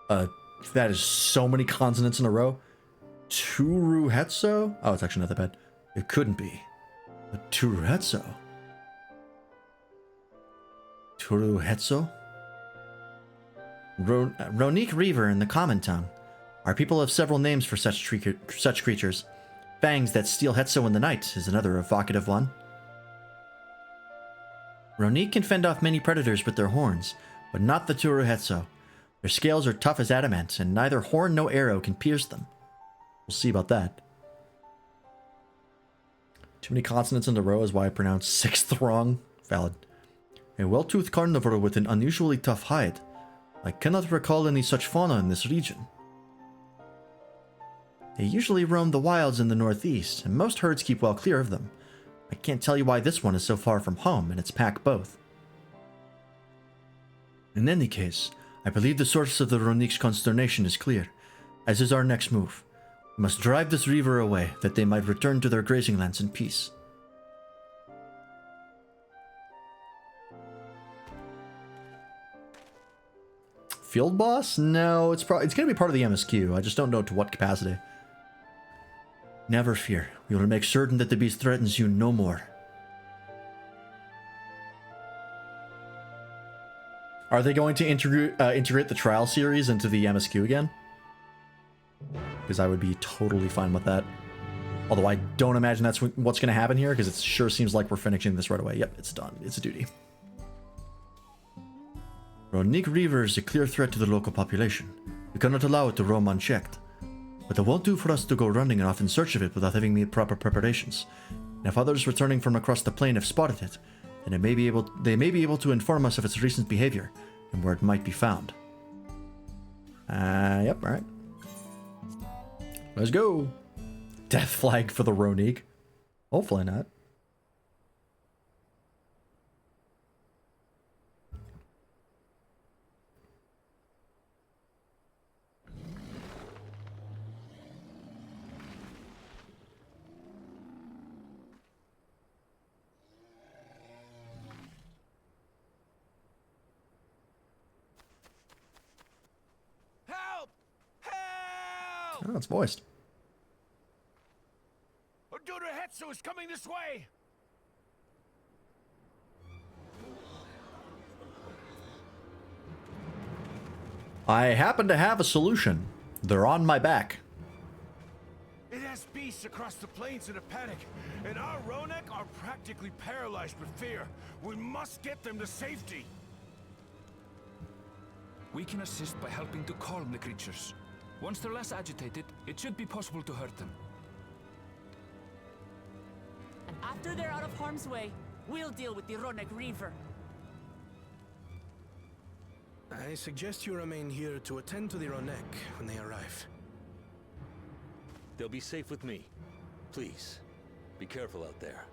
That is so many consonants in a row. Turuhetso? Oh, it's actually not that bad. It couldn't be. A Turuhetso? Turuhetso? Ronique Reaver in the common tongue. Our people have several names for such creatures. Fangs that steal Hetso in the night is another evocative one. Ronique can fend off many predators with their horns, but not the Turuhetso. Their scales are tough as adamant, and neither horn nor arrow can pierce them. We'll see about that. Too many consonants in a row is why I pronounce sixth wrong. Valid. A well-toothed carnivore with an unusually tough hide. I cannot recall any such fauna in this region. They usually roam the wilds in the northeast, and most herds keep well clear of them. I can't tell you why this one is so far from home, and its pack both. In any case, I believe the source of the Ronique's consternation is clear, as is our next move. We must drive this reaver away, that they might return to their grazing lands in peace. Field boss? No, it's going to be part of the MSQ. I just don't know to what capacity. Never fear. We will make certain that the beast threatens you no more. Are they going to integrate the trial series into the MSQ again? Because I would be totally fine with that. Although I don't imagine that's what's going to happen here, because it sure seems like we're finishing this right away. Yep, it's done. It's a duty. Ronique Reaver is a clear threat to the local population. We cannot allow it to roam unchecked. But it won't do for us to go running off in search of it without having made proper preparations. And if others returning from across the plain have spotted it, then they may be able to inform us of its recent behavior and where it might be found. Yep, alright. Let's go. Death flag for the Ronique. Hopefully not. Oh, it's voiced. Hetsu is coming this way! I happen to have a solution. They're on my back. It has beasts across the plains in a panic, and our Ronek are practically paralyzed with fear. We must get them to safety. We can assist by helping to calm the creatures. Once they're less agitated, it should be possible to hurt them. And after they're out of harm's way, we'll deal with the Ronek Reaver. I suggest you remain here to attend to the Ronek when they arrive. They'll be safe with me. Please, be careful out there.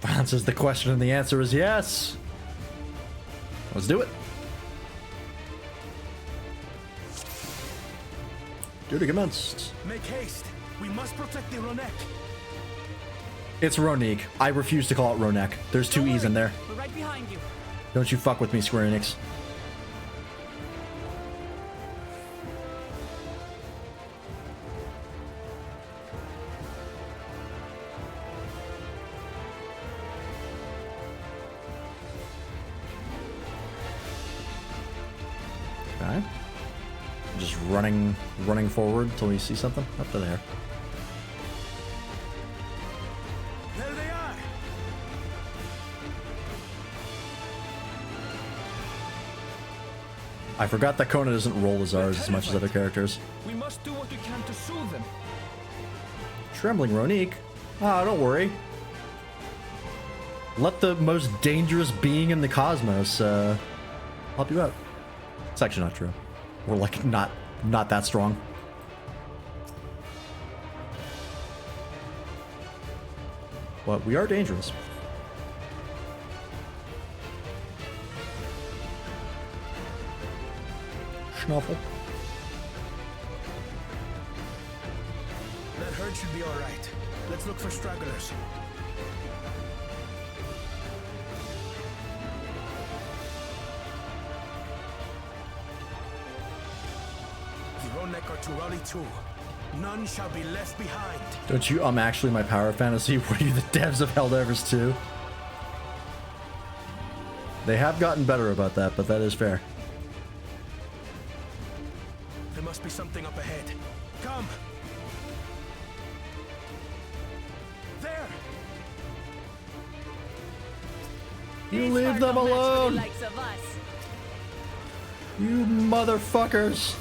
Answers the question and the answer is yes. Let's do it. Duty commenced. Make haste. We must protect the Ronek. It's Ronique. I refuse to call it Ronek. There's two E's in there. We're right behind you. Don't you fuck with me, Square Enix. running forward until we see something up to there. There they are! I forgot that Kona doesn't roll as ours as much as other characters. We must do what we can to soothe them. Trembling Ronique? Ah, don't worry. Let the most dangerous being in the cosmos help you out. It's actually not true. We're like not that strong. But we are dangerous. Schnuffle. That herd should be all right. Let's look for stragglers. The Ronek are to rally too. None shall be left behind. Don't you actually my power fantasy? Were you the devs of Helldivers 2? They have gotten better about that, but that is fair. There must be something up ahead. Come! There! You leave them alone! You motherfuckers!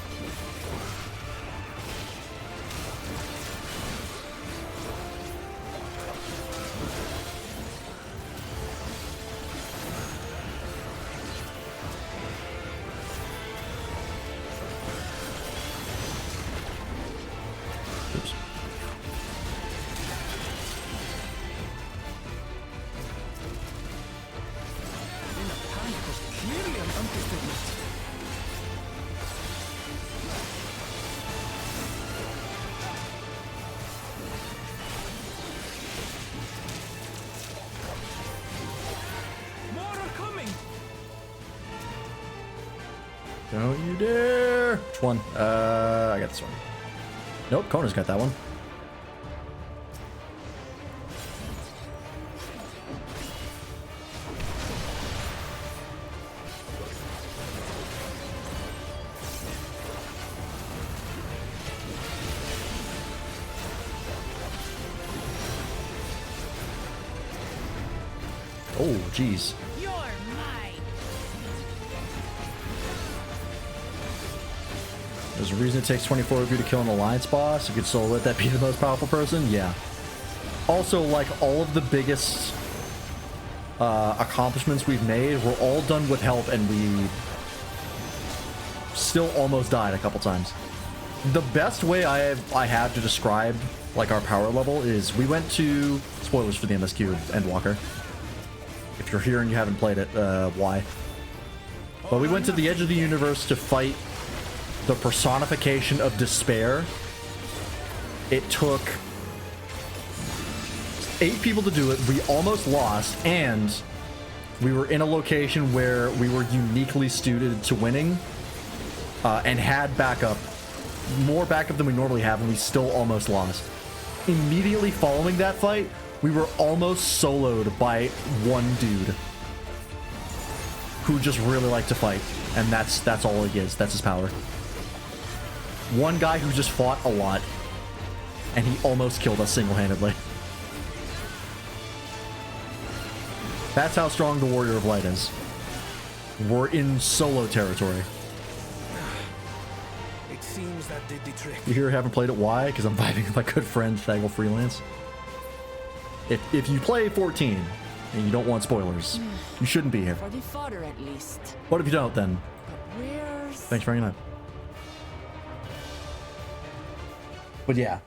Oops. Panic was clearly an understatement. More are coming. Don't you dare! Which one? I got this one. Nope, Kona's got that one. Oh, jeez. You're mine. There's a reason it takes 24 of you to kill an alliance boss. You could solo let that be the most powerful person? Yeah. Also, like, all of the biggest accomplishments we've made were all done with help, and we still almost died a couple times. The best way I have to describe, like, our power level is we went to... Spoilers for the MSQ Endwalker. If you're here and you haven't played it, why? But we went to the edge of the universe to fight the personification of despair. It took 8 people to do it. We almost lost, and we were in a location where we were uniquely suited to winning, and had backup, more backup than we normally have, and we still almost lost. Immediately following that fight, we were almost soloed by one dude who just really liked to fight, and that's all he is. That's his power. One guy who just fought a lot, and he almost killed us single-handedly. That's how strong the Warrior of Light is. We're in solo territory. It seems that did the trick. You here haven't played it? Why? Because I'm vibing with my good friend Thaggle Freelance. If you play 14 and you don't want spoilers, you shouldn't be here. For the fodder, at least. What if you don't, then? But where's... Thanks for hanging out. But yeah,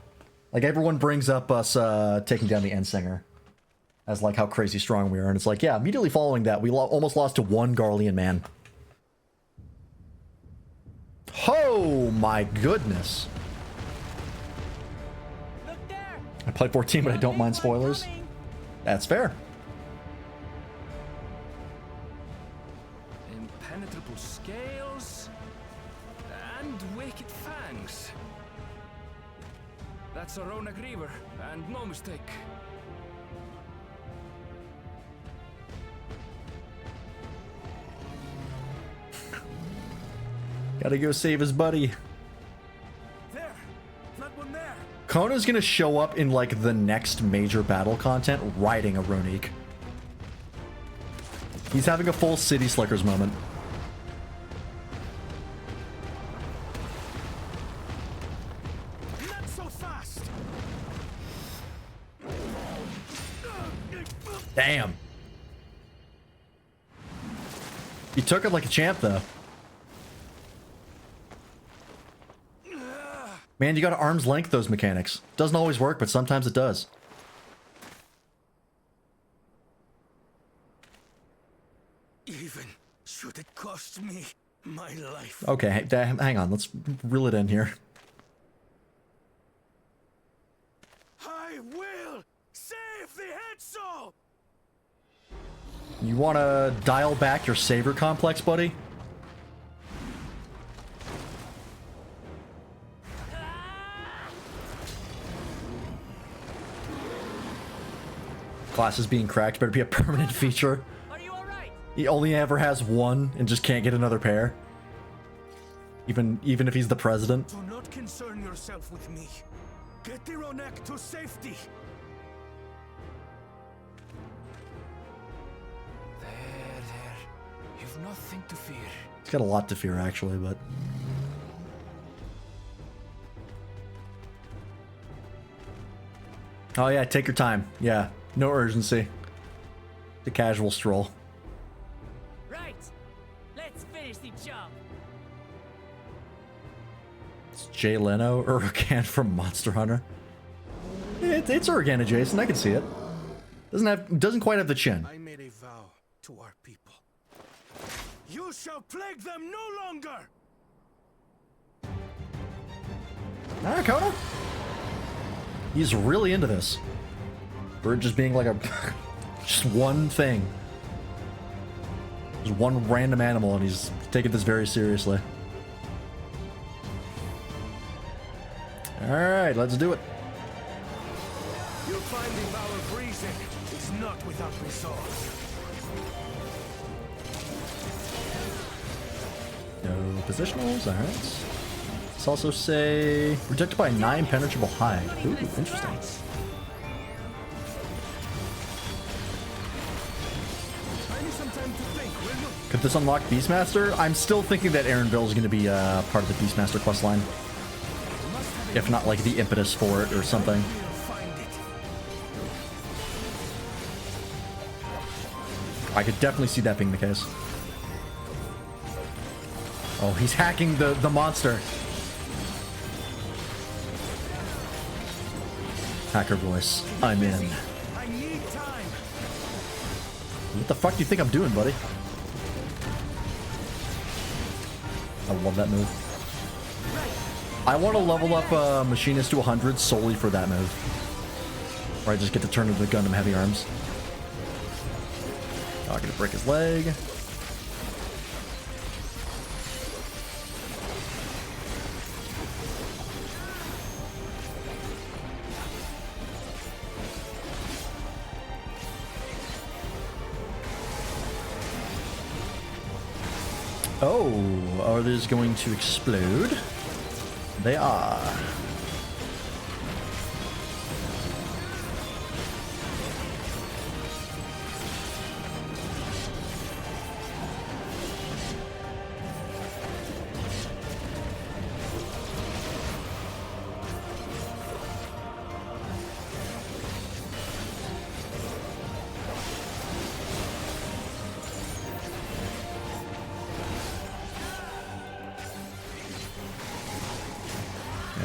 like, everyone brings up us taking down the Endsinger as, like, how crazy strong we are, and it's like, yeah, immediately following that, we almost lost to one Garlean man. Oh my goodness. Look there. I played 14, but I don't mind spoilers. That's fair. Impenetrable scales and wicked fangs. That's a Ronak Reaver, and no mistake. Gotta go save his buddy. Kona's gonna show up in like the next major battle content riding a Ronique. He's having a full City Slickers moment. Not so fast. Damn. He took it like a champ, though. Man, you gotta arm's length those mechanics. Doesn't always work, but sometimes it does. Even should it cost me my life. Okay, hang on. Let's reel it in here. I will save the head soul. You wanna dial back your savior complex, buddy? Glasses being cracked better be a permanent feature. Are you alright? He only ever has one and just can't get another pair. Even if he's the president. Do not concern yourself with me. Get the Ronek to safety. There. You've nothing to fear. He's got a lot to fear, actually, but... Oh yeah, take your time. Yeah, no urgency. The casual stroll. Right. Let's finish the job. It's Jay Leno, Urgan from Monster Hunter. It's Urgan adjacent, I can see it. Doesn't quite have the chin. I made a vow to our people. You shall plague them no longer. Alright, Kona. He's really into this. For it just being like a... just one thing. Just one random animal, and he's taking this very seriously. Alright, let's do it. You'll find the vow of reason is not without resolve. No positionals, alright. Let's also say... Protected by 9 penetrable hide. Ooh, interesting. Could this unlock Beastmaster? I'm still thinking that Aaronville is going to be part of the Beastmaster questline. If not, like, the impetus for it or something. I could definitely see that being the case. Oh, he's hacking the monster. Hacker voice. I'm in. I need time. What the fuck do you think I'm doing, buddy? I love that move. I want to level up Machinist to 100 solely for that move. Where I just get to turn into the Gundam Heavy Arms. Oh, I'm gonna break his leg. Oh, are these going to explode? They are.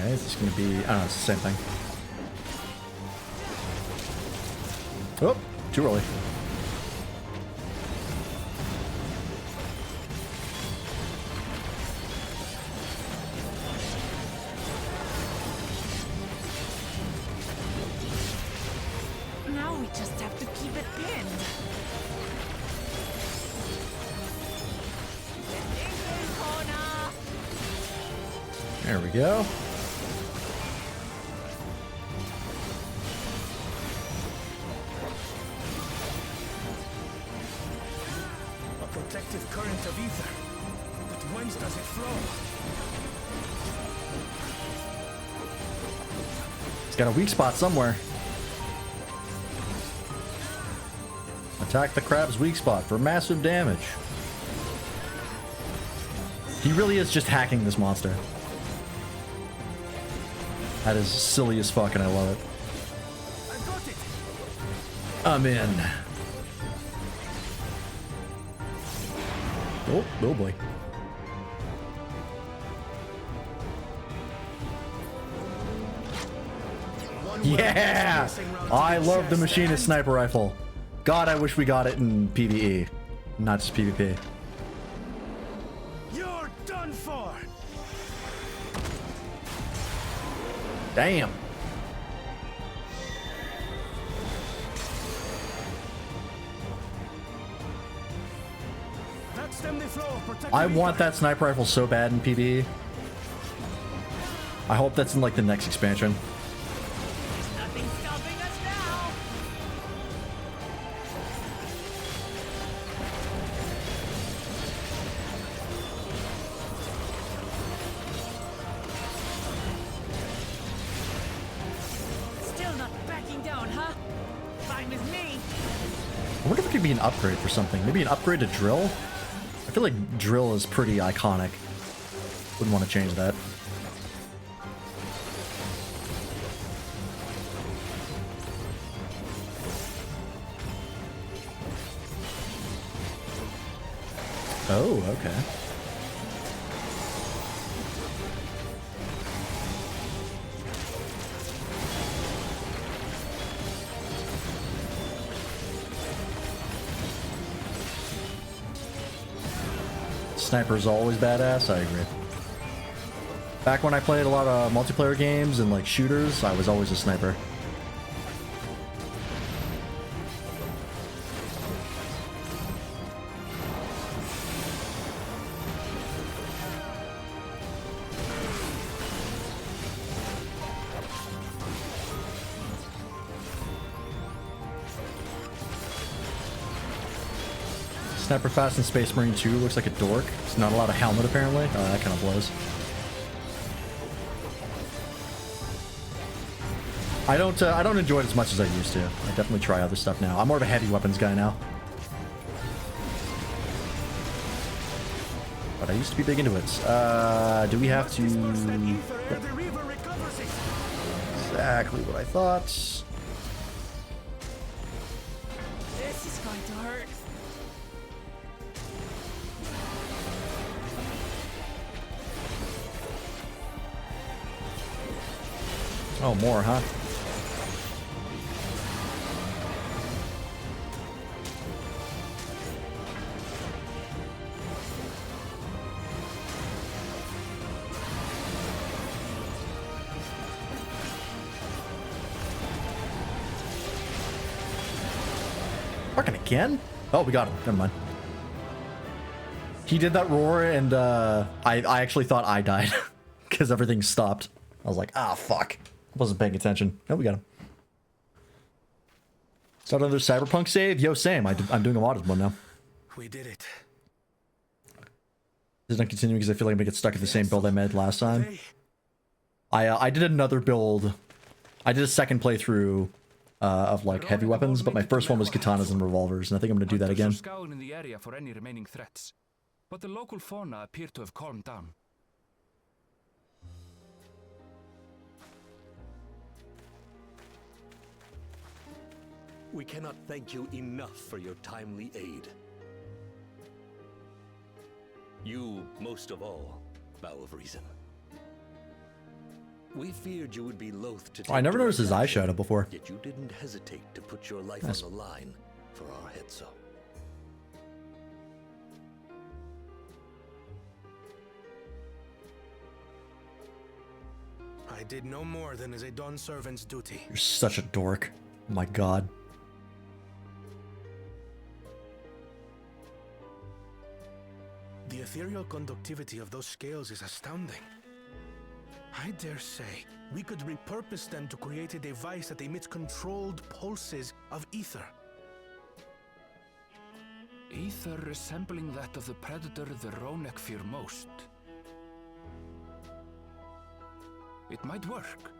Okay, is this going to be... I don't know, it's the same thing. Oh, too early. Now we just have to keep it pinned. There we go. Protective current of ether. But whence does it flow? Got a weak spot somewhere. Attack the crab's weak spot for massive damage. He really is just hacking this monster. That is silly as fuck and I love it. I'm in. Oh, oh boy. Yeah! I love the machinist sniper rifle. God, I wish we got it in PvE, not just PvP. You're done for. Damn. I want that sniper rifle so bad in PvE. I hope that's in like the next expansion. Nothing's stopping us now. Still not backing down, huh? Fine with me. I wonder if it could be an upgrade for something. Maybe an upgrade to drill? I feel like drill is pretty iconic. Wouldn't want to change that. Oh, okay. Sniper's always badass, I agree. Back when I played a lot of multiplayer games and like shooters, I was always a sniper. Sniper Fast in Space Marine 2 looks like a dork. It's not a lot of helmet apparently. That kind of blows. I don't enjoy it as much as I used to. I definitely try other stuff now. I'm more of a heavy weapons guy now. But I used to be big into it. Do we have to... Yep. Exactly what I thought. This is going to hurt. Oh, more, huh? Fucking again? Oh, we got him. Never mind. He did that roar, and I actually thought I died because everything stopped. I was like, ah, fuck. Wasn't paying attention. Oh, we got him. Is that another Cyberpunk save? Yo, same. I'm doing a modded one now. We did it. This is not continuing because I feel like I'm gonna get stuck in the same build I made last time. I did another build. I did a second playthrough of like heavy weapons, but my first one was katanas and revolvers, and I think I'm gonna do that again. Scouring in the area for any remaining threats, but the local fauna appear to have calmed down. We cannot thank you enough for your timely aid. You, most of all, Bow of Reason. We feared you would be loath to take I never noticed his eye action, shadow before. Yet you didn't hesitate to put your life Nice. on the line for our Hetzo. I did no more than is a Dawn servant's duty. You're such a dork. Oh my god. The ethereal conductivity of those scales is astounding. I dare say we could repurpose them to create a device that emits controlled pulses of ether. Ether resembling that of the predator the Ronek fear most. It might work,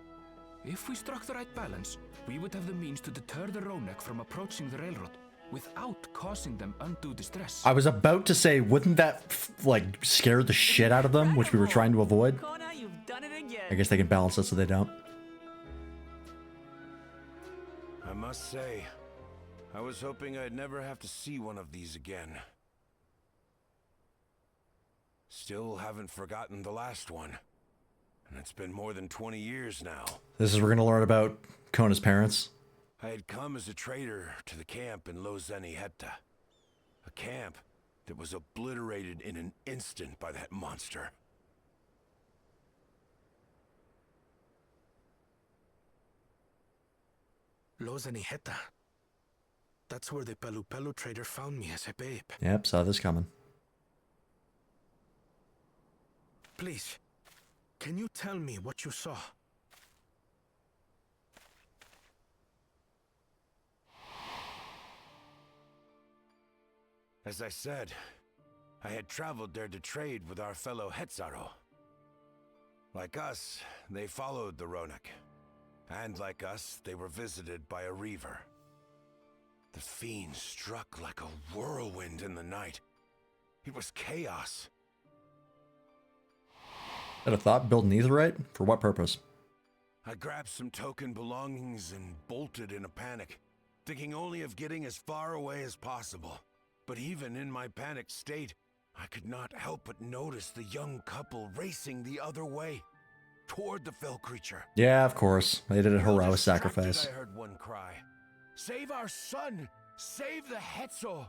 If we struck the right balance, we would have the means to deter the Ronek from approaching the railroad without causing them undue distress. I was about to say, wouldn't that like scare the shit out of them, which we were trying to avoid? Kona, you've done it again. I guess they can balance it so they don't. I must say, I was hoping I'd never have to see one of these again. Still haven't forgotten the last one. And it's been more than 20 years now. This is we're gonna learn about Kona's parents. I had come as a trader to the camp in Lozeni Hepta. A camp that was obliterated in an instant by that monster. Lozeni Hepta. That's where the Pelu Pelu trader found me as a babe. Yep, saw this coming. Please, can you tell me what you saw? As I said, I had traveled there to trade with our fellow Hetzaro. Like us, they followed the Ronek. And like us, they were visited by a reaver. The fiend struck like a whirlwind in the night. It was chaos. Had a thought, build an aetherite? For what purpose? I grabbed some token belongings and bolted in a panic, thinking only of getting as far away as possible. But even in my panicked state, I could not help but notice the young couple racing the other way, toward the fell creature. Yeah, of course. They did a heroic sacrifice. I heard one cry, "Save our son! Save the Hetzo!"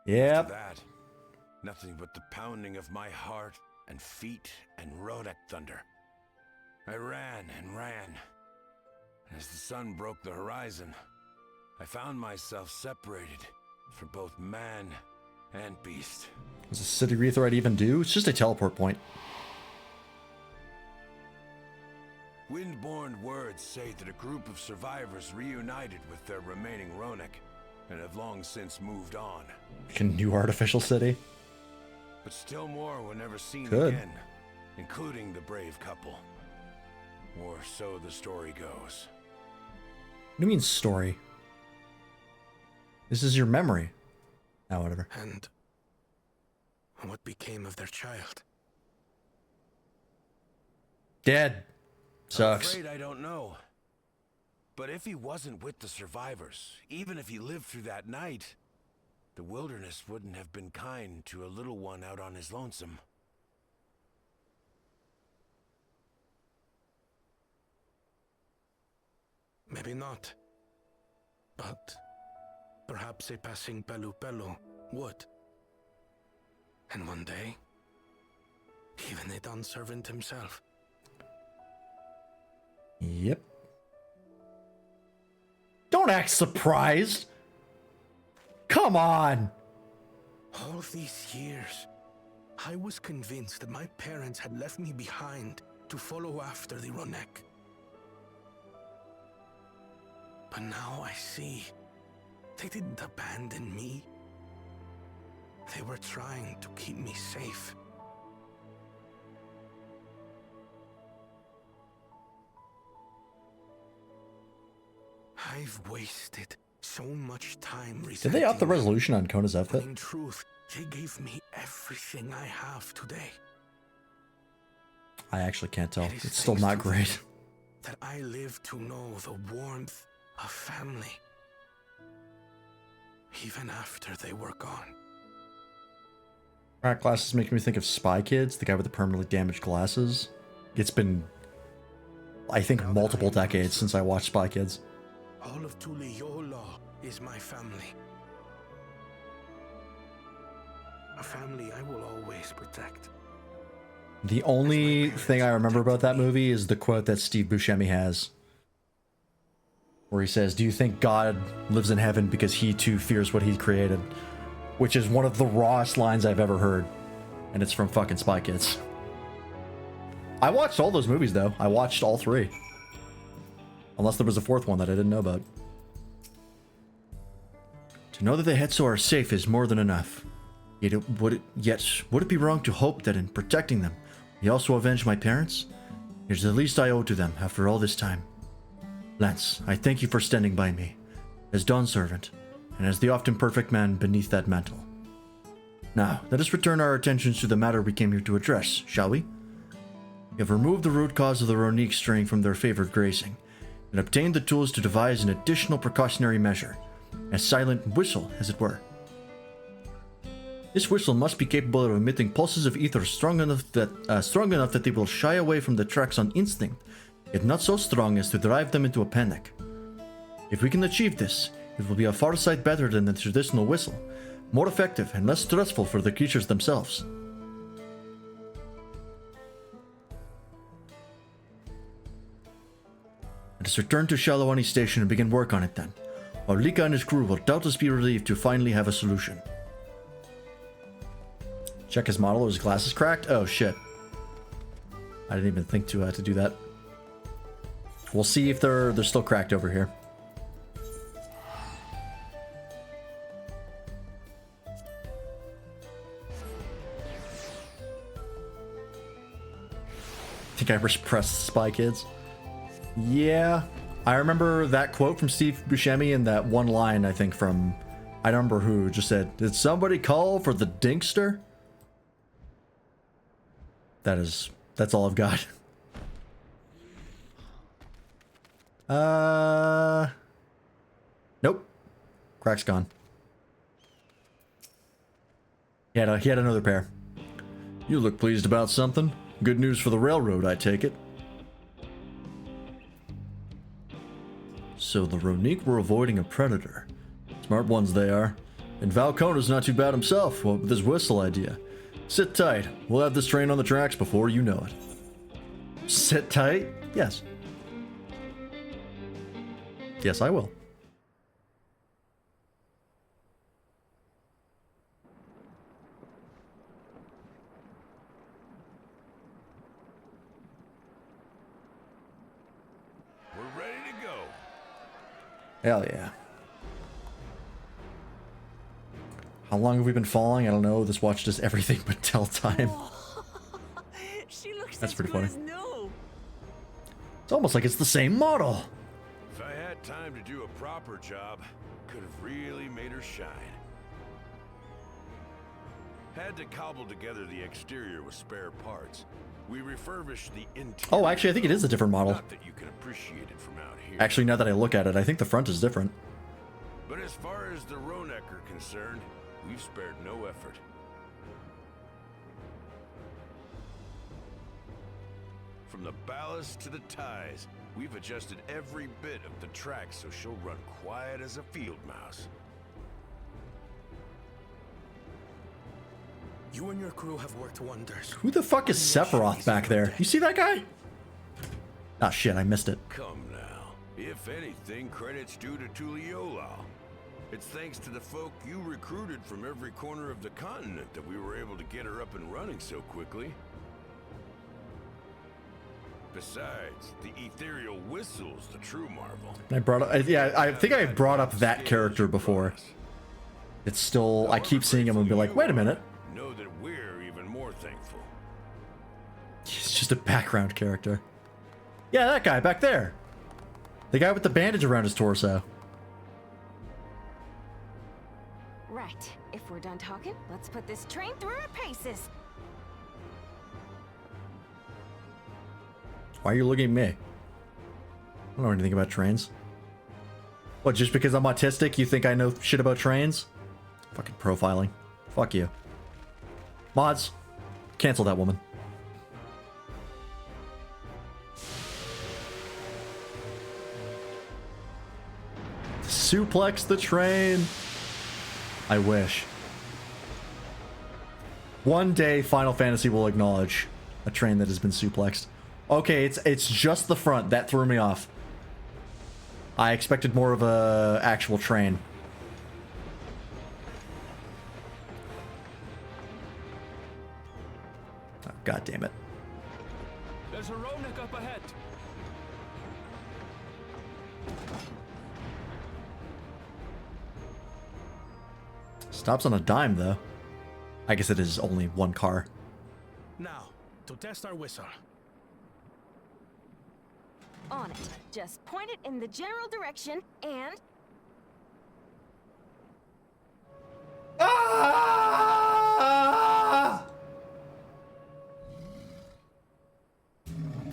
Yep. After that, nothing but the pounding of my heart and feet and Ronek thunder. I ran and ran. As the sun broke the horizon, I found myself separated from both man and beast. Does the city aetherite even do? It's just a teleport point. Windborne words say that a group of survivors reunited with their remaining Ronek and have long since moved on. A new artificial city? But still more were never seen Good. again, including the brave couple. Or so the story goes. What do you mean story? This is your memory. Ah, whatever. And what became of their child? Dead. Sucks. I'm afraid I don't know. But if he wasn't with the survivors, even if he lived through that night, the wilderness wouldn't have been kind to a little one out on his lonesome. Maybe not. But perhaps a passing Pelu Pelu would. And one day, even a Dawn servant himself. Yep. Don't act surprised. Come on. All these years, I was convinced that my parents had left me behind to follow after the Ronek. But now I see, they didn't abandon me. They were trying to keep me safe. I've wasted so much time Did they up the resenting resolution on Kona's them, outfit? when in truth, they gave me everything I have today. I actually can't tell. It is It's still thanks not to great. them that I live to know the warmth of family, even after they were gone. Crack glasses make me think of Spy Kids, the guy with the permanently damaged glasses. It's been, I think, multiple decades since I watched Spy Kids. All of Tuliyola is my family. A family I will always protect. The only thing I remember about that movie is the quote that Steve Buscemi has, where he says, "Do you think God lives in heaven because he too fears what he created?" Which is one of the rawest lines I've ever heard. And it's from fucking Spy Kids. I watched all those movies though. I watched all three. Unless there was a fourth one that I didn't know about. To know that the Hetzo are safe is more than enough. Yet would it be wrong to hope that in protecting them, we also avenge my parents? It's the least I owe to them after all this time. Lance, I thank you for standing by me, as Dawn's servant, and as the often perfect man beneath that mantle. Now, let us return our attentions to the matter we came here to address, shall we? We have removed the root cause of the Ronique straying from their favored grazing, and obtained the tools to devise an additional precautionary measure, a silent whistle, as it were. This whistle must be capable of emitting pulses of ether strong enough that they will shy away from the tracks on instinct, yet not so strong as to drive them into a panic. If we can achieve this, it will be a far sight better than the traditional whistle, more effective and less stressful for the creatures themselves. Let us return to Shalawani Station and begin work on it then. Orlika and his crew will doubtless be relieved to finally have a solution. Check his model, his glasses cracked? Oh shit. I didn't even think to do that. We'll see if they're still cracked over here. Think I pressed Spy Kids? Yeah. I remember that quote from Steve Buscemi and that one line, I think, from... I don't remember who, just said, "Did somebody call for the Dinkster?" That's all I've got. Nope. Crack's gone. He had another pair. You look pleased about something. Good news for the railroad, I take it. So the Ronique were avoiding a predator. Smart ones they are. And Valcona's not too bad himself, what with his whistle idea. Sit tight. We'll have this train on the tracks before you know it. Sit tight? Yes. Yes, I will. We're ready to go. Hell yeah. How long have we been following? I don't know. This watch does everything but tell time. She looks That's as pretty good funny. as new. It's almost like it's the same model. If I had time to do a proper job, could have really made her shine. Had to cobble together the exterior with spare parts. We refurbished the interior. Oh, actually, I think it is a different model. Not that you can appreciate it from out here. Actually, now that I look at it, I think the front is different. But as far as the Ronek are concerned, we've spared no effort. From the ballast to the ties, we've adjusted every bit of the track so she'll run quiet as a field mouse. You and your crew have worked wonders. Who the fuck is Sephiroth back there? You see that guy? Ah, shit, I missed it. Come now. If anything, credit's due to Tuliolao. It's thanks to the folk you recruited from every corner of the continent that we were able to get her up and running so quickly. Besides, the ethereal whistle's the true marvel. I brought up, yeah, I think I brought up that character before. It's still, I keep seeing him and be like, wait a minute. Know that we're even more thankful. He's just a background character. Yeah, that guy back there. The guy with the bandage around his torso. Right. If we're done talking, let's put this train through our paces. Why are you looking at me? I don't know anything about trains. What, just because I'm autistic, you think I know shit about trains? Fucking profiling. Fuck you. Mods, cancel that woman. Suplex the train. I wish. One day Final Fantasy will acknowledge a train that has been suplexed. Okay, it's just the front that threw me off. I expected more of a actual train. Oh, God damn it. There's a Ronek up ahead. Stops on a dime, though. I guess it is only one car. Now, to test our whistle. on it. Just point it in the general direction and...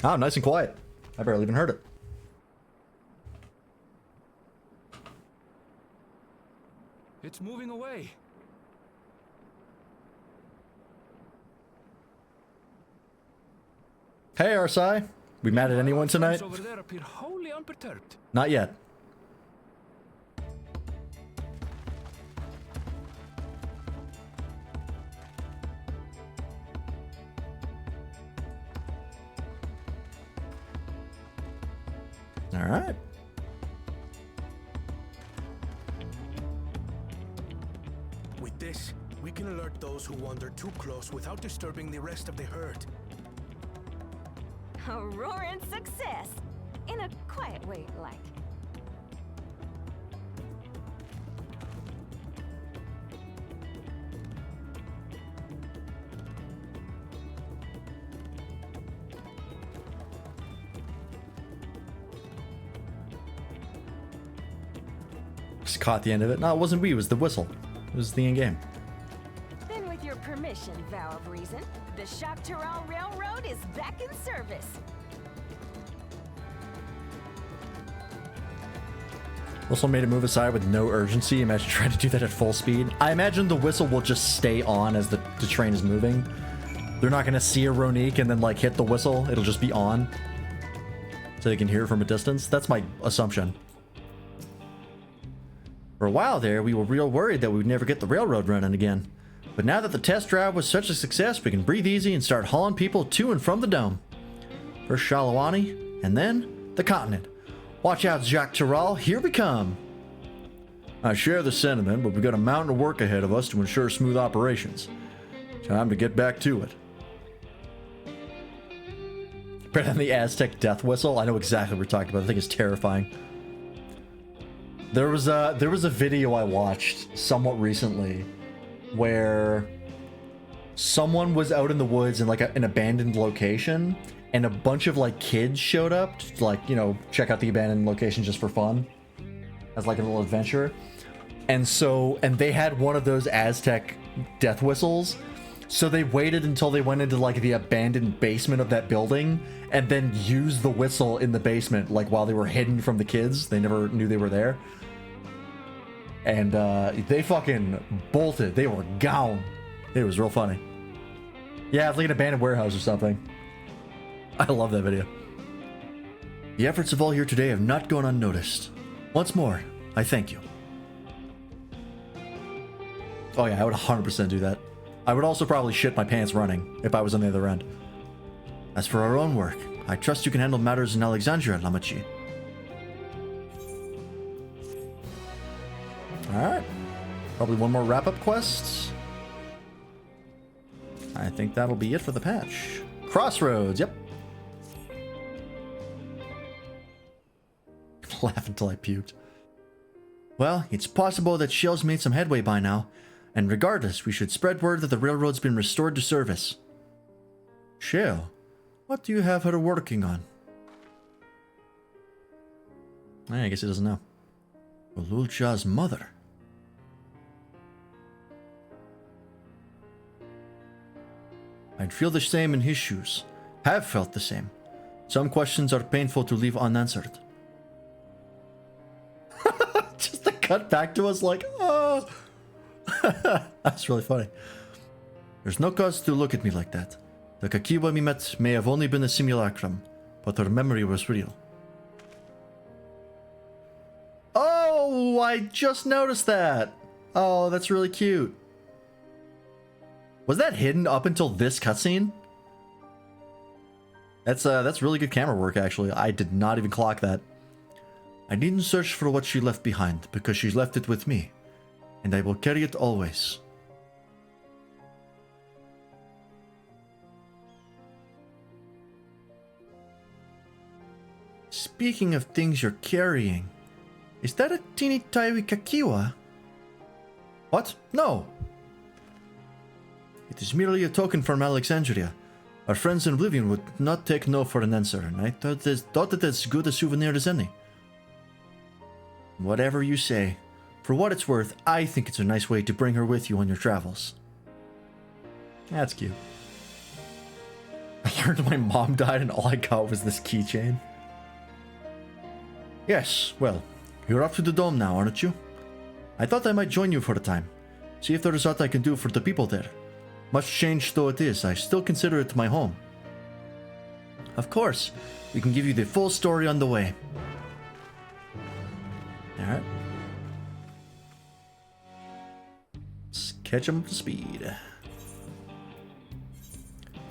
Oh, nice and quiet. I barely even heard it. It's moving away. Hey, Arsai. We mad at anyone tonight? Over there appear wholly unperturbed. Not yet. All right. With this, we can alert those who wander too close without disturbing the rest of the herd. A roaring success! In a quiet way, like. Just caught the end of it. No, it wasn't we. It was the whistle. It was the in-game. Then with your permission, Vow of Reason, the Shaktaral Railroad is back in service. Whistle made a move aside with no urgency. Imagine trying to do that at full speed. I imagine the whistle will just stay on as the train is moving. They're not going to see a Ronique and then like hit the whistle. It'll just be on. So they can hear it from a distance. That's my assumption. For a while there, we were real worried that we would never get the railroad running again. But now that the test drive was such a success, we can breathe easy and start hauling people to and from the dome. First Shalawani, and then the continent. Watch out, Jacques Terral, here we come. I share the sentiment, but we've got a mountain of work ahead of us to ensure smooth operations. Time to get back to it. Better than the Aztec death whistle? I know exactly what we're talking about. The thing is terrifying. There was a video I watched somewhat recently where someone was out in the woods in like an abandoned location, and a bunch of like kids showed up to like, you know, check out the abandoned location just for fun as like a little adventure. And they had one of those Aztec death whistles. So they waited until they went into like the abandoned basement of that building and then used the whistle in the basement, like while they were hidden from the kids. They never knew they were there. And they fucking bolted. They were gone. It was real funny. Yeah, it's like an abandoned warehouse or something. I love that video. The efforts of all here today have not gone unnoticed. Once more, I thank you. Oh yeah, I would 100% do that. I would also probably shit my pants running if I was on the other end. As for our own work, I trust you can handle matters in Alexandria, Lamachi. Alright. Probably one more wrap-up quest. I think that'll be it for the patch. Crossroads, yep. Laugh until I puked. Well, it's possible that Shell's made some headway by now, and regardless, we should spread word that the railroad's been restored to service. Shell, what do you have her working on? I guess he doesn't know. Ululcha's mother. I'd feel the same in his shoes. Have felt the same. Some questions are painful to leave unanswered. Just to cut back to us like, oh. That's really funny. There's no cause to look at me like that. The Kakiwa we met may have only been a simulacrum, but her memory was real. Oh, I just noticed that. Oh, that's really cute. Was that hidden up until this cutscene? That's really good camera work, actually. I did not even clock that. I needn't search for what she left behind, because she left it with me, and I will carry it always. Speaking of things you're carrying, is that a teeny tiny Kakiwa? What? No! It is merely a token from Alexandria, Our friends in Oblivion would not take no for an answer, and I thought it as good a souvenir as any. Whatever you say. For what it's worth, I think it's a nice way to bring her with you on your travels. That's cute. I learned my mom died and all I got was this keychain. Yes, well, you're up to the dome now, aren't you? I thought I might join you for a time. See if there is aught I can do for the people there. Much changed though it is, I still consider it my home. Of course, we can give you the full story on the way. Alright. Let's catch him up to speed.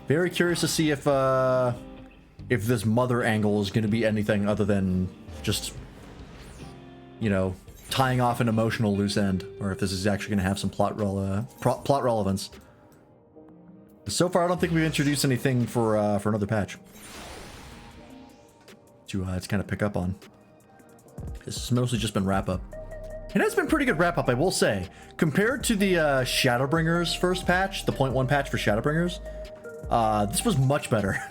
Very curious to see if this mother angle is going to be anything other than just, you know, tying off an emotional loose end, or if this is actually going to have some plot relevance. So far, I don't think we've introduced anything for another patch to kind of pick up on. This has mostly just been wrap up. It has been pretty good wrap up, I will say, compared to the Shadowbringers first patch, the 0.1 patch for Shadowbringers. This was much better.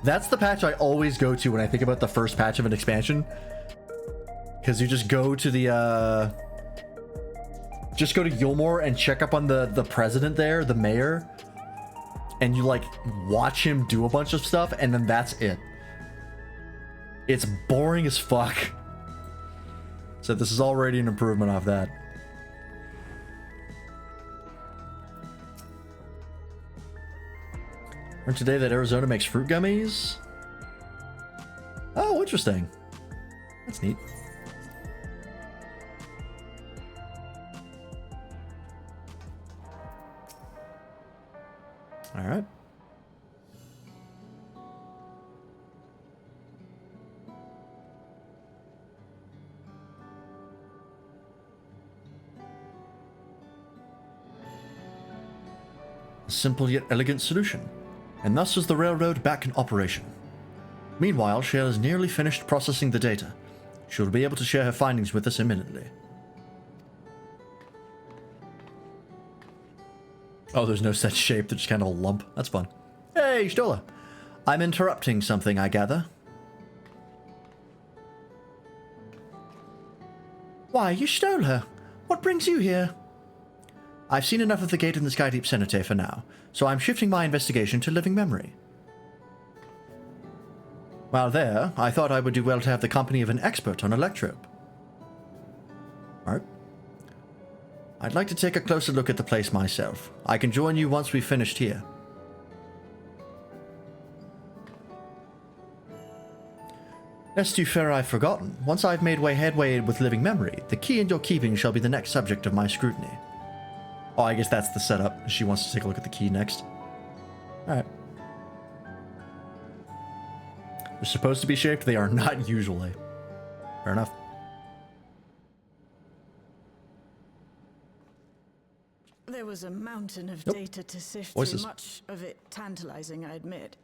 That's the patch I always go to when I think about the first patch of an expansion. Because you just go to the, just go to Yulmore and check up on the president there, the mayor. And you, like, watch him do a bunch of stuff, and then that's it. It's boring as fuck. So this is already an improvement off that. Learned today that Arizona makes fruit gummies. Oh, interesting. That's neat. All right. A simple yet elegant solution. And thus is the railroad back in operation. Meanwhile, Shale has nearly finished processing the data. She'll be able to share her findings with us imminently. Oh, there's no set shape, they're just kind of a lump. That's fun. Hey, Stola. I'm interrupting something, I gather. Why, you stole her. What brings you here? I've seen enough of the gate in the Skydeep Cenotaph for now, so I'm shifting my investigation to living memory. While there, I thought I would do well to have the company of an expert on electrope. Art? I'd like to take a closer look at the place myself. I can join you once we've finished here. Lest you fear I've forgotten, once I've made headway with living memory, the key in your keeping shall be the next subject of my scrutiny. Oh, I guess that's the setup. She wants to take a look at the key next. Alright. They're supposed to be shaped. They are not usually. Fair enough. There was a mountain of data to sift through, much of it tantalizing, I admit.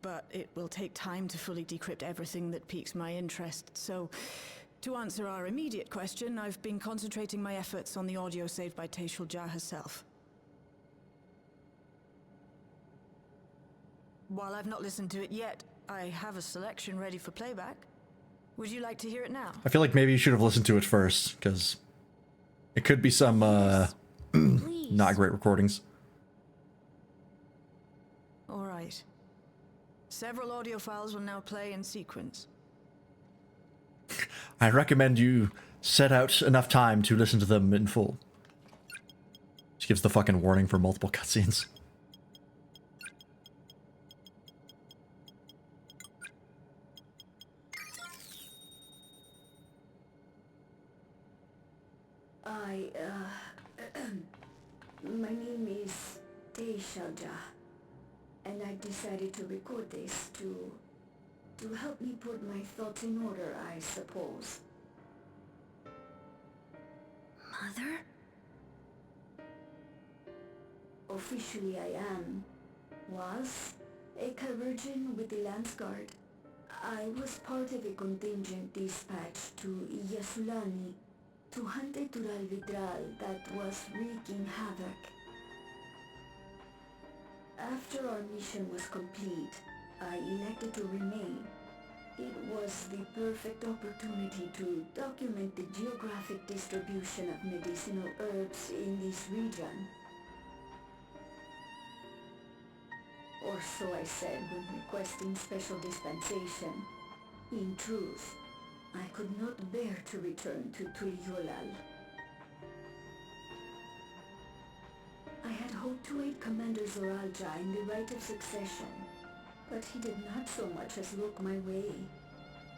But it will take time to fully decrypt everything that piques my interest, so to answer our immediate question, I've been concentrating my efforts on the audio saved by Taishulja herself. While I've not listened to it yet, I have a selection ready for playback. Would you like to hear it now? I feel like maybe you should have listened to it first, because it could be some not great recordings. All right. Several audio files will now play in sequence. I recommend you set out enough time to listen to them in full. She gives the fucking warning for multiple cutscenes. My name is Taishulja, and I decided to record this to help me put my thoughts in order, I suppose. Mother? Officially I was a Virgin with the Lance Guard. I was part of a contingent dispatched to Yasulani to hunt a Tural Vidral that was wreaking havoc. After our mission was complete, I elected to remain. It was the perfect opportunity to document the geographic distribution of medicinal herbs in this region. Or so I said when requesting special dispensation. In truth, I could not bear to return to Tuliyollal. I had hoped to aid Commander Zoralja in the right of succession, but he did not so much as look my way.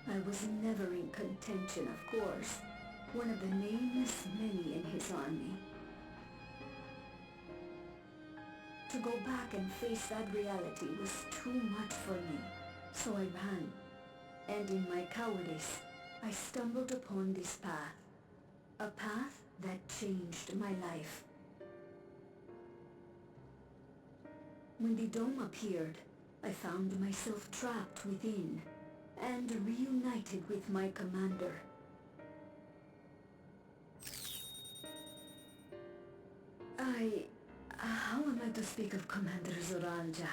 I was never in contention, of course, one of the nameless many in his army. To go back and face that reality was too much for me, so I ran. And in my cowardice, I stumbled upon this path. A path that changed my life. When the dome appeared, I found myself trapped within, and reunited with my commander. How am I to speak of Commander Zoralja?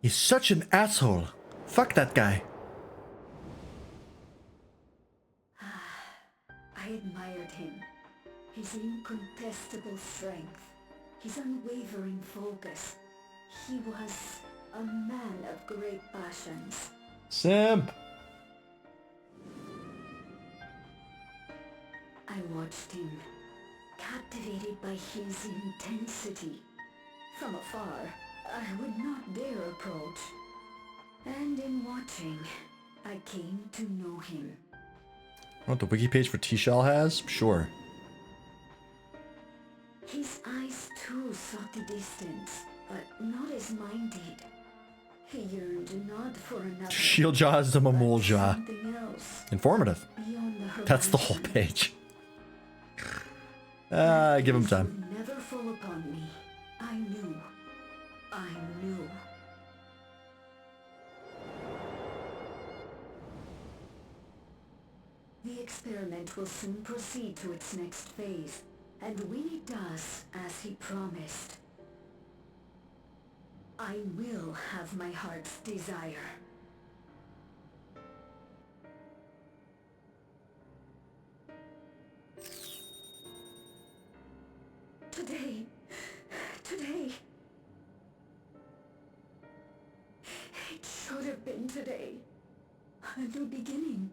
He's such an asshole. Fuck that guy. I admired him. His incontestable strength, his unwavering focus. He was a man of great passions. Simp! I watched him, captivated by his intensity. From afar, I would not dare approach. And in watching, I came to know him. What the wiki page for T-Shell has? Sure. His eyes too sought the distance, but not as mine did. He yearned not for another. Shield jaw is the Mamul jaw. Something else. Informative. Beyond the That's the whole page. Give him time. Would never fall upon me. I knew. I knew. The experiment will soon proceed to its next phase, and when it does, as he promised, I will have my heart's desire. Today. It should have been today. A new beginning.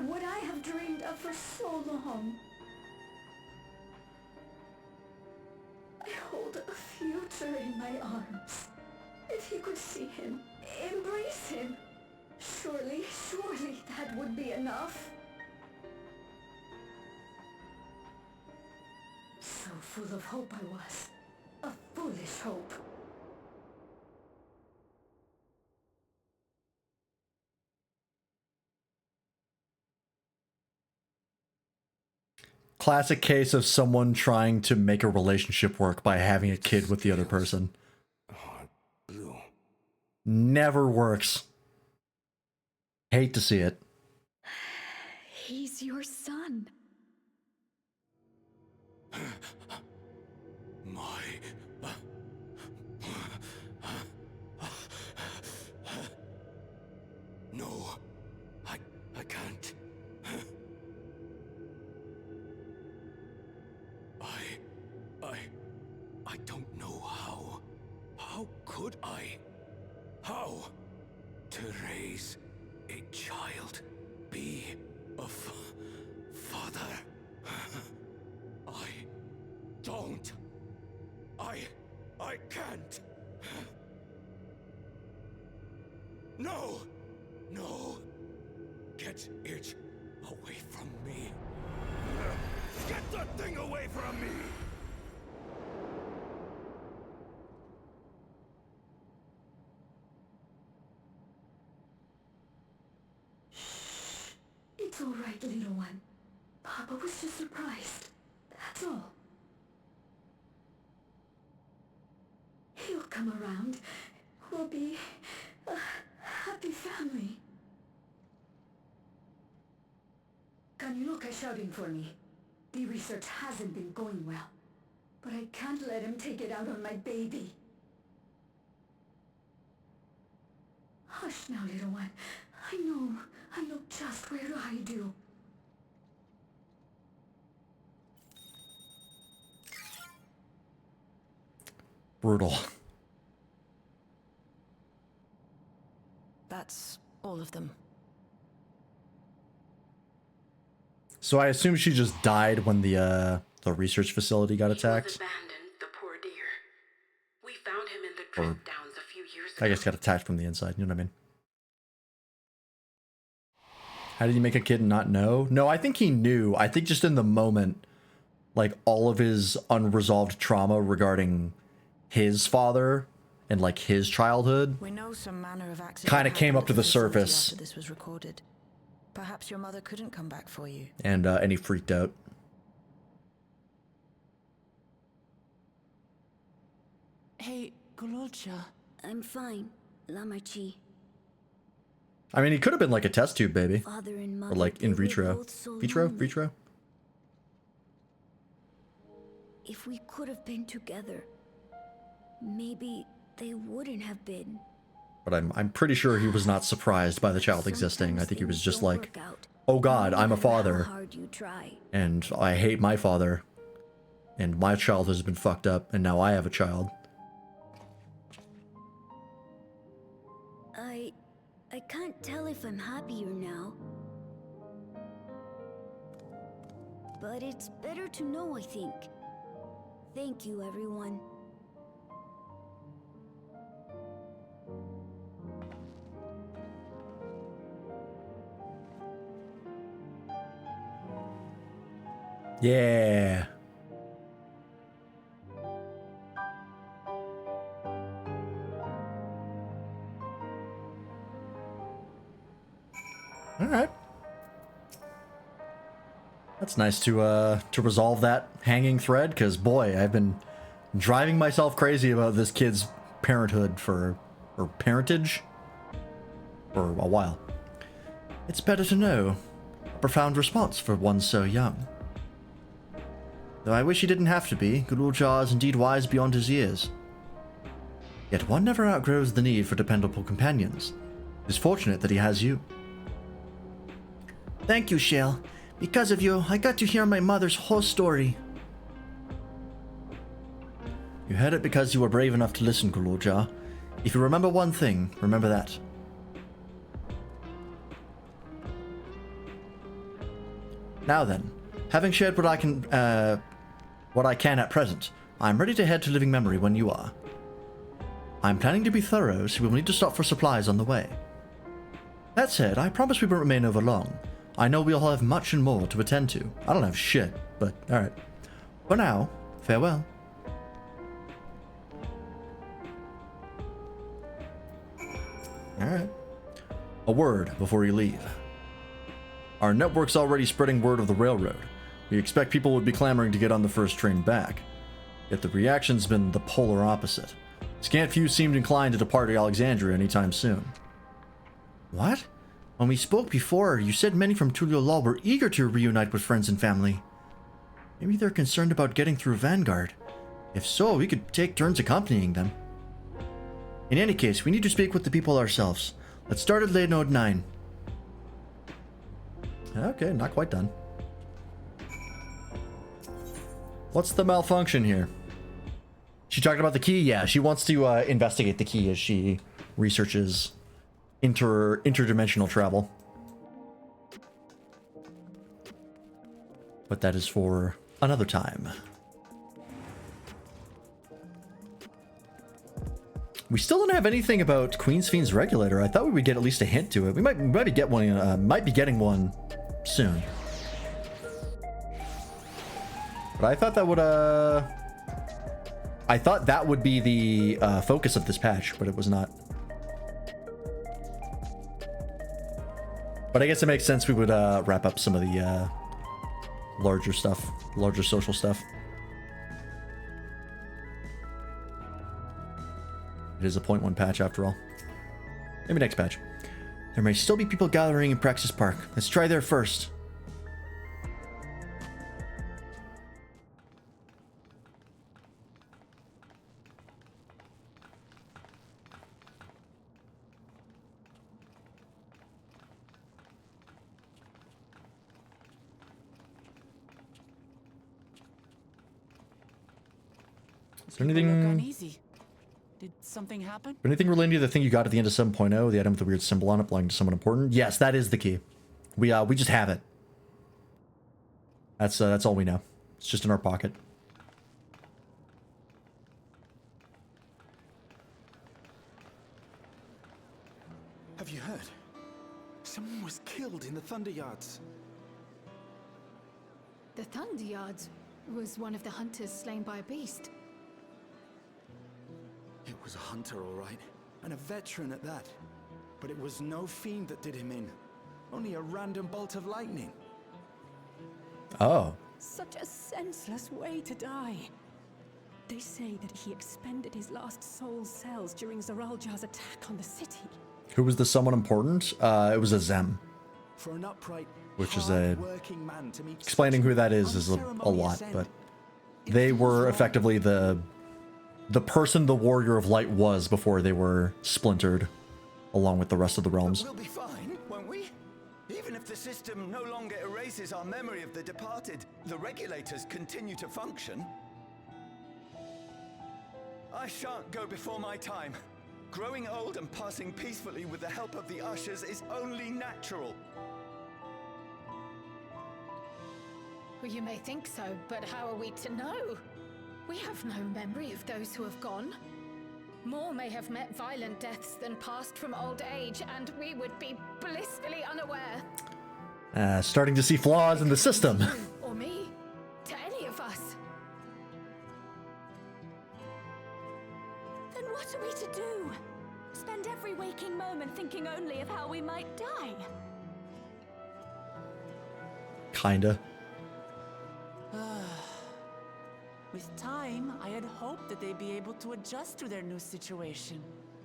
What I have dreamed of for so long. I hold a future in my arms. If you could see him, embrace him. Surely that would be enough. So full of hope I was. A foolish hope. Classic case of someone trying to make a relationship work by having a kid with the other person. Never works. Hate to see it. He's your son. No, I can't. I don't know how. How could I? How? To raise a child, be a father. I don't. I can't. No! No! Get it away from me. Get that thing away from me! It's all right, little one. Papa was just surprised. That's all. He'll come around. We'll be a happy family. Kaniloka shouting for me. The research hasn't been going well. But I can't let him take it out on my baby. Hush now, little one. I know just where to hide you. Brutal. That's all of them. So I assume she just died when the research facility got attacked. Abandoned, the poor dear. We found him in the drift downs a few years ago. I guess got attacked from the inside, you know what I mean? How did he make a kid not know? No, I think he knew. I think just in the moment, like, all of his unresolved trauma regarding his father and, like, his childhood We know some manner of accident kind of came up to the happened at the facility surface. after this was recorded. Perhaps your mother couldn't come back for you. And he freaked out. Hey, Gololcha. I'm fine, Lamarchi. I mean, he could have been like a test tube baby. Father and Or mother, like in they were vitro. both so Vitro? lonely. Vitro? If we could have been together, maybe they wouldn't have been. But I'm pretty sure he was not surprised by the child existing. I think he was just like, oh god, I'm a father. Hard you try. And I hate my father. And my child has been fucked up, and now I have a child. I can't tell if I'm happier now. But it's better to know, I think. Thank you, everyone. Yeah. All right. That's nice to resolve that hanging thread, because boy, I've been driving myself crazy about this kid's parenthood or parentage for a while. It's better to know. A profound response for one so young. Though I wish he didn't have to be, Gululjar is indeed wise beyond his years. Yet one never outgrows the need for dependable companions. It is fortunate that he has you. Thank you, Shale. Because of you, I got to hear my mother's whole story. You heard it because you were brave enough to listen, Gululjar. If you remember one thing, remember that. Now then, having shared what I can at present, I'm ready to head to Living Memory when you are. I'm planning to be thorough, so we will need to stop for supplies on the way. That said, I promise we won't remain over long. I know we'll have much and more to attend to. I don't have shit, but alright. For now, farewell. Alright. A word before you leave. Our network's already spreading word of the railroad. We expect people would be clamoring to get on the first train back. Yet the reaction's been the polar opposite. Scant few seemed inclined to depart Alexandria anytime soon. What? When we spoke before, you said many from Tulio Law were eager to reunite with friends and family. Maybe they're concerned about getting through Vanguard. If so, we could take turns accompanying them. In any case, we need to speak with the people ourselves. Let's start at Lane Node 9. Okay, not quite done. What's the malfunction here? She talked about the key? Yeah, she wants to investigate the key as she researches interdimensional travel. But that is for another time. We still don't have anything about Queen's Fiend's regulator. I thought we would get at least a hint to it. We might be getting one soon. But I thought that would I thought that would be the focus of this patch, but it was not. But I guess it makes sense we would wrap up some of the larger stuff, larger social stuff. It is a 0.1 patch after all. Maybe next patch. There may still be people gathering in Praxis Park. Let's try there first. Is there anything... uneasy. Did something happen? Anything relating to the thing you got at the end of 7.0, the item with the weird symbol on it belonging to someone important? Yes, that is the key. We just have it. That's all we know. It's just in our pocket. Have you heard? Someone was killed in the Thunder Yards. The Thunder Yards was one of the hunters slain by a beast. It was a hunter, all right, and a veteran at that. But it was no fiend that did him in. Only a random bolt of lightning. Oh. Such a senseless way to die. They say that he expended his last soul cells during Zoraljar's attack on the city. Who was the someone important? It was a Zem. For an upright, Which is a... working man to meet Explaining who that is a lot, but... They were effectively the person the Warrior of Light was before they were splintered, along with the rest of the realms. We'll be fine, won't we? Even if the system no longer erases our memory of the departed, the regulators continue to function. I shan't go before my time. Growing old and passing peacefully with the help of the ushers is only natural. Well, you may think so, but how are we to know? We have no memory of those who have gone. More may have met violent deaths than passed from old age, and we would be blissfully unaware. Starting to see flaws in the system. Or me. To any of us. Then what are we to do? Spend every waking moment thinking only of how we might die? Kinda. With time, I had hoped that they'd be able to adjust to their new situation.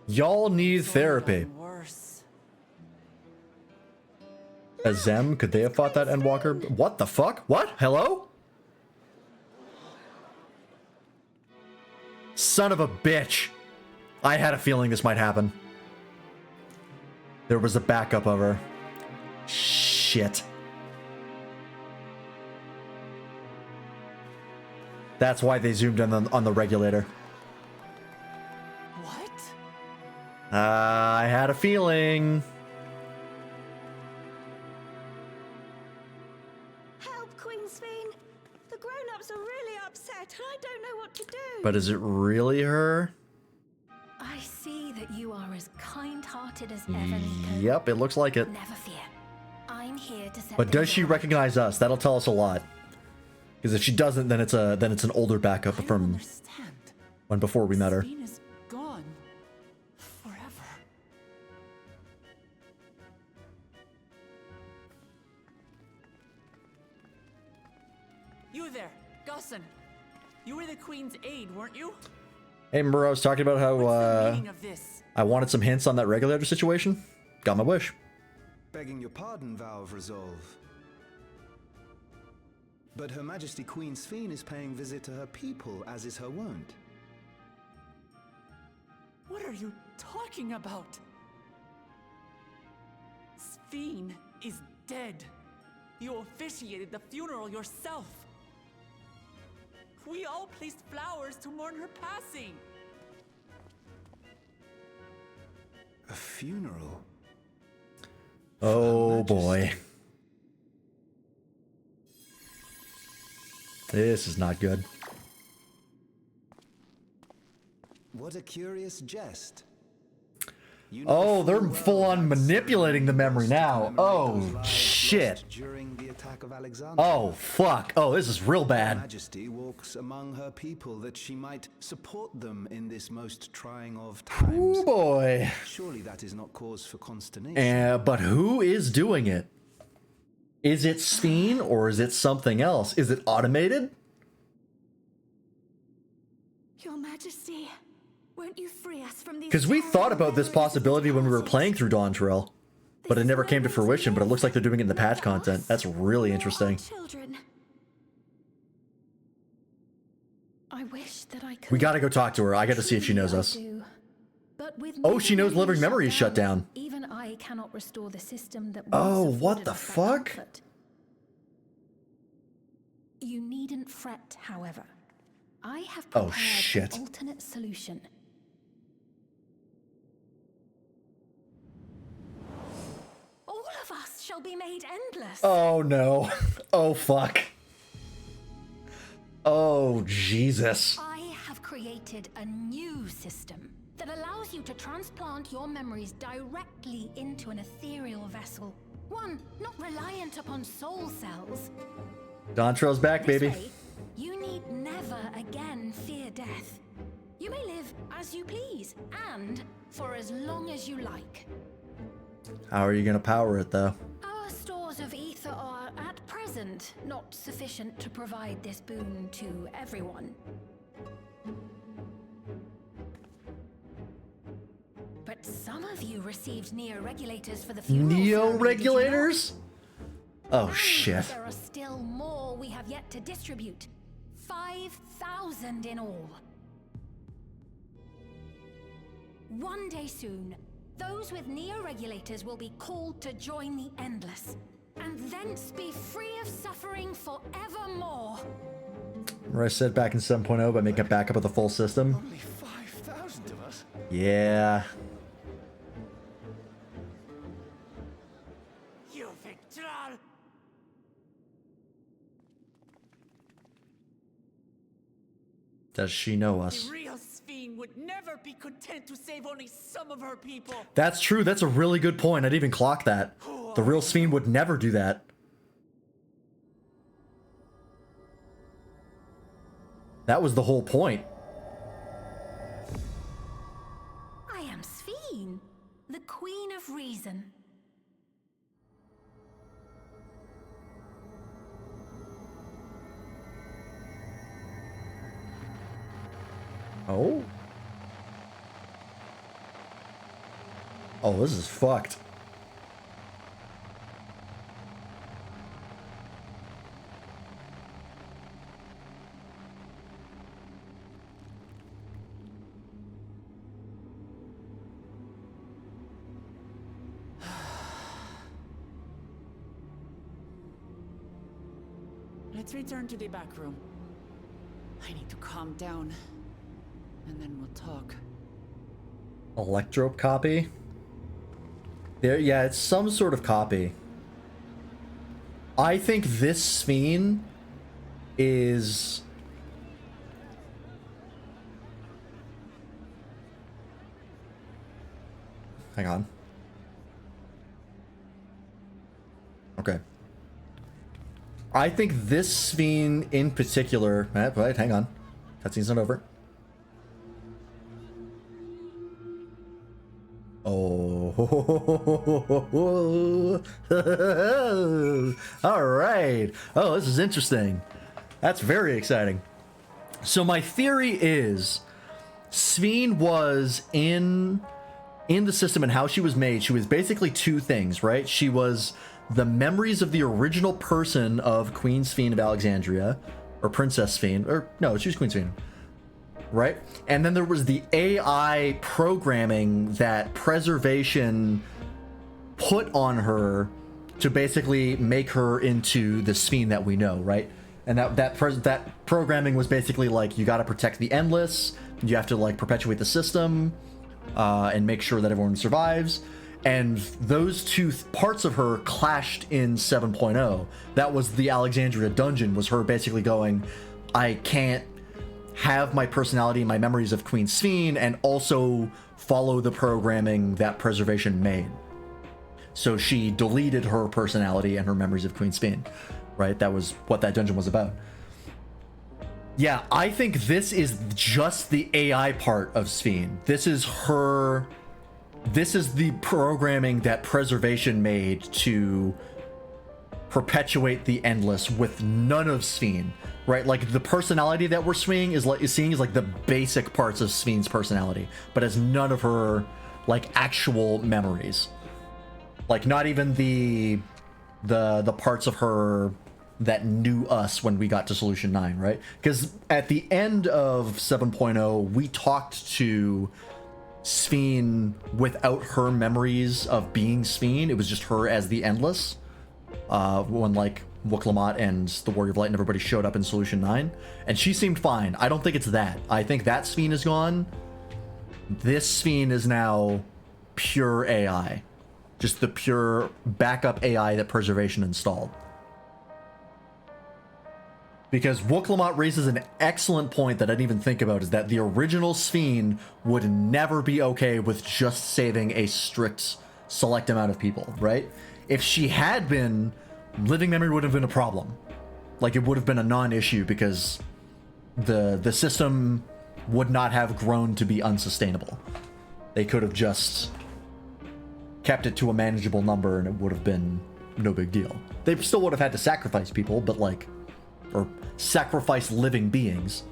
Y'all need therapy. Worse. A Zem? Could they have fought that Endwalker? What the fuck? What? Hello? Son of a bitch. I had a feeling this might happen. There was a backup of her. Shit. That's why they zoomed in on the regulator. What? I had a feeling. Help, Queensfiend! The grown-ups are really upset, and I don't know what to do. But is it really her? I see that you are as kind-hearted as ever, Nico. Yep, it looks like it. Never fear. I'm here to set But does she recognize us? That'll tell us a lot. Because if she doesn't, then it's an older backup from when before we met her. Venus gone forever. You there, Gusson. You were the Queen's aide, weren't you? Hey, remember I was talking about how Meaning of this? I wanted some hints on that regulator situation? Got my wish. Begging your pardon, Vow of Resolve. But Her Majesty Queen Sphene is paying visit to her people, as is her wont. What are you talking about? Sphene is dead. You officiated the funeral yourself. We all placed flowers to mourn her passing. A funeral? Oh boy. This is not good. What a curious jest. Oh, they're full on manipulating the memory now. Oh, shit. During the attack of Alexandria. Oh, fuck. Oh, this is real Her bad. Majesty walks among her people that she might support them in this most trying of times. Oh boy. Surely that is not cause for consternation. But who is doing it? Is it Sphene or is it something else? Is it automated? Your Majesty, won't you free us from these? Because we thought about this possibility when we were playing through Dawntrail, but it never came to fruition, but it looks like they're doing it in the patch content. That's really interesting. Children. I wish that I could. We gotta go talk to her. I gotta see if she knows us. But with Oh, she knows living memory is shut down. Even I cannot restore the system that Oh, once what afforded the us that fuck? comfort. You needn't fret, however. I have Oh, prepared shit. an alternate solution. All of us shall be made endless. Oh no. Oh fuck. Oh Jesus. I have created a new system that allows you to transplant your memories directly into an ethereal vessel. One not reliant upon soul cells. Dawntrail's back, This baby. way, you need never again fear death. You may live as you please, and for as long as you like. How are you gonna power it though? Our stores of ether are, at present, not sufficient to provide this boon to everyone. But some of you received neo-regulators for the funeral ceremony, did you not? Neo-regulators? Oh And shit. there are still more we have yet to distribute. 5,000 in all. One day soon, those with neo-regulators will be called to join the Endless, and thence be free of suffering forevermore. Remember I said back in 7.0 by making a backup of the full system? Only 5,000 of us? Yeah. You Victral! Does she know us? The real Sphene would never be content to save only some of her people. That's true. That's a really good point. I didn't even clock that. The real Sphene would never do that. That was the whole point. I am Sphene, the Queen of Reason. Oh? Oh, this is fucked. Let's return to the back room. I need to calm down. And then we'll talk. Electrope copy? There, yeah, it's some sort of copy. I think this Sphene is... Hang on. Okay. I think this Sphene in particular... Wait, hang on. Cutscene's not over. Oh. All right. Oh, this is interesting. That's very exciting. So my theory is Sphene was in the system and how she was made. She was basically two things, right? She was the memories of the original person of Queen Sphene of Alexandria, or Princess Sphene, or no, she was Queen Sphene. Right? And then there was the AI programming that Preservation put on her to basically make her into the Sphene that we know, right? And that programming was basically like, you got to protect the Endless, you have to like perpetuate the system, and make sure that everyone survives. And those two parts of her clashed in 7.0. That was the Alexandria dungeon, was her basically going, I can't have my personality and my memories of Queen Sphene and also follow the programming that Preservation made. So she deleted her personality and her memories of Queen Sphene, right? That was what that dungeon was about. Yeah, I think this is just the AI part of Sphene. This is her... This is the programming that Preservation made to perpetuate the Endless with none of Sphene, right? Like the personality that we're seeing is like the basic parts of Sphene's personality, but has none of her like actual memories. Like not even the parts of her that knew us when we got to Solution 9, right? Because at the end of 7.0, we talked to Sphene without her memories of being Sphene. It was just her as the Endless. When like Wuklamot and the Warrior of Light and everybody showed up in Solution 9, and she seemed fine. I don't think it's that. I think that Sphene is gone. This Sphene is now pure AI. Just the pure backup AI that Preservation installed. Because Wuklamot raises an excellent point that I didn't even think about, is that the original Sphene would never be okay with just saving a strict select amount of people, right? If she had been, living memory would have been a problem. Like, it would have been a non-issue because the system would not have grown to be unsustainable. They could have just kept it to a manageable number and it would have been no big deal. They still would have had to sacrifice people, but like, or sacrifice living beings,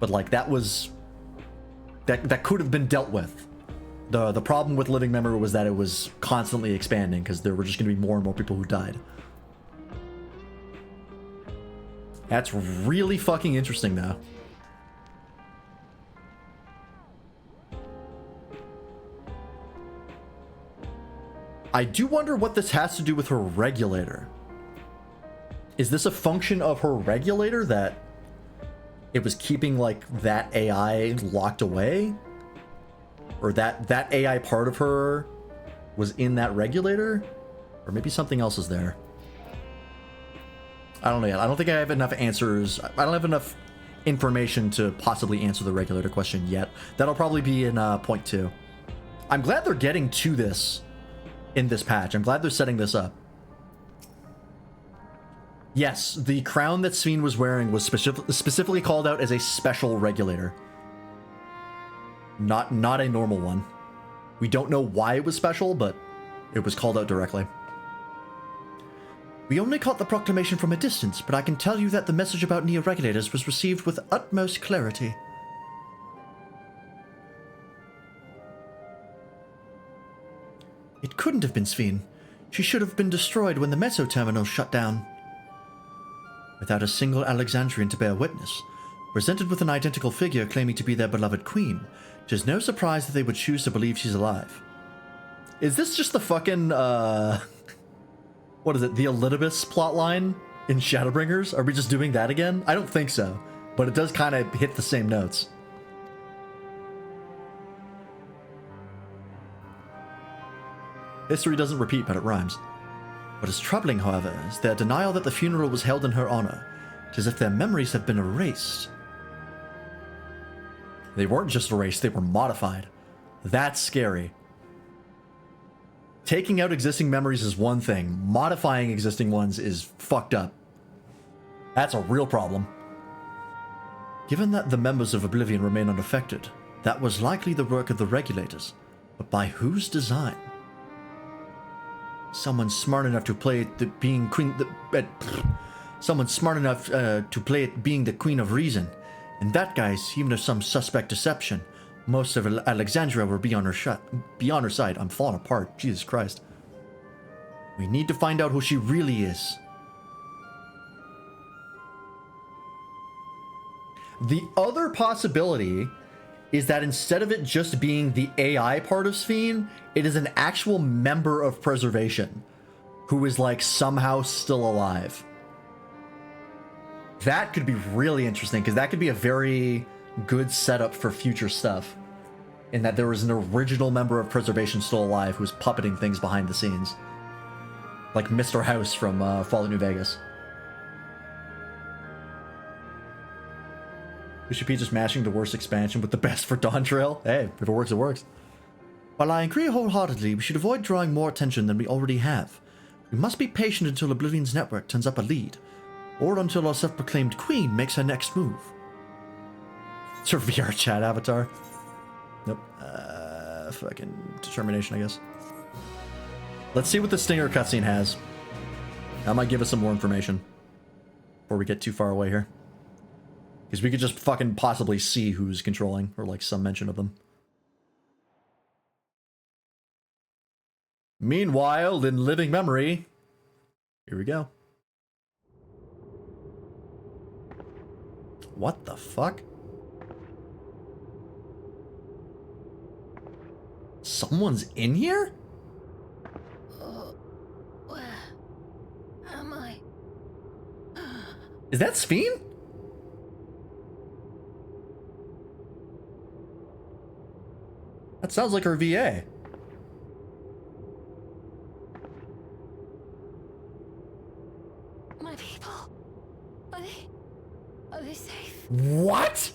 but like that could have been dealt with. The problem with living memory was that it was constantly expanding because there were just going to be more and more people who died. That's really fucking interesting though. I do wonder what this has to do with her regulator. Is this a function of her regulator that it was keeping like that AI locked away? Or that AI part of her was in that regulator? Or maybe something else is there. I don't know yet. I don't think I have enough answers. I don't have enough information to possibly answer the regulator question yet. That'll probably be in point 2. I'm glad they're getting to this in this patch. I'm glad they're setting this up. Yes, the crown that Sphene was wearing was specifically called out as a special regulator. Not a normal one. We don't know why it was special, but it was called out directly. We only caught the proclamation from a distance, but I can tell you that the message about neo-regulators was received with utmost clarity. It couldn't have been Sphene. She should have been destroyed when the Meso terminal shut down. Without a single Alexandrian to bear witness, presented with an identical figure claiming to be their beloved queen, it is no surprise that they would choose to believe she's alive. Is this just the fucking, what is it, the Elidibus plotline in Shadowbringers? Are we just doing that again? I don't think so, but it does kind of hit the same notes. History doesn't repeat, but it rhymes. What is troubling, however, is their denial that the funeral was held in her honor. It is as if their memories have been erased. They weren't just erased, they were modified. That's scary. Taking out existing memories is one thing. Modifying existing ones is fucked up. That's a real problem. Given that the members of Oblivion remain unaffected, that was likely the work of the regulators. But by whose design? Someone smart enough to play it being queen. Someone smart enough to play it being the queen of reason. And that, guys, even if some suspect deception, most of Alexandria will be on her side. I'm falling apart. Jesus Christ. We need to find out who she really is. The other possibility is that instead of it just being the AI part of Sphene, it is an actual member of Preservation who is like somehow still alive. That could be really interesting because that could be a very good setup for future stuff. In that there was an original member of Preservation still alive who's puppeting things behind the scenes. Like Mr. House from Fallout New Vegas. We should be just mashing the worst expansion with the best for Dawntrail. Hey, if it works, it works. While I agree wholeheartedly, we should avoid drawing more attention than we already have. We must be patient until Oblivion's network turns up a lead, or until our self-proclaimed queen makes her next move. It's her VR chat avatar. Nope. Fucking determination, I guess. Let's see what the Stinger cutscene has. That might give us some more information before we get too far away here. Because we could just fucking possibly see who's controlling, or like some mention of them. Meanwhile, in living memory, here we go. What the fuck? Someone's in here? Where am I? Is that Sphene? That sounds like her VA. My people. Are they safe? What?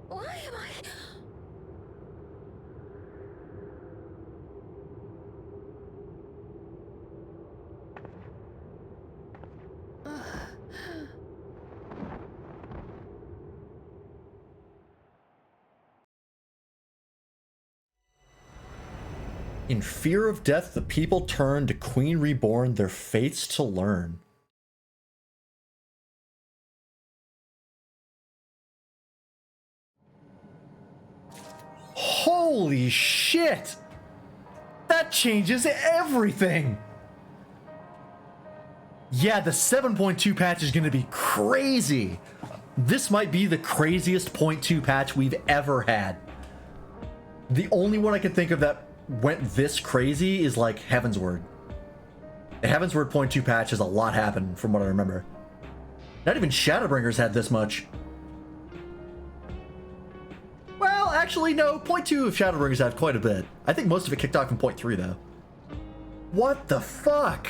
Why am I... In fear of death, the people turn to Queen Reborn, their fates to learn. Holy shit! That changes everything! Yeah, the 7.2 patch is gonna be crazy! This might be the craziest 0.2 patch we've ever had. The only one I can think of that went this crazy is like Heavensward. The Heavensward 0.2 patch has a lot happened from what I remember. Not even Shadowbringers had this much. Well, actually, no. 0.2 of Shadowbringers had quite a bit. I think most of it kicked off in 0.3, though. What the fuck?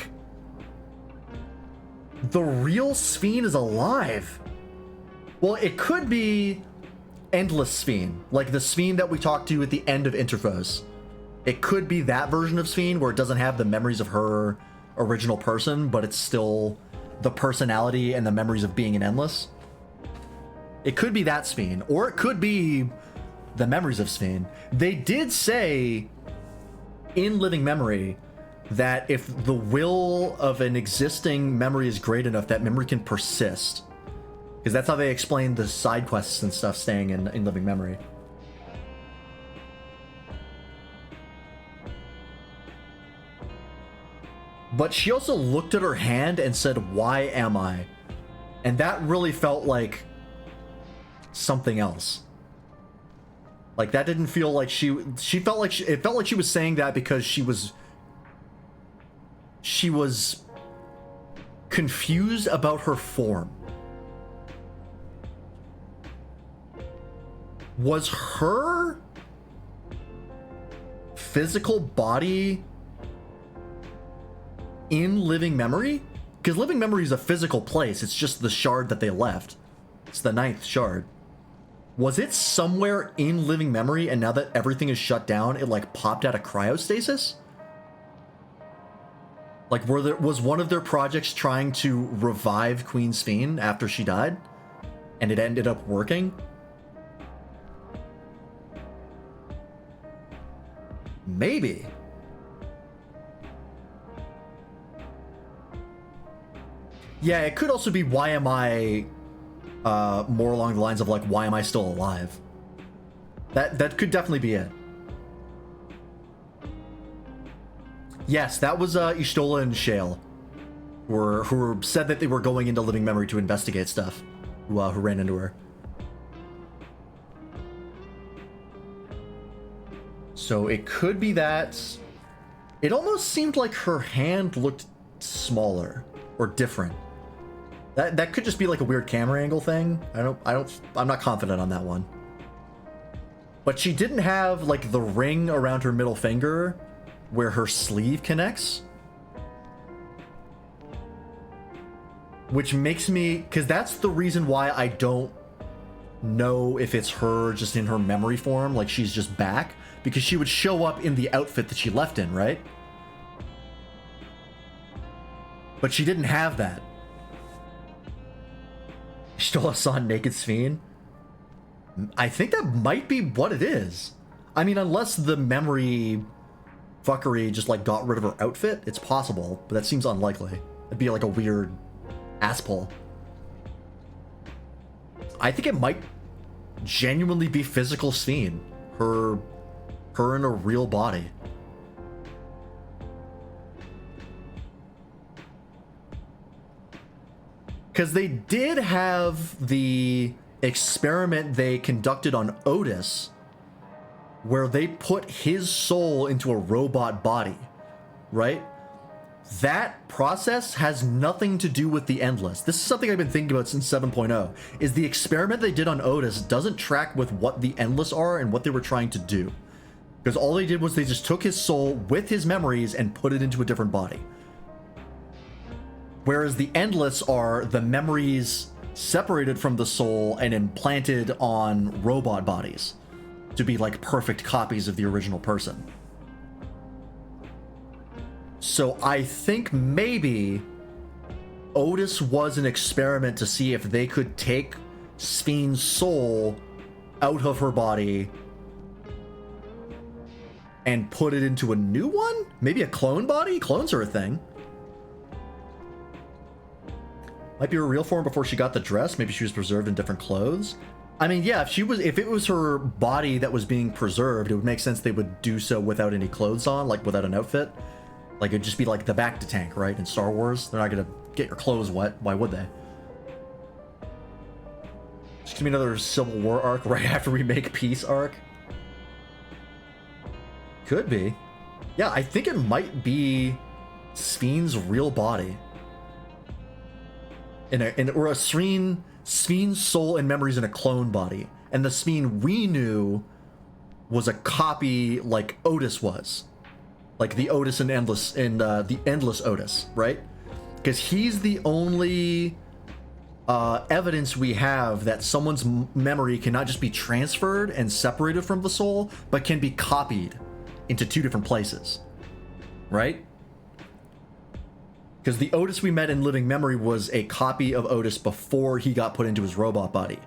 The real Sphene is alive. Well, it could be Endless Sphene, like the Sphene that we talked to at the end of Interphos. It could be that version of Sphene where it doesn't have the memories of her original person, but it's still the personality and the memories of being an Endless. It could be that Sphene, or it could be the memories of Sphene. They did say in Living Memory that if the will of an existing memory is great enough, that memory can persist. Because that's how they explain the side quests and stuff staying in Living Memory. But she also looked at her hand and said, "Why am I?" And that really felt like something else. Like that didn't feel like she felt like it felt like she was saying that because she was confused about her form. Was her physical body in Living Memory? Because Living Memory is a physical place. It's just the shard that they left. It's the 9th shard. Was it somewhere in Living Memory, and now that everything is shut down, it like popped out of cryostasis? Like, was one of their projects trying to revive Queen Sphene after she died, and it ended up working? Maybe. Yeah, it could also be why am I more along the lines of like, why am I still alive? That could definitely be it. Yes, that was Ishtola and Shale, who said that they were going into Living Memory to investigate stuff, who ran into her. So it could be that. It almost seemed like her hand looked smaller or different. That could just be like a weird camera angle thing. I'm not confident on that one. But she didn't have like the ring around her middle finger where her sleeve connects. Which makes me, because that's the reason why I don't know if it's her just in her memory form, like she's just back, because she would show up in the outfit that she left in, right? But she didn't have that. Still saw Naked Sphene. I think that might be what it is. I mean, unless the memory fuckery just like got rid of her outfit, it's possible, but that seems unlikely. It'd be like a weird ass pull. I think it might genuinely be physical Sphene. Her in a real body. Because they did have the experiment they conducted on Otis where they put his soul into a robot body, right? That process has nothing to do with the Endless. This is something I've been thinking about since 7.0, is the experiment they did on Otis doesn't track with what the Endless are and what they were trying to do. Because all they did was they just took his soul with his memories and put it into a different body. Whereas the Endless are the memories separated from the soul and implanted on robot bodies to be like perfect copies of the original person. So I think maybe Otis was an experiment to see if they could take Spheen's soul out of her body and put it into a new one? Maybe a clone body? Clones are a thing. Might be her real form before she got the dress. Maybe she was preserved in different clothes. I mean, yeah, if it was her body that was being preserved, it would make sense they would do so without any clothes on, like without an outfit. Like it'd just be like the Bacta tank, right? In Star Wars, they're not gonna get your clothes wet. Why would they? Just give me another Civil War arc right after we make peace arc. Could be. Yeah, I think it might be Spheen's real body. Or a Spheen's soul and memories in a clone body. And the Spheen we knew was a copy like Otis was. Like the Otis and Endless, and the Endless Otis, right? Because he's the only evidence we have that someone's memory cannot just be transferred and separated from the soul, but can be copied into two different places, right? Because the Otis we met in Living Memory was a copy of Otis before he got put into his robot body.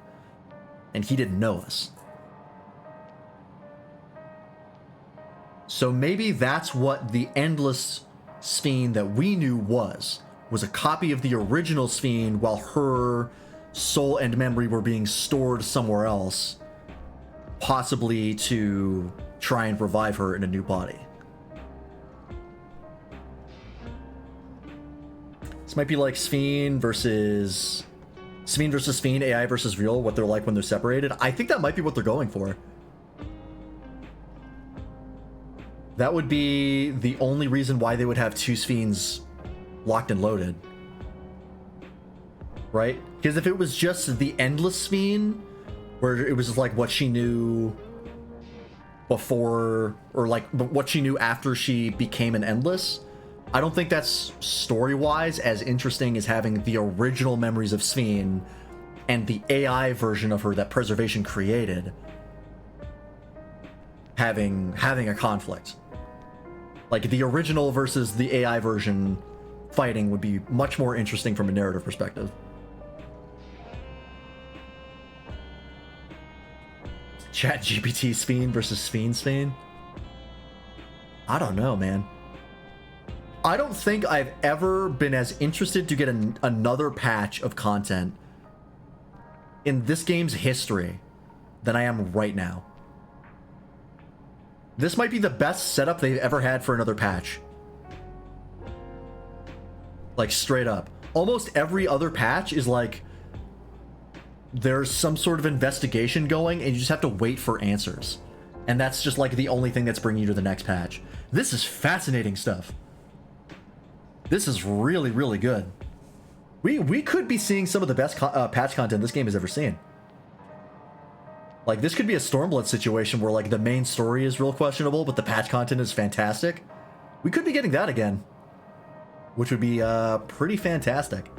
And he didn't know us. So maybe that's what the Endless Spheen that we knew was a copy of the original Spheen while her soul and memory were being stored somewhere else, possibly to try and revive her in a new body. This might be like Spheen versus Spheen, AI versus real, what they're like when they're separated. I think that might be what they're going for. That would be the only reason why they would have two Spheens locked and loaded. Right? Because if it was just the Endless Spheen, where it was just like what she knew before, or like what she knew after she became an Endless, I don't think that's story-wise as interesting as having the original memories of Spheen and the AI version of her that Preservation created having a conflict. Like the original versus the AI version fighting would be much more interesting from a narrative perspective. ChatGPT Spheen versus Spheen. I don't know, man. I don't think I've ever been as interested to get another patch of content in this game's history than I am right now. This might be the best setup they've ever had for another patch. Like, straight up. Almost every other patch is like, there's some sort of investigation going and you just have to wait for answers. And that's just like the only thing that's bringing you to the next patch. This is fascinating stuff. This is really, really good. We could be seeing some of the best patch content this game has ever seen. Like, this could be a Stormblood situation where, like, the main story is real questionable, but the patch content is fantastic. We could be getting that again, which would be pretty fantastic.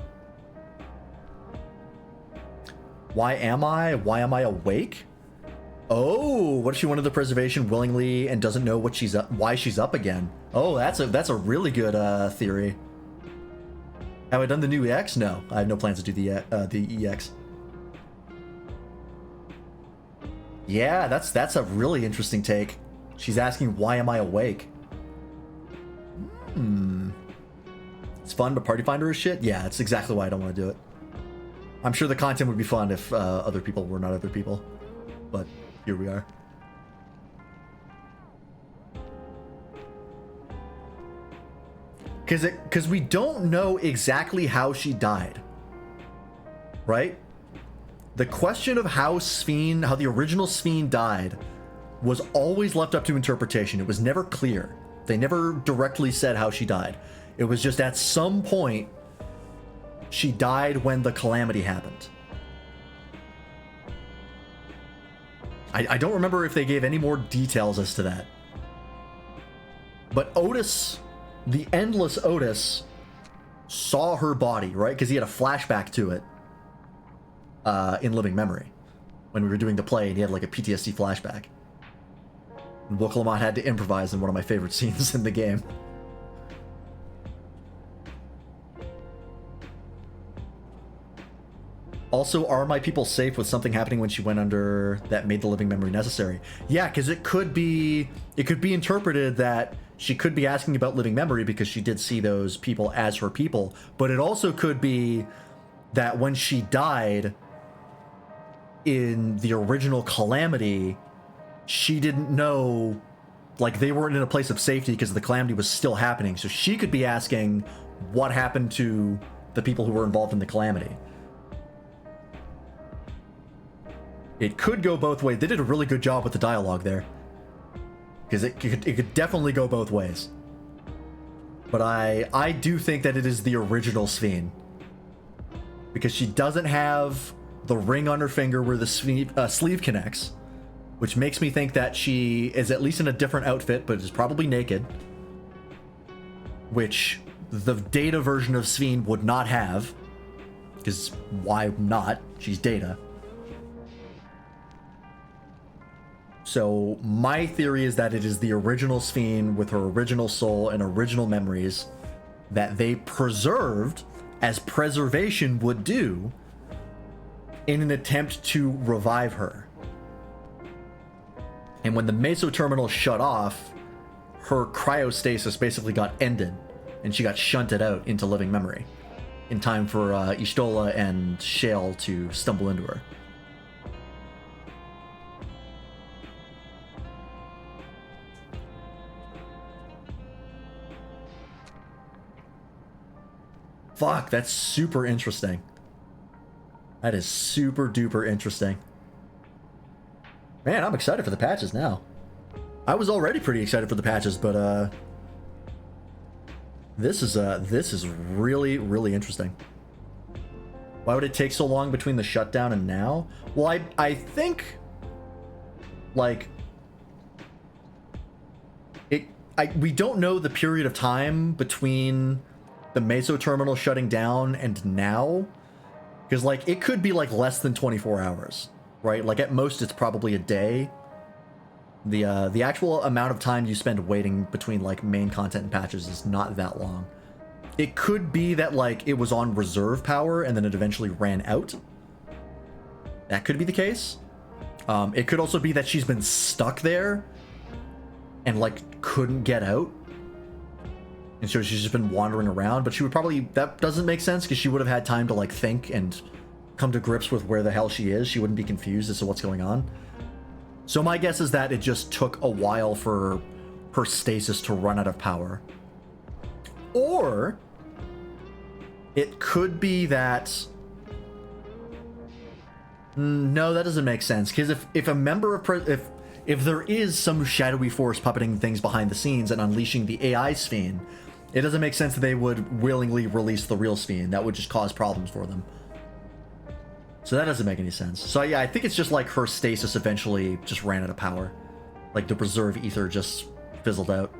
Why am I awake? Oh, what if she wanted the preservation willingly and doesn't know what she's up, why she's up again? Oh, that's a really good theory. Have I done the new EX? No, I have no plans to do the EX. Yeah, that's a really interesting take. She's asking, why am I awake? It's fun, but Party Finder is shit? Yeah, that's exactly why I don't want to do it. I'm sure the content would be fun if other people were not other people. But here we are. Because we don't know exactly how she died. Right? The question of how the original Spheen died was always left up to interpretation. It was never clear. They never directly said how she died. It was just at some point, she died when the calamity happened. I don't remember if they gave any more details as to that. But Otis, the endless Otis, saw her body, right? Because he had a flashback to it in living memory when we were doing the play, and he had like a PTSD flashback. And Wooklamont had to improvise in one of my favorite scenes in the game. Also, are my people safe with something happening when she went under that made the living memory necessary? Yeah, because it could be interpreted that she could be asking about living memory because she did see those people as her people, but it also could be that when she died in the original calamity, she didn't know, like, they weren't in a place of safety because the calamity was still happening. So she could be asking what happened to the people who were involved in the calamity. It could go both ways. They did a really good job with the dialogue there, because it could definitely go both ways. But I do think that it is the original Sphene, because she doesn't have the ring on her finger where the sleeve connects, which makes me think that she is at least in a different outfit, but is probably naked, which the Data version of Sphene would not have, because why not? She's Data. So my theory is that it is the original Sphene with her original soul and original memories that they preserved, as preservation would do, in an attempt to revive her. And when the meso terminal shut off, her cryostasis basically got ended, and she got shunted out into living memory in time for Y'shtola and Shale to stumble into her. Fuck, that's super interesting. That is super duper interesting. Man, I'm excited for the patches now. I was already pretty excited for the patches, but this is really, really interesting. Why would it take so long between the shutdown and now? Well, I think, like, we don't know the period of time between the meso terminal shutting down and now, because, like, it could be like less than 24 hours, right? Like, at most it's probably a day. The actual amount of time you spend waiting between, like, main content and patches is not that long. It could be that, like, it was on reserve power and then it eventually ran out. That could be the case. It could also be that she's been stuck there and, like, couldn't get out, and so she's just been wandering around. But she would probably, that doesn't make sense, because she would have had time to, like, think and come to grips with where the hell she is. She wouldn't be confused as to what's going on. So my guess is that it just took a while for her stasis to run out of power. Or it could be that, no, that doesn't make sense, because if a member of if there is some shadowy force puppeting things behind the scenes and unleashing the AI Sphene, it doesn't make sense that they would willingly release the real Sphene. That would just cause problems for them. So that doesn't make any sense. So yeah, I think it's just like her stasis eventually just ran out of power. Like the preserve ether just fizzled out.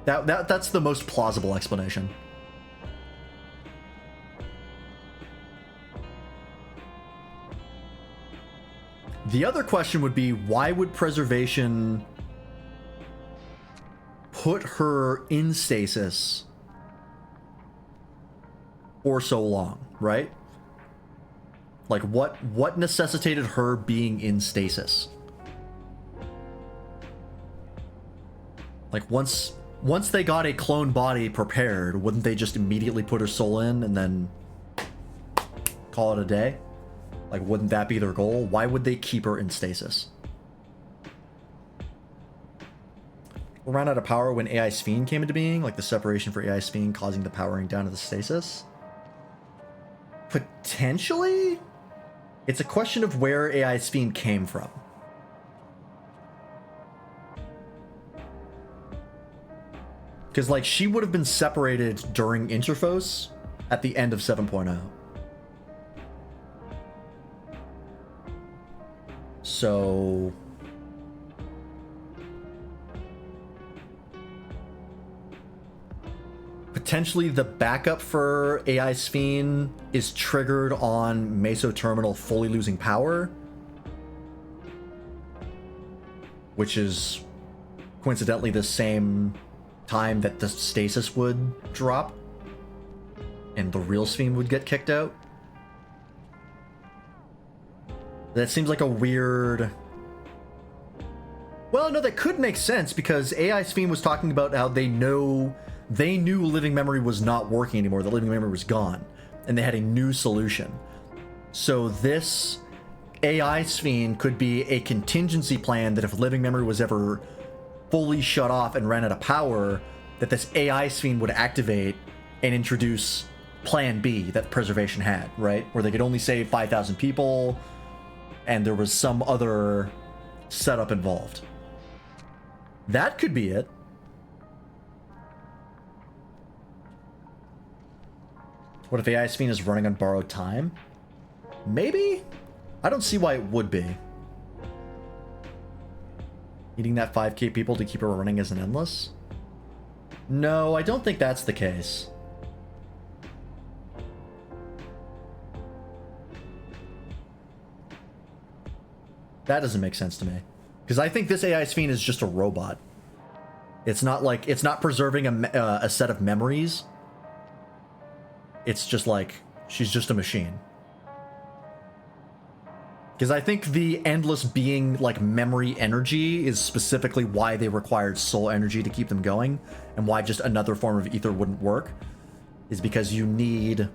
That's the most plausible explanation. The other question would be, why would preservation put her in stasis for so long, right? Like, what necessitated her being in stasis? Like, once they got a clone body prepared, wouldn't they just immediately put her soul in and then call it a day? Like, wouldn't that be their goal? Why would they keep her in stasis? We ran out of power when AI Sphene came into being, like the separation for AI Sphene causing the powering down of the stasis? Potentially? It's a question of where AI Sphene came from. Because, like, she would have been separated during Interphos at the end of 7.0. So... potentially the backup for AI Sphene is triggered on Meso Terminal fully losing power, which is coincidentally the same time that the stasis would drop and the real Sphene would get kicked out. That seems like a weird... Well, no, that could make sense because AI Sphene was talking about how they knew living memory was not working anymore. The living memory was gone and they had a new solution. So this AI Sphene could be a contingency plan that if living memory was ever fully shut off and ran out of power, that this AI Sphene would activate and introduce plan B that preservation had, right? Where they could only save 5,000 people and there was some other setup involved. That could be it. What if AI Sphene is running on borrowed time? Maybe? I don't see why it would be. Needing that 5k people to keep it running as an endless? No, I don't think that's the case. That doesn't make sense to me. Because I think this AI Sphene is just a robot. It's not like, it's not preserving a set of memories. It's just like, she's just a machine. Because I think the endless being like memory energy is specifically why they required soul energy to keep them going, and why just another form of ether wouldn't work, is because you need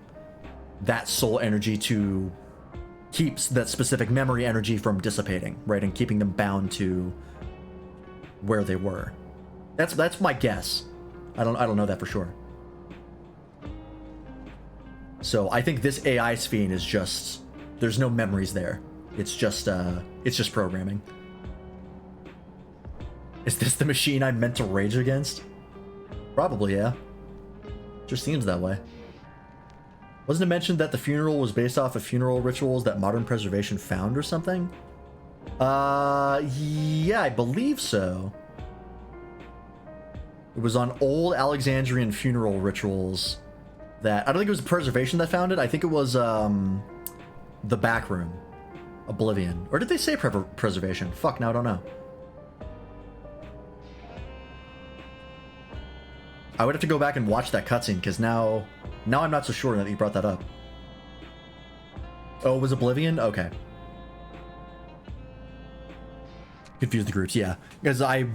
that soul energy to keep that specific memory energy from dissipating, right, and keeping them bound to where they were. That's my guess. I don't know that for sure. So I think this AI Sphene is just, there's no memories there. It's just programming. Is this the machine I'm meant to rage against? Probably, yeah. Just seems that way. Wasn't it mentioned that the funeral was based off of funeral rituals that modern preservation found or something? Yeah, I believe so. It was on old Alexandrian funeral rituals that, I don't think it was preservation that found it. I think it was the back room. Oblivion. Or did they say preservation? Fuck, now I don't know. I would have to go back and watch that cutscene, because now I'm not so sure that you brought that up. Oh, it was Oblivion? Okay. Confused the groups, yeah. Because I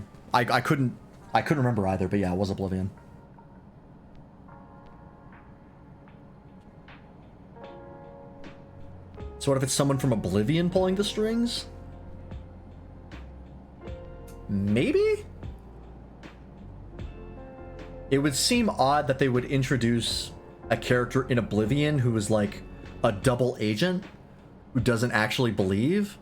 couldn't remember either, but yeah, it was Oblivion. So what if it's someone from Oblivion pulling the strings? Maybe? It would seem odd that they would introduce a character in Oblivion who is like a double agent who doesn't actually believe.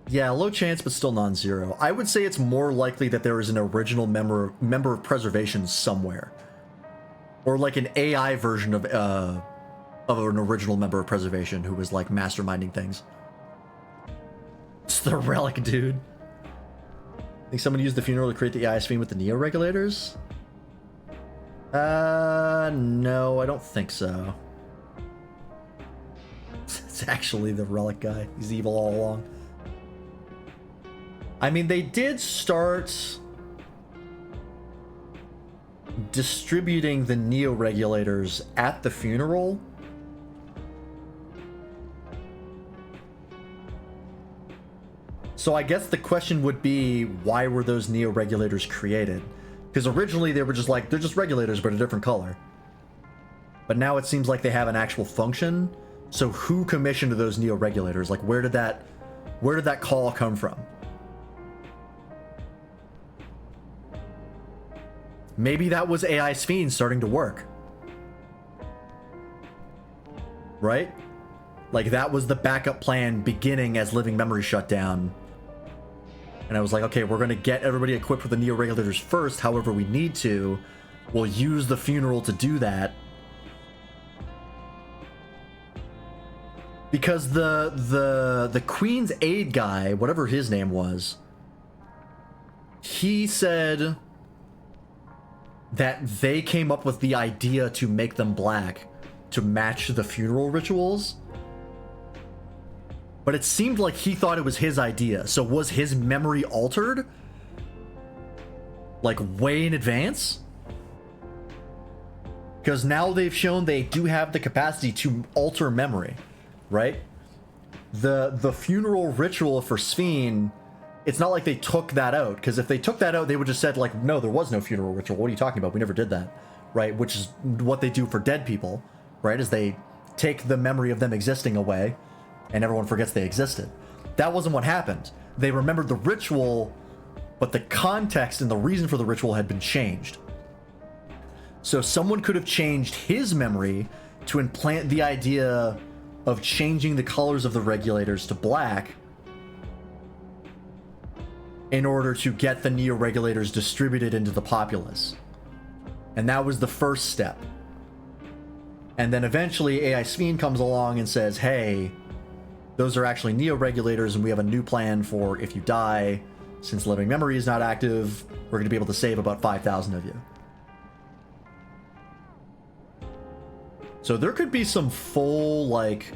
Yeah, low chance, but still non-zero. I would say it's more likely that there is an original member of preservation somewhere. Or like an AI version of an original member of preservation who was like masterminding things. It's the relic, dude. Think someone used the funeral to create the AI Sphene with the Neo regulators? No, I don't think so. It's actually the relic guy. He's evil all along. I mean, they did start distributing the Neo regulators at the funeral. So I guess the question would be, why were those Neo regulators created? Because originally they were just like, they're just regulators but a different color. But now it seems like they have an actual function. So who commissioned those Neo regulators? Like, where did that call come from? Maybe that was AI Sphene starting to work. Right? Like, that was the backup plan beginning as living memory shut down. And I was like, okay, we're going to get everybody equipped with the neo-regulators first, however we need to. We'll use the funeral to do that. Because the Queen's aide guy, whatever his name was, he said that they came up with the idea to make them black to match the funeral rituals. But it seemed like he thought it was his idea. So was his memory altered? Like way in advance? Because now they've shown they do have the capacity to alter memory, right? The funeral ritual for Sphene, it's not like they took that out. Because if they took that out, they would just said like, no, there was no funeral ritual. What are you talking about? We never did that, right? Which is what they do for dead people, right? Is they take the memory of them existing away and everyone forgets they existed. That wasn't what happened. They remembered the ritual, but the context and the reason for the ritual had been changed. So someone could have changed his memory to implant the idea of changing the colors of the regulators to black in order to get the neo-regulators distributed into the populace. And that was the first step. And then eventually AI Sphene comes along and says, hey, those are actually neo-regulators and we have a new plan for if you die, since living memory is not active, we're going to be able to save about 5,000 of you. So there could be some full, like...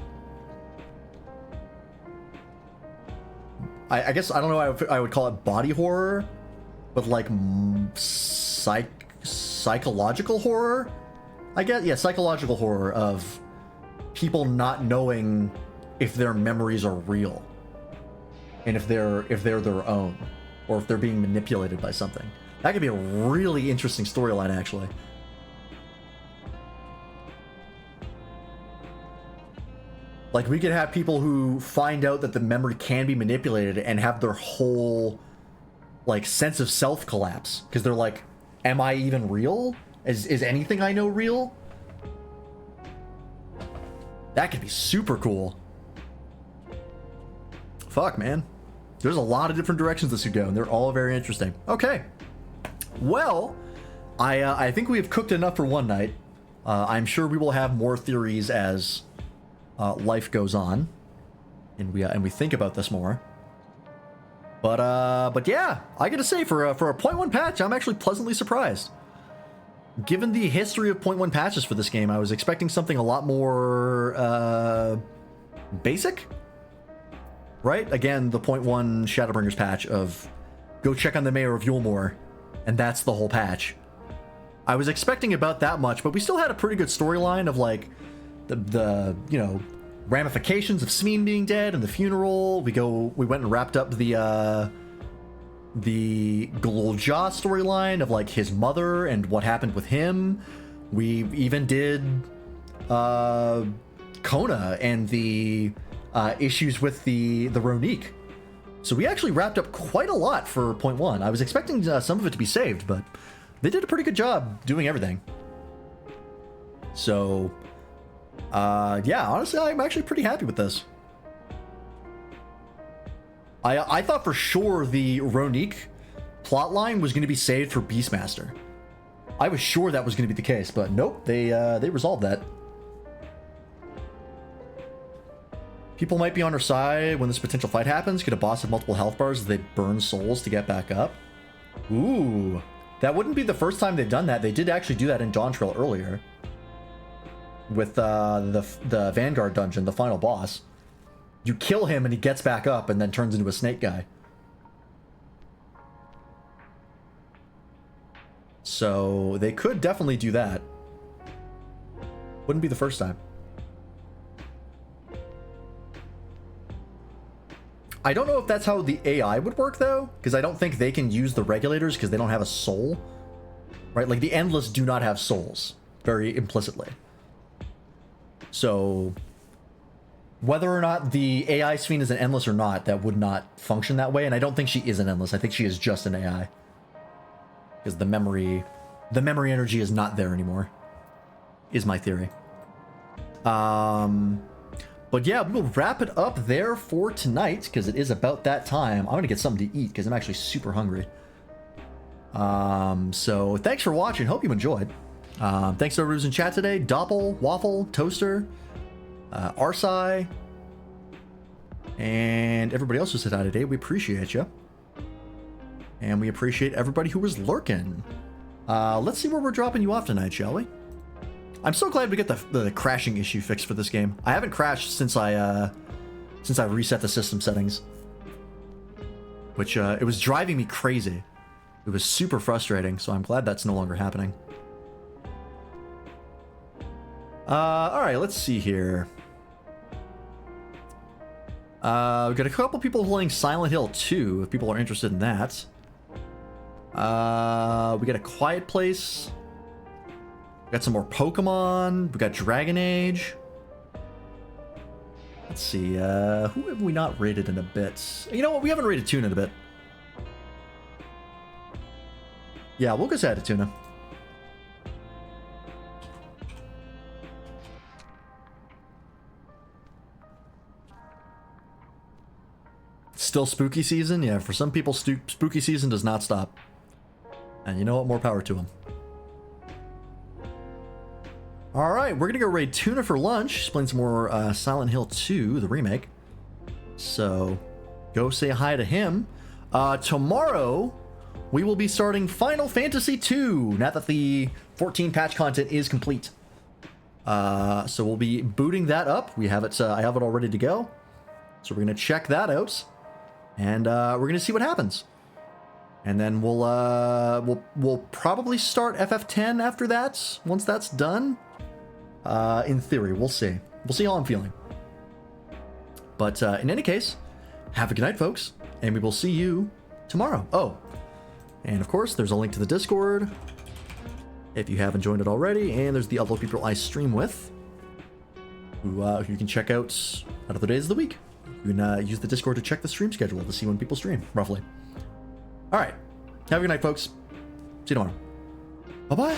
I guess, I don't know how I would call it body horror, but like psychological horror? I guess, yeah, psychological horror of people not knowing if their memories are real. And if they're their own. Or if they're being manipulated by something. That could be a really interesting storyline, actually. Like, we could have people who find out that the memory can be manipulated and have their whole, like, sense of self collapse. Because they're like, am I even real? Is anything I know real? That could be super cool. Fuck, man. There's a lot of different directions this could go, and they're all very interesting. Okay. Well, I think we have cooked enough for one night. I'm sure we will have more theories as... life goes on, and we think about this more. But yeah, I gotta say, for a 0.1 patch, I'm actually pleasantly surprised. Given the history of 0.1 patches for this game, I was expecting something a lot more basic. Right? Again, the 0.1 Shadowbringers patch of go check on the mayor of Yulmore, and that's the whole patch. I was expecting about that much, but we still had a pretty good storyline of like the you know, ramifications of Sphene being dead and the funeral. We went and wrapped up the Glolja storyline of like his mother and what happened with him. We even did Kona and the issues with the Ronique. So we actually wrapped up quite a lot for 0.1. I was expecting some of it to be saved, but they did a pretty good job doing everything. So yeah, honestly, I'm actually pretty happy with this. I thought for sure the Ronique plotline was going to be saved for Beastmaster. I was sure that was going to be the case, but nope, they resolved that. People might be on our side when this potential fight happens. Could a boss have multiple health bars as they burn souls to get back up? Ooh, that wouldn't be the first time they've done that. They did actually do that in Dawntrail earlier. With the Vanguard dungeon, the final boss. You kill him and he gets back up and then turns into a snake guy. So they could definitely do that. Wouldn't be the first time. I don't know if that's how the AI would work though, because I don't think they can use the regulators because they don't have a soul. Right? Like the Endless do not have souls, very implicitly. So whether or not the AI Sphene is an Endless or not, that would not function that way. And I don't think she is an Endless. I think she is just an AI. Because the memory energy is not there anymore, is my theory. But yeah, we'll wrap it up there for tonight because it is about that time. I'm gonna get something to eat because I'm actually super hungry. So thanks for watching. Hope you enjoyed. Thanks to everyone who's in chat today. Doppel, Waffle, Toaster, Arsai, and everybody else who said hi today. We appreciate you. And we appreciate everybody who was lurking. Let's see where we're dropping you off tonight, shall we? I'm so glad we get the crashing issue fixed for this game. I haven't crashed since I reset the system settings, which it was driving me crazy. It was super frustrating, so I'm glad that's no longer happening. All right, let's see here. We've got a couple people playing Silent Hill 2, if people are interested in that. We got A Quiet Place. We got some more Pokemon. We got Dragon Age. Let's see, who have we not rated in a bit? You know what, we haven't rated Tuna in a bit. Yeah, we'll go say hi to Tuna. Still spooky season? Yeah, for some people, spooky season does not stop. And you know what? More power to them. Alright, we're gonna go raid Tuna for lunch. Playing some more Silent Hill 2, the remake. So, go say hi to him. Tomorrow, we will be starting Final Fantasy 2, now that the 14 patch content is complete. So we'll be booting that up. We have it. I have it all ready to go. So we're gonna check that out, and we're gonna see what happens. And then we'll probably start FF10 after that. Once that's done, in theory, we'll see. We'll see how I'm feeling. But in any case, have a good night, folks, and we will see you tomorrow. Oh, and of course, there's a link to the Discord if you haven't joined it already, and there's the other people I stream with, who you can check out other days of the week. You can use the Discord to check the stream schedule to see when people stream, roughly. All right, have a good night, folks. See you tomorrow. Bye-bye.